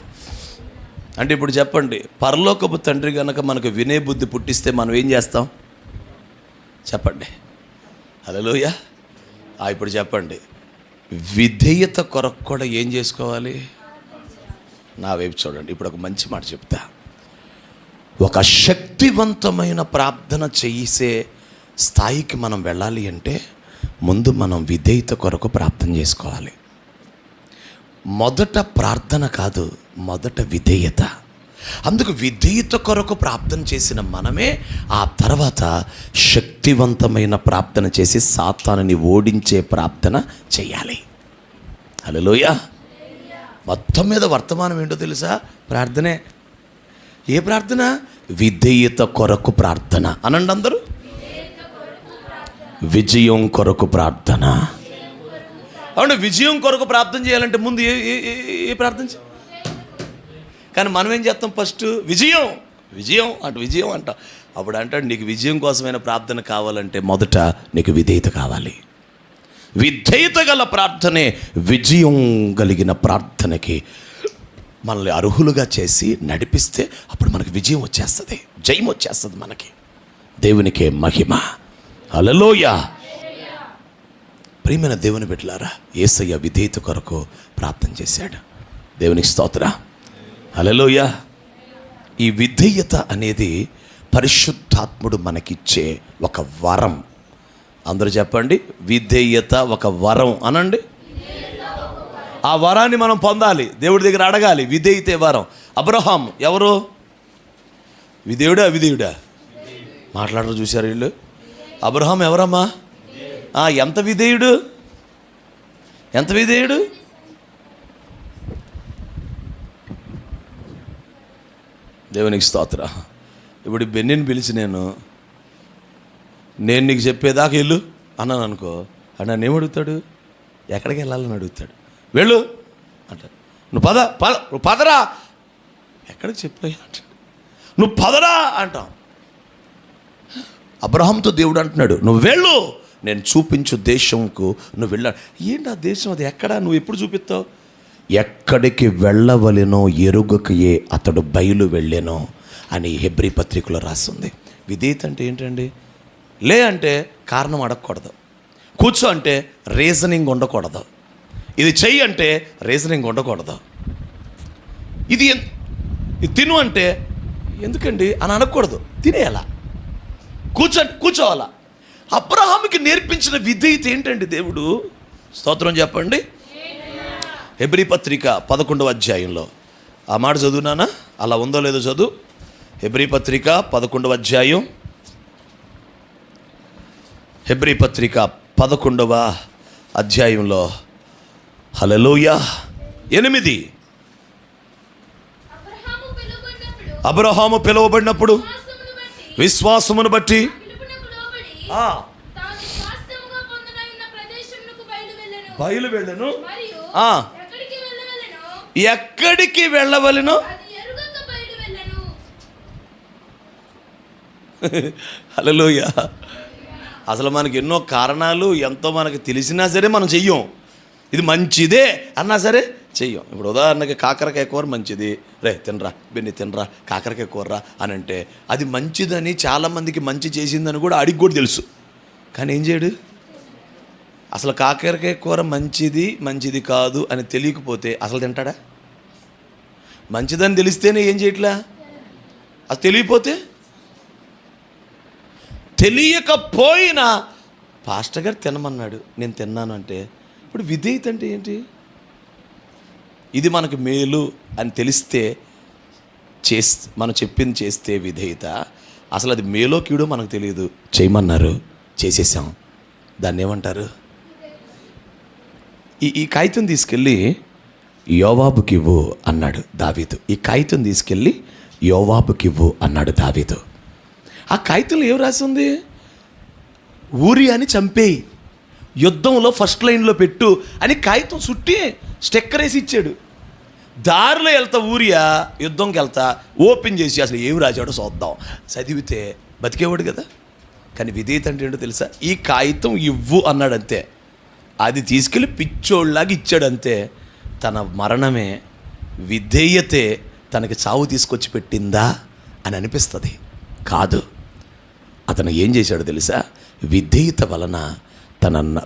అంటే ఇప్పుడు చెప్పండి, పరలోకపు తండ్రి కనుక మనకు వినే బుద్ధి పుట్టిస్తే మనం ఏం చేస్తాం చెప్పండి? హల్లెలూయా. ఇప్పుడు చెప్పండి, విధేయత కొరకు కూడా ఏం చేసుకోవాలి? నా వైపు చూడండి. ఇప్పుడు ఒక మంచి మాట చెప్తా. ఒక శక్తివంతమైన ప్రార్థన చేసే స్థాయికి మనం వెళ్ళాలి అంటే ముందు మనం విధేయత కొరకు ప్రార్థన చేసుకోవాలి. మొదట ప్రార్థన కాదు, మొదట విధేయత. అందుకు విధేయత కొరకు ప్రార్థన చేసిన మనమే ఆ తర్వాత శక్తివంతమైన ప్రార్థన చేసి సాతానుని ఓడించే ప్రార్థన చేయాలి. హల్లెలూయా. మొత్తం మీద వర్తమానం ఏంటో తెలుసా? ప్రార్థనే. ఏ ప్రార్థన? విధేయత కొరకు ప్రార్థన. అనండి అందరూ. విజయం కొరకు ప్రార్థన. అవును, విజయం కొరకు ప్రార్థన చేయాలంటే ముందు ఏ ప్రార్థన చేయాలి? కానీ మనం ఏం చేస్తాం? ఫస్ట్ విజయం విజయం అంట. అప్పుడు అంటాడు, నీకు విజయం కోసమైన ప్రార్థన కావాలంటే మొదట నీకు విధేయత కావాలి. విధేయత గల ప్రార్థనే విజయం కలిగిన ప్రార్థనకి మనల్ని అర్హులుగా చేసి నడిపిస్తే అప్పుడు మనకు విజయం వచ్చేస్తుంది, జయం వచ్చేస్తుంది మనకి. దేవునికే మహిమ. హల్లెలూయా. ప్రియమైన దేవుని బిడ్డలారా, యేసయ్య విధేయత కొరకు ప్రార్థన చేశాడు. దేవునికి స్తోత్ర. హల్లెలూయా. ఈ విధేయత అనేది పరిశుద్ధాత్ముడు మనకిచ్చే ఒక వరం. అందరూ చెప్పండి, విధేయత ఒక వరం అనండి. ఆ వరాన్ని మనం పొందాలి, దేవుడి దగ్గర అడగాలి. విధేయతే వరం. అబ్రహాం ఎవరు? విధేయుడా అవిధేయుడా? మాట్లాడరు చూశారు వీళ్ళు. అబ్రహాం ఎవరమ్మా? ఎంత విధేయుడు? ఎంత విధేయుడు? దేవునికి స్తోత్ర. ఇప్పుడు బెన్నిని పిలిచి నేను నీకు చెప్పేదాకా వెళ్ళు అన్నాను అనుకో, అని నన్ను ఏమడుగుతాడు? ఎక్కడికి వెళ్ళాలని అడుగుతాడు. వెళ్ళు అంటాడు. నువ్వు పదరా. ఎక్కడికి చెప్పాయి అంటాడు. నువ్వు పదరా అంటాం. అబ్రహాంతో దేవుడు అంటున్నాడు, నువ్వు వెళ్ళు, నేను చూపించు దేశంకు నువ్వు వెళ్ళాడు. ఏంటి ఆ దేశం? అది ఎక్కడా? నువ్వు ఎప్పుడు చూపిస్తావు? ఎక్కడికి వెళ్ళవలెనో ఎరుగకయే అతడు బయలు వెళ్ళెనో అని హెబ్రీ పత్రికలో రాస్తుంది. విధేయత అంటే ఏంటండి? లే అంటే కారణం అడగకూడదు, కూర్చో అంటే రీజనింగ్ ఉండకూడదు, ఇది చెయ్యి అంటే రీజనింగ్ ఉండకూడదు, ఇది తిను అంటే ఎందుకండి అని అనకూడదు, తినేయాలా, కూర్చోవాలా. అబ్రహాముకి నేర్పించిన విధేయత ఏంటండి దేవుడు? స్తోత్రం చెప్పండి. హెబ్రీ పత్రిక 11వ అధ్యాయంలో ఆ మాట చదువునానా? అలా ఉందో లేదో చదువు. హెబ్రీ పత్రిక 11వ అధ్యాయం. హెబ్రీ పత్రిక 11వ అధ్యాయంలో హల్లెలూయా 8. అబ్రహాము పిలువబడినప్పుడు విశ్వాసమును బట్టి బయలు వెళ్ళను. ఎక్కడికి వెళ్ళవలెను? హల్లెలూయా. అసలు మనకి ఎన్నో కారణాలు ఎంతో మనకి తెలిసినా సరే మనం చెయ్యం. ఇది మంచిదే అన్నా సరే చెయ్యం. ఇప్పుడు ఉదాహరణకి కాకరకాయ కూర మంచిది, రే తినరా బెన్ని తినరా కాకరకాయ కూరరా అని అంటే అది మంచిదని చాలామందికి మంచి చేసిందని కూడా అడిగి కూడా తెలుసు, కానీ ఏం చేయడు? అసలు కాకరకాయ కూర మంచిది కాదు అని తెలియకపోతే అసలు తింటాడా? మంచిదని తెలిస్తేనే ఏం చేయట్లా? అది తెలియకపోయినా పాస్టర్ గారు తినమన్నాడు, నేను తిన్నాను అంటే ఇప్పుడు విధేయత అంటే ఏంటి? ఇది మనకు మేలు అని తెలిస్తే మనం చెప్పింది చేస్తే విధేయత. అసలు అది మేలో కీడో మనకు తెలియదు, చేయమన్నారు చేసేసాం, దాన్ని ఏమంటారు? ఈ కాగితం తీసుకెళ్ళి యోవాబుకి ఇవ్వు అన్నాడు దావీదు. ఈ కాగితం తీసుకెళ్ళి యోవాబుకి ఇవ్వు అన్నాడు దావీదు. ఆ కాగితంలో ఏం రాసి ఉంది? ఊరియాని చంపేయి, యుద్ధంలో ఫస్ట్ లైన్లో పెట్టు అని కాగితం చుట్టి స్టెక్కర్ వేసి ఇచ్చాడు. దారిలో వెళ్తా ఊరియా యుద్ధంకి వెళ్తా ఓపెన్ చేసి అసలు ఏమి రాశాడో చూద్దాం, చదివితే బతికేవాడు కదా. కానీ విధేయత అంటే ఏంటో తెలుసా? ఈ కాగితం ఇవ్వు అన్నాడంతే, అది తీసుకెళ్ళి పిచ్చోళ్ళలాగా ఇచ్చాడంతే. తన మరణమే, విధేయతే తనకి చావు తీసుకొచ్చి పెట్టిందా అని అనిపిస్తుంది. కాదు, అతను ఏం చేశాడో తెలుసా? విధేయత వలన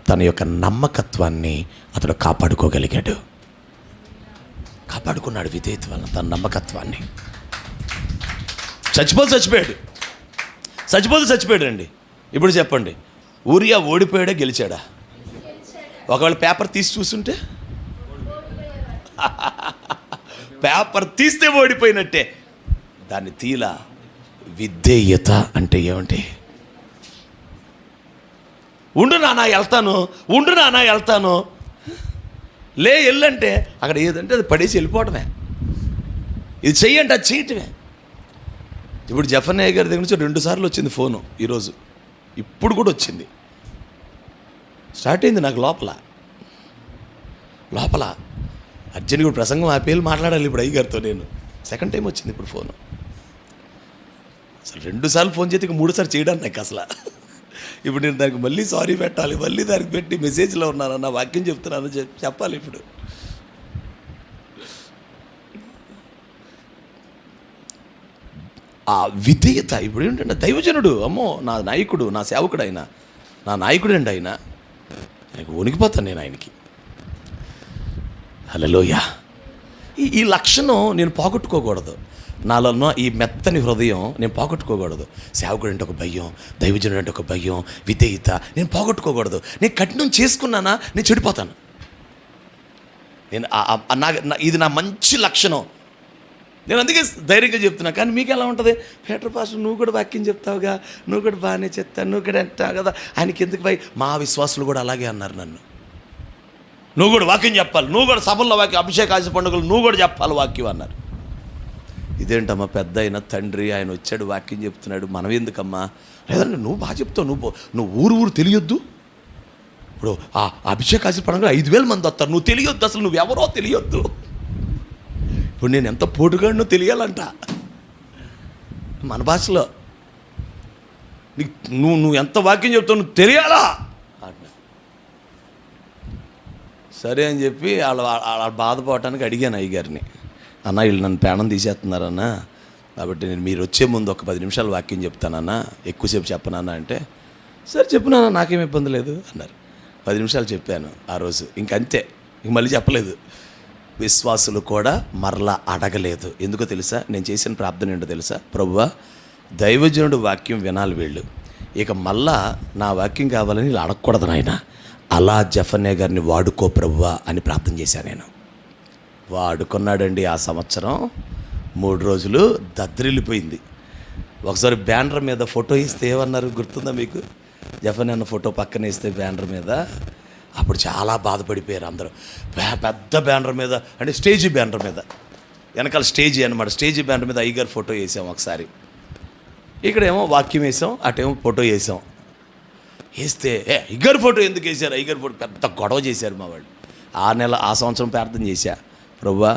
తన యొక్క నమ్మకత్వాన్ని అతడు కాపాడుకోగలిగాడు. కాపాడుకున్నాడు విధేయత వలన తన నమ్మకత్వాన్ని. చచ్చిపోయాడు అండి. ఇప్పుడు చెప్పండి, ఊరియా ఓడిపోయాడా గెలిచాడా? ఒకవేళ పేపర్ తీసి చూస్తుంటే, పేపర్ తీస్తే ఓడిపోయినట్టే. దాన్ని తీలా. విధేయత అంటే ఏమిటి? ఉండు నాన్న వెళ్తాను, లే ఎల్లంటే అక్కడ ఏదంటే అది పడేసి వెళ్ళిపోవడమే. ఇది చెయ్యంటే అది చేయటమే. ఇప్పుడు జఫన్యా గారి దగ్గర నుంచి 2 సార్లు వచ్చింది ఫోను ఈరోజు, ఇప్పుడు కూడా వచ్చింది. స్టార్ట్ అయింది నాకు లోపల అర్జున్ కూడా ప్రసంగం ఆపేయాలి, మాట్లాడాలి ఇప్పుడు అయ్యగారితో. నేను సెకండ్ టైం వచ్చింది ఇప్పుడు ఫోను. అసలు 2 సార్లు ఫోన్ చేతికి 3 సార్లు చేయడానికి నాకు అసలు. ఇప్పుడు నేను దానికి మళ్ళీ సారీ పెట్టాలి, మళ్ళీ దానికి పెట్టి మెసేజ్లో ఉన్నానన్న వాక్యం చెప్తున్నాను చెప్పాలి ఇప్పుడు. ఆ విధేయత ఇప్పుడు ఏంటంటే, దైవజనుడు, అమ్మో నా నాయకుడు, నా సేవకుడు ఆయన, నా నాయకుడండి ఆయన, ఆయనకు వణికిపోతాను నేను ఆయనకి. హల్లెలూయా. ఈ లక్షణం నేను పోగొట్టుకోకూడదు. నాలో ఈ మెత్తని హృదయం నేను పోగొట్టుకోకూడదు. సేవకుడు అంటే ఒక భయం, దైవజనుడు అంటే ఒక భయం, విధేయత నేను పోగొట్టుకోకూడదు. నేను కఠినం చేసుకున్నానా నేను చెడిపోతాను. ఇది నా మంచి లక్షణం. నేను అందుకే ధైర్యంగా చెప్తున్నా. కానీ మీకు ఎలా ఉంటుంది? పీటర్ పాస్టర్ నువ్వు కూడా వాక్యం చెప్తావుగా, నువ్వు కూడా బాగానే చెప్తావు, నువ్వు కూడా అంటావు కదా, ఆయనకి ఎందుకు భయ? మా విశ్వాసులు కూడా అలాగే అన్నారు నన్ను. నువ్వు కూడా వాక్యం చెప్పాలి, నువ్వు కూడా సభల్లో వాక్యం, అభిషేకాశ పండుగలు నువ్వు కూడా చెప్పాలి వాక్యం అన్నారు. ఇదేంటమ్మా, పెద్ద అయిన తండ్రి ఆయన వచ్చాడు వాక్యం చెప్తున్నాడు, మనం ఎందుకమ్మా? లేదండి నువ్వు బాగా చెప్తావు, నువ్వు ఊరు తెలియొద్దు. ఇప్పుడు ఆ అభిషేకాశ పండుగ 5,000 మంది వస్తారు, నువ్వు తెలియొద్దు, అసలు నువ్వెవరో తెలియొద్దు. ఇప్పుడు నేను ఎంత పోటుగాడినో తెలియాలంట మన భాషలో. నువ్వు ఎంత వాక్యం చెప్తావు నువ్వు తెలియాలా అంట. సరే అని చెప్పి వాళ్ళ బాధపోవటానికి అడిగాను అయ్యగారిని, అన్న వీళ్ళు నన్ను ప్రాణం తీసేస్తున్నారన్న, కాబట్టి నేను మీరు వచ్చే ముందు ఒక 10 నిమిషాలు వాక్యం చెప్తానన్నా, ఎక్కువసేపు చెప్పనన్నా అంటే, సరే చెప్పునా నాకేం ఇబ్బంది లేదు అన్నారు. 10 నిమిషాలు చెప్పాను ఆ రోజు, ఇంకంతే, ఇంక మళ్ళీ చెప్పలేదు. విశ్వాసులు కూడా మరలా అడగలేదు. ఎందుకో తెలుసా? నేను చేసిన ప్రార్థన ఏంటో తెలుసా? ప్రభువా, దైవజనుడు వాక్యం వినాలి వీళ్ళు, ఇక మళ్ళా నా వాక్యం కావాలని వీళ్ళు అడగకూడదు నాయన, అలా జఫన్యా గారిని వాడుకో ప్రభువా అని ప్రార్థన చేశాను నేను. వాడుకున్నాడండి. ఆ సంవత్సరం 3 రోజులు దద్దరిల్లిపోయింది. ఒకసారి బ్యానర్ మీద ఫోటో ఇస్తే ఏమన్నారు గుర్తుందా మీకు? జఫన్యా అన్న ఫోటో పక్కన ఇస్తే బ్యానర్ మీద, అప్పుడు చాలా బాధపడిపోయారు అందరూ. పెద్ద బ్యానర్ మీద, అంటే స్టేజీ బ్యానర్ మీద, వెనకాల స్టేజీ అనమాట, స్టేజీ బ్యానర్ మీద అయ్యగారు ఫోటో వేసాం ఒకసారి. ఇక్కడేమో వాక్యం వేసాం, అటేమో ఫోటో వేసాం. వేస్తే అయ్యగారు ఫోటో ఎందుకు వేశారు? అయ్యగారు ఫోటో పెద్ద గొడవ చేశారు మా వాళ్ళు. ఆ సంవత్సరం ప్రార్థన చేశా, ప్రభువా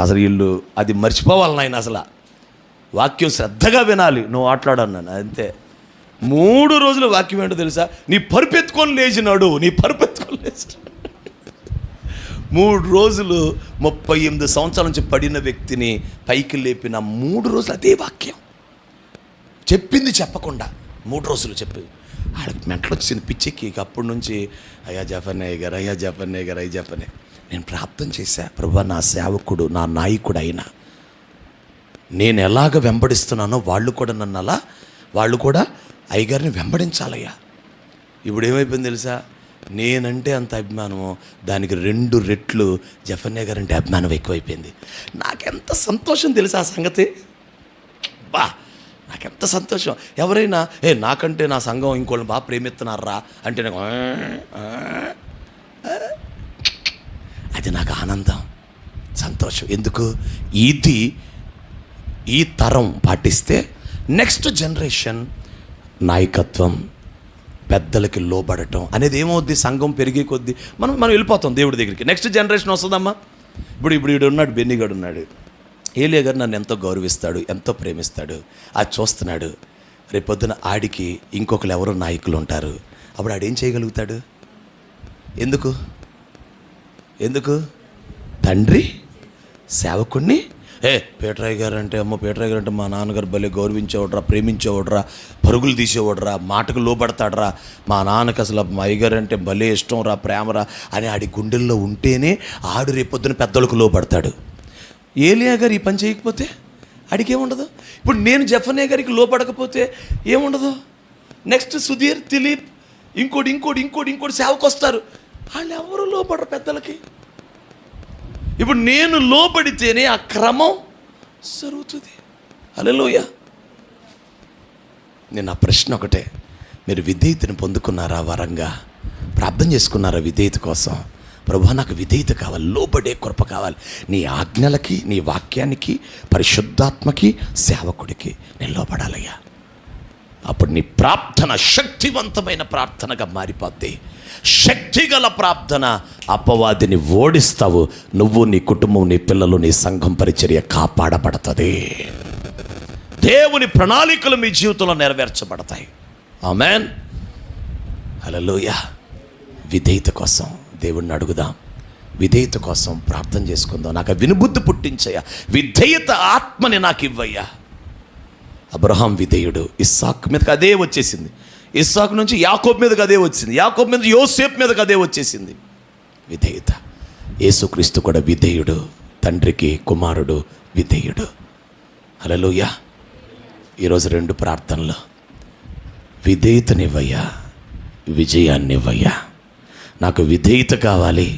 అసలు వీళ్ళు అది మర్చిపోవాలి నాయన, అసలు వాక్యం శ్రద్ధగా వినాలి, నువ్వు ఆటలాడన్నాను అంతే. 3 రోజులు వాక్యం ఏంటో తెలుసా? నీ పరుపెత్తుకొని లేచినాడు, 3 రోజులు 38 సంవత్సరాల నుంచి పడిన వ్యక్తిని పైకి లేపిన 3 రోజులు అదే వాక్యం చెప్పింది, చెప్పకుండా 3 రోజులు చెప్పి వాళ్ళకి మెంటలు వచ్చింది పిచ్చికి. అప్పటి నుంచి అయ్యా జఫన్యా గారు. నేను ప్రార్థన చేశా, ప్రభువా నా సేవకుడు, నా నాయకుడు అయినా నేను ఎలాగ వెంబడిస్తున్నానో వాళ్ళు కూడా నన్ను అలా, వాళ్ళు కూడా అయ్యగారిని వెంబడించాలయ్యా. ఇప్పుడు ఏమైపోయింది తెలుసా? నేనంటే అంత అభిమానమో దానికి 2 రెట్లు జఫన్యా గారంటే అభిమానం ఎక్కువైపోయింది. నాకెంత సంతోషం తెలుసా ఆ సంగతి. నాకెంత సంతోషం. ఎవరైనా నాకంటే నా సంఘం ఇంకోళ్ళని బాగా ప్రేమిస్తున్నారా అంటే నాకు అది నాకు ఆనందం, సంతోషం. ఎందుకు? ఈ తరం పాటిస్తే నెక్స్ట్ జనరేషన్ నాయకత్వం, పెద్దలకి లోబడటం అనేది ఏమవుద్ది? సంఘం పెరిగే కొద్దీ మనం వెళ్ళిపోతాం దేవుడి దగ్గరికి. నెక్స్ట్ జనరేషన్ వస్తుందమ్మా. ఇప్పుడు ఇప్పుడు వీడు ఉన్నాడు, బెన్నిగాడు ఉన్నాడు. ఏలియా గారు నన్ను ఎంతో గౌరవిస్తాడు, ఎంతో ప్రేమిస్తాడు, అది చూస్తున్నాడు. రేపొద్దున ఆడికి ఇంకొకరు ఎవరో నాయకులు ఉంటారు. అప్పుడు ఆడేం చేయగలుగుతాడు? ఎందుకు తండ్రి సేవకుణ్ణి పీటరాయ్ గారు అంటే, పీటరాయ్ గారు అంటే మా నాన్నగారు భలే గౌరవించేవాడ్రా, ప్రేమించేవాడ్రా, పరుగులు తీసేవాడ్రా, మాటకు లోబడతాడరా, మా నాన్నకి అసలు మా అయ్యగారు అంటే భలే ఇష్టం రా, ప్రేమరా అని ఆడి గుండెల్లో ఉంటేనే ఆడు రేపొద్దున పెద్దలకు లోబడతాడు. ఏలియా గారు ఈ పని చేయకపోతే ఆడికి ఏముండదు. ఇప్పుడు నేను జెఫన్యా గారికి లోపడకపోతే ఏముండదు. నెక్స్ట్ సుధీర్, దిలీప్, ఇంకోటి సేవకు వస్తారు. వాళ్ళు ఎవరు లోపడరు పెద్దలకి. ఇప్పుడు నేను లోబడితేనే ఆ క్రమం జరుగుతుంది. హల్లెలూయా. నేను ఆ ప్రశ్న ఒకటే, మీరు విధేయతను పొందుకున్నారా? వరంగా ప్రార్థన చేసుకున్నారా విధేయత కోసం? ప్రభువా నాకు విధేయత కావాలి, లోబడే కృప కావాలి, నీ ఆజ్ఞలకి, నీ వాక్యానికి, పరిశుద్ధాత్మకి, సేవకుడికి నేను లోబడాలయ్యా. అప్పుడు నీ ప్రార్థన శక్తివంతమైన ప్రార్థనగా మారిపోద్ది. శక్తిగల ప్రార్థన. అపవాదిని ఓడిస్తావు నువ్వు, నీ కుటుంబం, నీ పిల్లలు, నీ సంఘం పరిచర్య కాపాడబడుతుంది. దేవుని ప్రణాళికలు మీ జీవితంలో నెరవేర్చబడతాయి. ఆమేన్. హల్లెలూయా. విధేయత కోసం దేవుణ్ణి అడుగుదాం, విధేయత కోసం ప్రార్థన చేసుకుందాం. నాకు వినుబుద్ధి పుట్టించయ్యా, విధేయత ఆత్మని నాకు ఇవ్వయ్యా. అబ్రహాం విధేయుడు. ఇస్సాకు మీదకి అదే వచ్చేసింది. ఇస్సాకు నుంచి యాకోబు మీదకి అదే వచ్చింది. యాకోబు మీద యోసేపు మీదకి అదే వచ్చేసింది. విధేయత. యేసుక్రీస్తు కూడా విధేయుడు, తండ్రికి కుమారుడు, విధేయుడు. హల్లెలూయా. ఈరోజు 2 ప్రార్థనలు. విధేయతనివ్వయ్యా, విజయాన్నివ్వయ్యా. నాకు విధేయత కావాలి,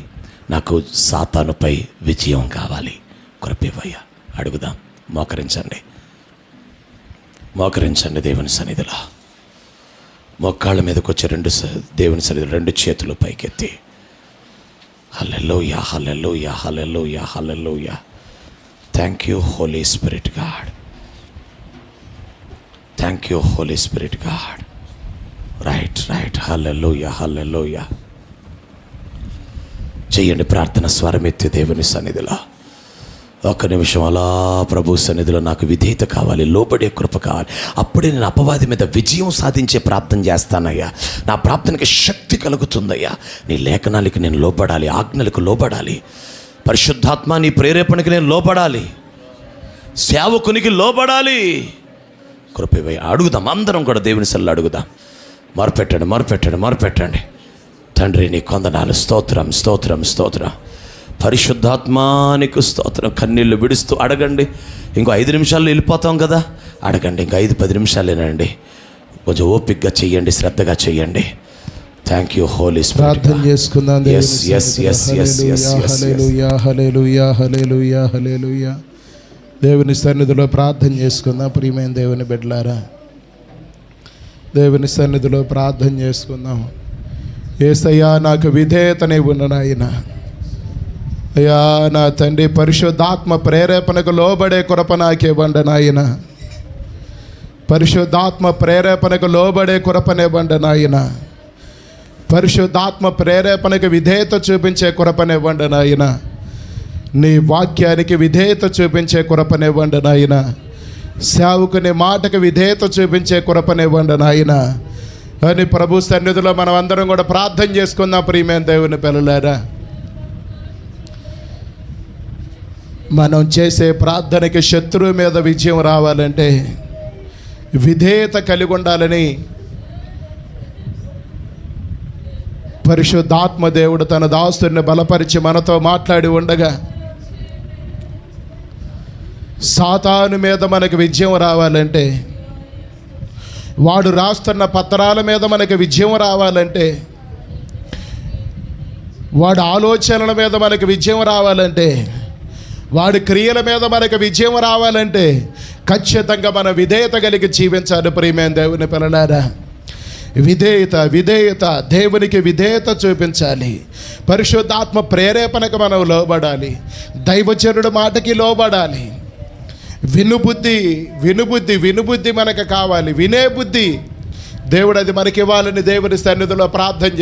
నాకు సాతానుపై విజయం కావాలి. కృపనివ్వయ్యా. అడుగుదాం. మోకరించండి దేవుని సన్నిధిలో. మోకాళ్ళ మీదకి వచ్చే దేవుని సన్నిధిలో 2 చేతులు పైకెత్తి hallelujah, hallelujah, hallelujah, hallelujah. Thank you Holi spirit God. Thank you Holi spirit God. Right. Hallelujah, hallelujah. చెయ్యండి ప్రార్థన. స్వరమెత్తి దేవుని సన్నిధిలో 1 నిమిషం అలా ప్రభు సన్నిధిలో నాకు విధేయత కావాలి, లోబడే కృప కావాలి. అప్పుడే నేను అపవాది మీద విజయం సాధించే ప్రార్థన చేస్తానయ్యా. నా ప్రార్థనకి శక్తి కలుగుతుందయ్యా. నీ లేఖనాలకి నేను లోబడాలి, ఆజ్ఞలకు లోబడాలి, పరిశుద్ధాత్మ నీ ప్రేరేపణకి నేను లోబడాలి, సేవకునికి లోబడాలి. కృపవయ్యా. అడుగుదాం, అందరం కూడా దేవుని సన్నిధిలో అడుగుదాం. మొరపెట్టండి. తండ్రి నీ కొందనాలు. స్తోత్రం. పరిశుద్ధాత్మానికి స్తోత్రం. కన్నీళ్ళు విడుస్తూ అడగండి. ఇంకో 5 నిమిషాల్లో వెళ్ళిపోతాం కదా. అడగండి. ఇంకా 5-10 నిమిషాలేనండి. కొంచెం ఓపికగా చెయ్యండి, శ్రద్ధగా చెయ్యండి. Thank you Holi Spirit. ప్రార్థన చేసుకుందాం. హల్లెలూయా. దేవుని సన్నిధిలో ప్రార్థన చేసుకుందాం. ప్రియమైన దేవుని బిడ్డలారా, దేవుని సన్నిధిలో ప్రార్థన చేసుకుందాం. యేసయ్యా నాకు విధేయతనివ్వు నాయన. అయ్యా నా తండ్రి, పరిశుద్ధాత్మ ప్రేరేపణకు లోబడే కృప నాకివ్వండి నాయన. పరిశుద్ధాత్మ ప్రేరేపణకు లోబడే కృపనివ్వండి నాయన. పరిశుద్ధాత్మ ప్రేరేపణకు విధేయత చూపించే కృపనివ్వండి నాయన. నీ వాక్యానికి విధేయత చూపించే కృపనివ్వండి నాయన. సేవకుని మాటకు విధేయత చూపించే కృపనివ్వండి నాయన అని ప్రభు సన్నిధిలో మనం అందరం కూడా ప్రార్థన చేసుకుందాం. ప్రియమైన దేవుని పిల్లలారా, మనం చేసే ప్రార్థనకి శత్రువు మీద విజయం రావాలంటే విధేయత కలిగి ఉండాలని పరిశుద్ధాత్మ దేవుడు తన దాసుని బలపరిచి మనతో మాట్లాడి ఉండగా, సాతాను మీద మనకు విజయం రావాలంటే, వాడు రాస్తున్న పత్రాల మీద మనకు విజయం రావాలంటే, వాడి ఆలోచనల మీద మనకు విజయం రావాలంటే, వాడి క్రియల మీద మనకు విజయం రావాలంటే ఖచ్చితంగా మన విధేయత కలిగి జీవించాలి. ప్రియమైన దేవుని పిల్లలారా, విధేయత దేవునికి విధేయత చూపించాలి. పరిశుద్ధాత్మ ప్రేరేపణకు మనం లోబడాలి. దైవజనుడి మాటకి లోబడాలి. వినుబుద్ధి మనకు కావాలి. వినే బుద్ధి దేవుడు అది మనకి ఇవ్వాలని దేవుని సన్నిధిలో ప్రార్థన